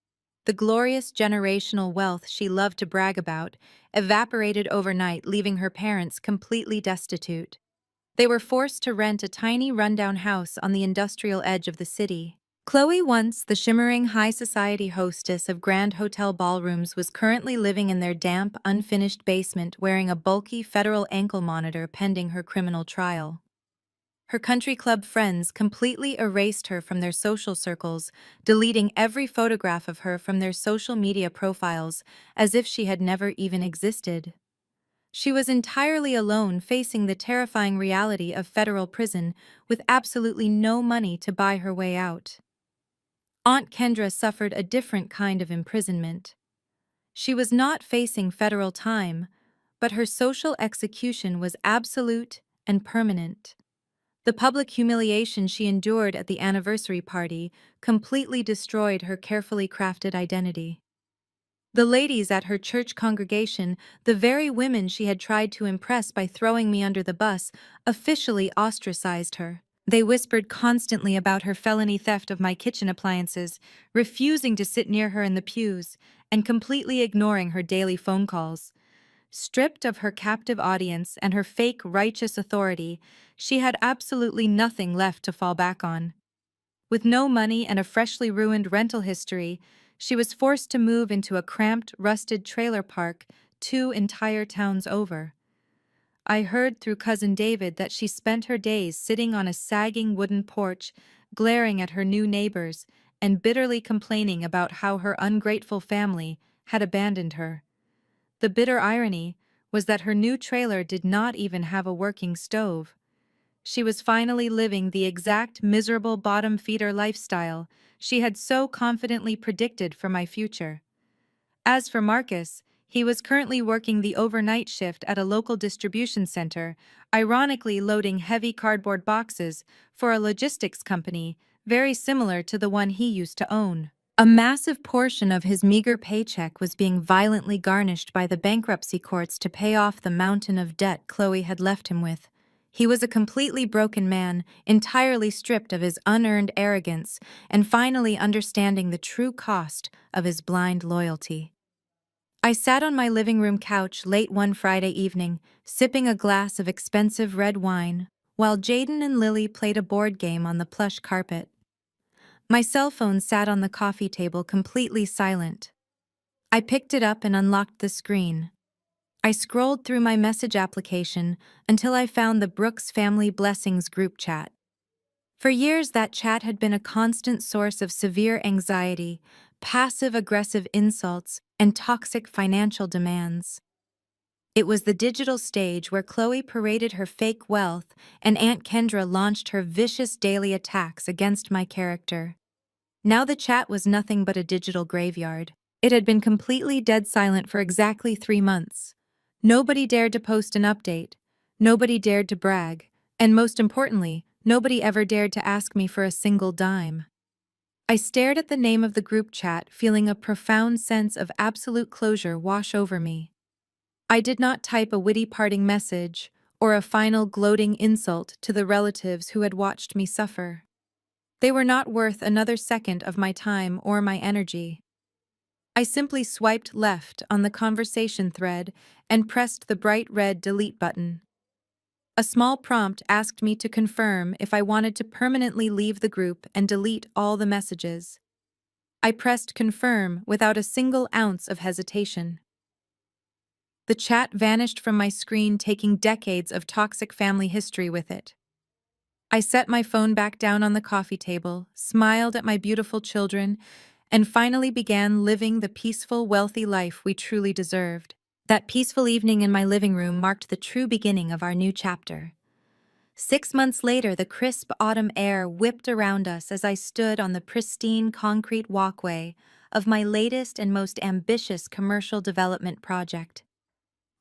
The glorious generational wealth she loved to brag about evaporated overnight, leaving her parents completely destitute. They were forced to rent a tiny rundown house on the industrial edge of the city. Chloe, once the shimmering high society hostess of grand hotel ballrooms, was currently living in their damp, unfinished basement wearing a bulky federal ankle monitor pending her criminal trial. Her country club friends completely erased her from their social circles, deleting every photograph of her from their social media profiles as if she had never even existed. She was entirely alone, facing the terrifying reality of federal prison with absolutely no money to buy her way out. Aunt Kendra suffered a different kind of imprisonment. She was not facing federal time, but her social execution was absolute and permanent. The public humiliation she endured at the anniversary party completely destroyed her carefully crafted identity. The ladies at her church congregation, the very women she had tried to impress by throwing me under the bus, officially ostracized her. They whispered constantly about her felony theft of my kitchen appliances, refusing to sit near her in the pews, and completely ignoring her daily phone calls. Stripped of her captive audience and her fake righteous authority, she had absolutely nothing left to fall back on. With no money and a freshly ruined rental history, she was forced to move into a cramped, rusted trailer park 2 entire towns over. I heard through Cousin David that she spent her days sitting on a sagging wooden porch, glaring at her new neighbors and bitterly complaining about how her ungrateful family had abandoned her. The bitter irony was that her new trailer did not even have a working stove. She was finally living the exact miserable bottom-feeder lifestyle she had so confidently predicted for my future. As for Marcus, he was currently working the overnight shift at a local distribution center, ironically loading heavy cardboard boxes for a logistics company very similar to the one he used to own. A massive portion of his meager paycheck was being violently garnished by the bankruptcy courts to pay off the mountain of debt Chloe had left him with. He was a completely broken man, entirely stripped of his unearned arrogance, and finally understanding the true cost of his blind loyalty. I sat on my living room couch late one Friday evening, sipping a glass of expensive red wine, while Jaden and Lily played a board game on the plush carpet. My cell phone sat on the coffee table completely silent. I picked it up and unlocked the screen. I scrolled through my message application until I found the Brooks Family Blessings group chat. For years, that chat had been a constant source of severe anxiety, passive-aggressive insults, and toxic financial demands. It was the digital stage where Chloe paraded her fake wealth and Aunt Kendra launched her vicious daily attacks against my character. Now the chat was nothing but a digital graveyard. It had been completely dead silent for exactly 3 months. Nobody dared to post an update. Nobody dared to brag. And most importantly, nobody ever dared to ask me for a single dime. I stared at the name of the group chat, feeling a profound sense of absolute closure wash over me. I did not type a witty parting message or a final gloating insult to the relatives who had watched me suffer. They were not worth another second of my time or my energy. I simply swiped left on the conversation thread and pressed the bright red delete button. A small prompt asked me to confirm if I wanted to permanently leave the group and delete all the messages. I pressed confirm without a single ounce of hesitation. The chat vanished from my screen, taking decades of toxic family history with it. I set my phone back down on the coffee table, smiled at my beautiful children, and finally began living the peaceful, wealthy life we truly deserved. That peaceful evening in my living room marked the true beginning of our new chapter. 6 months later, the crisp autumn air whipped around us as I stood on the pristine concrete walkway of my latest and most ambitious commercial development project.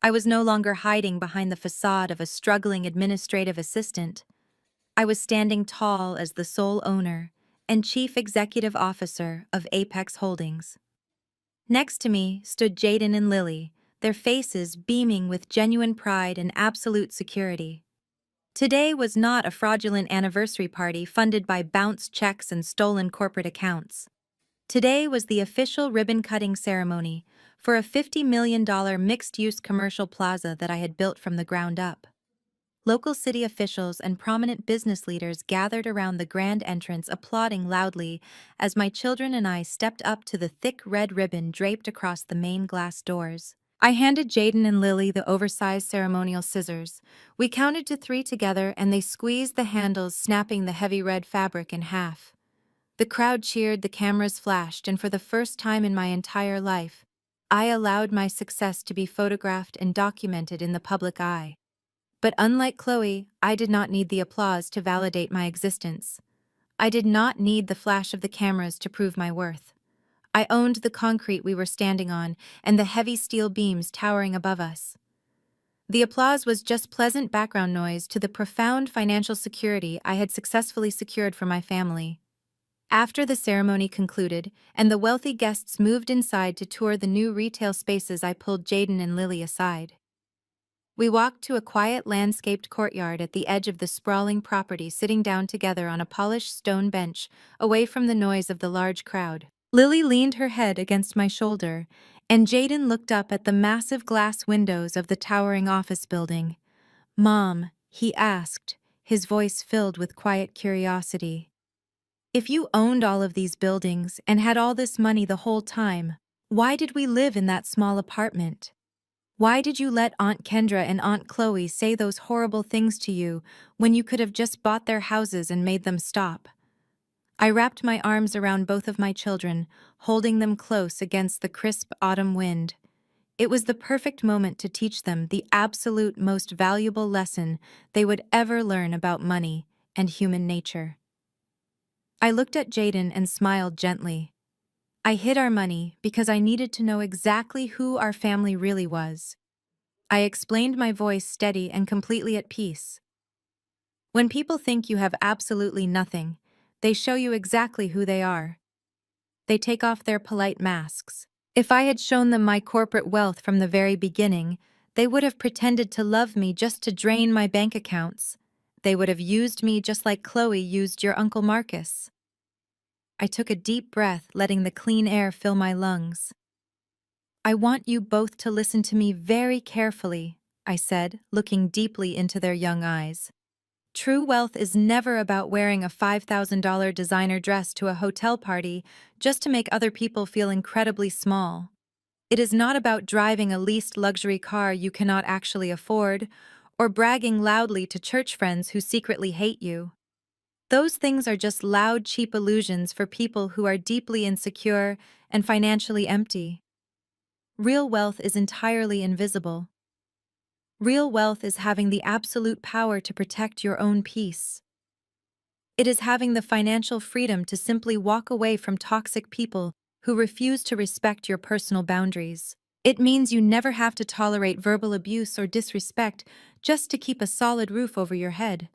I was no longer hiding behind the facade of a struggling administrative assistant. I was standing tall as the sole owner and chief executive officer of Apex Holdings. Next to me stood Jaden and Lily, their faces beaming with genuine pride and absolute security. Today was not a fraudulent anniversary party funded by bounce checks and stolen corporate accounts. Today was the official ribbon-cutting ceremony for a $50 million mixed-use commercial plaza that I had built from the ground up. Local city officials and prominent business leaders gathered around the grand entrance, applauding loudly as my children and I stepped up to the thick red ribbon draped across the main glass doors. I handed Jaden and Lily the oversized ceremonial scissors. We counted to 3 together and they squeezed the handles, snapping the heavy red fabric in half. The crowd cheered, the cameras flashed, and for the first time in my entire life, I allowed my success to be photographed and documented in the public eye. But unlike Chloe, I did not need the applause to validate my existence. I did not need the flash of the cameras to prove my worth. I owned the concrete we were standing on and the heavy steel beams towering above us. The applause was just pleasant background noise to the profound financial security I had successfully secured for my family. After the ceremony concluded and the wealthy guests moved inside to tour the new retail spaces, I pulled Jaden and Lily aside. We walked to a quiet landscaped courtyard at the edge of the sprawling property, sitting down together on a polished stone bench, away from the noise of the large crowd. Lily leaned her head against my shoulder, and Jaden looked up at the massive glass windows of the towering office building. "Mom," he asked, his voice filled with quiet curiosity, "if you owned all of these buildings and had all this money the whole time, why did we live in that small apartment? Why did you let Aunt Kendra and Aunt Chloe say those horrible things to you when you could have just bought their houses and made them stop?" I wrapped my arms around both of my children, holding them close against the crisp autumn wind. It was the perfect moment to teach them the absolute most valuable lesson they would ever learn about money and human nature. I looked at Jaden and smiled gently. I hid our money because I needed to know exactly who our family really was. I explained, my voice steady and completely at peace. When people think you have absolutely nothing, they show you exactly who they are. They take off their polite masks. If I had shown them my corporate wealth from the very beginning, they would have pretended to love me just to drain my bank accounts. They would have used me just like Chloe used your Uncle Marcus. I took a deep breath, letting the clean air fill my lungs. "I want you both to listen to me very carefully," I said, looking deeply into their young eyes. "True wealth is never about wearing a $5,000 designer dress to a hotel party just to make other people feel incredibly small. It is not about driving a leased luxury car you cannot actually afford, or bragging loudly to church friends who secretly hate you. Those things are just loud, cheap illusions for people who are deeply insecure and financially empty. Real wealth is entirely invisible. Real wealth is having the absolute power to protect your own peace. It is having the financial freedom to simply walk away from toxic people who refuse to respect your personal boundaries. It means you never have to tolerate verbal abuse or disrespect just to keep a solid roof over your head.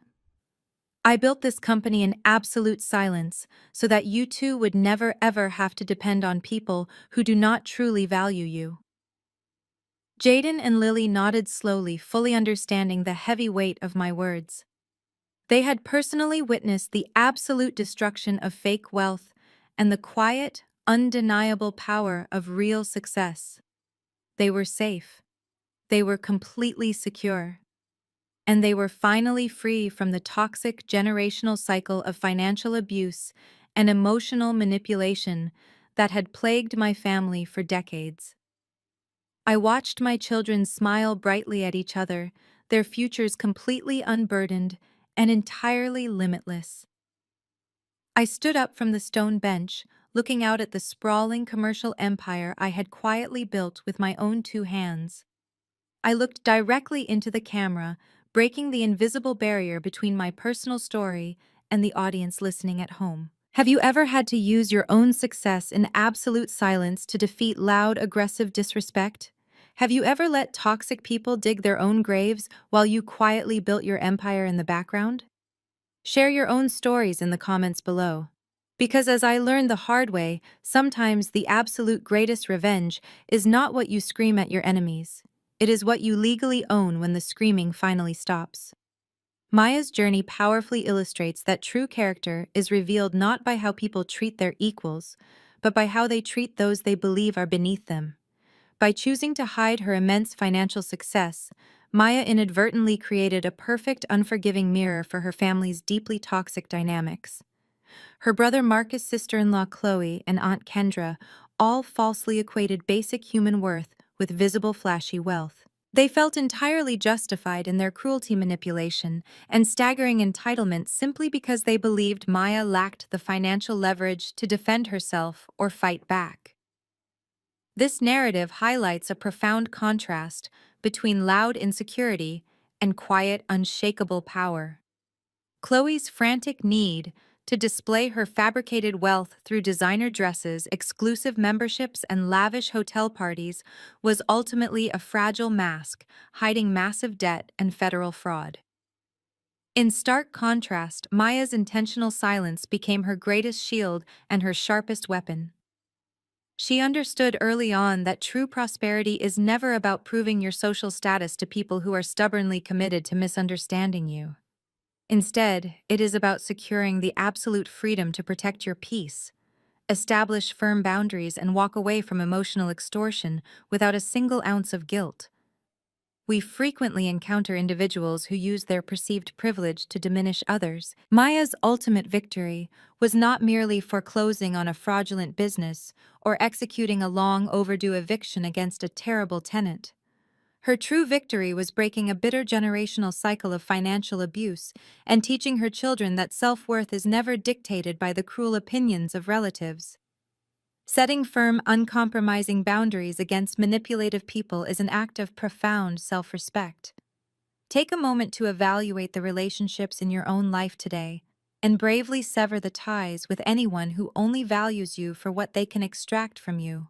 I built this company in absolute silence so that you too would never ever have to depend on people who do not truly value you." Jaden and Lily nodded slowly, fully understanding the heavy weight of my words. They had personally witnessed the absolute destruction of fake wealth and the quiet, undeniable power of real success. They were safe. They were completely secure. And they were finally free from the toxic generational cycle of financial abuse and emotional manipulation that had plagued my family for decades. I watched my children smile brightly at each other, their futures completely unburdened and entirely limitless. I stood up from the stone bench, looking out at the sprawling commercial empire I had quietly built with my own two hands. I looked directly into the camera, breaking the invisible barrier between my personal story and the audience listening at home. Have you ever had to use your own success in absolute silence to defeat loud, aggressive disrespect? Have you ever let toxic people dig their own graves while you quietly built your empire in the background? Share your own stories in the comments below. Because as I learned the hard way, sometimes the absolute greatest revenge is not what you scream at your enemies. It is what you legally own when the screaming finally stops. Maya's journey powerfully illustrates that true character is revealed not by how people treat their equals, but by how they treat those they believe are beneath them. By choosing to hide her immense financial success, Maya inadvertently created a perfect, unforgiving mirror for her family's deeply toxic dynamics. Her brother Marcus, sister-in-law Chloe, and Aunt Kendra all falsely equated basic human worth with visible flashy wealth. They felt entirely justified in their cruelty manipulation and staggering entitlement simply because they believed Maya lacked the financial leverage to defend herself or fight back. This narrative highlights a profound contrast between loud insecurity and quiet, unshakable power. Chloe's frantic need to display her fabricated wealth through designer dresses, exclusive memberships, and lavish hotel parties was ultimately a fragile mask, hiding massive debt and federal fraud. In stark contrast, Maya's intentional silence became her greatest shield and her sharpest weapon. She understood early on that true prosperity is never about proving your social status to people who are stubbornly committed to misunderstanding you. Instead, it is about securing the absolute freedom to protect your peace, establish firm boundaries, and walk away from emotional extortion without a single ounce of guilt. We frequently encounter individuals who use their perceived privilege to diminish others. Maya's ultimate victory was not merely foreclosing on a fraudulent business or executing a long overdue eviction against a terrible tenant. Her true victory was breaking a bitter generational cycle of financial abuse and teaching her children that self-worth is never dictated by the cruel opinions of relatives. Setting firm, uncompromising boundaries against manipulative people is an act of profound self-respect. Take a moment to evaluate the relationships in your own life today and bravely sever the ties with anyone who only values you for what they can extract from you.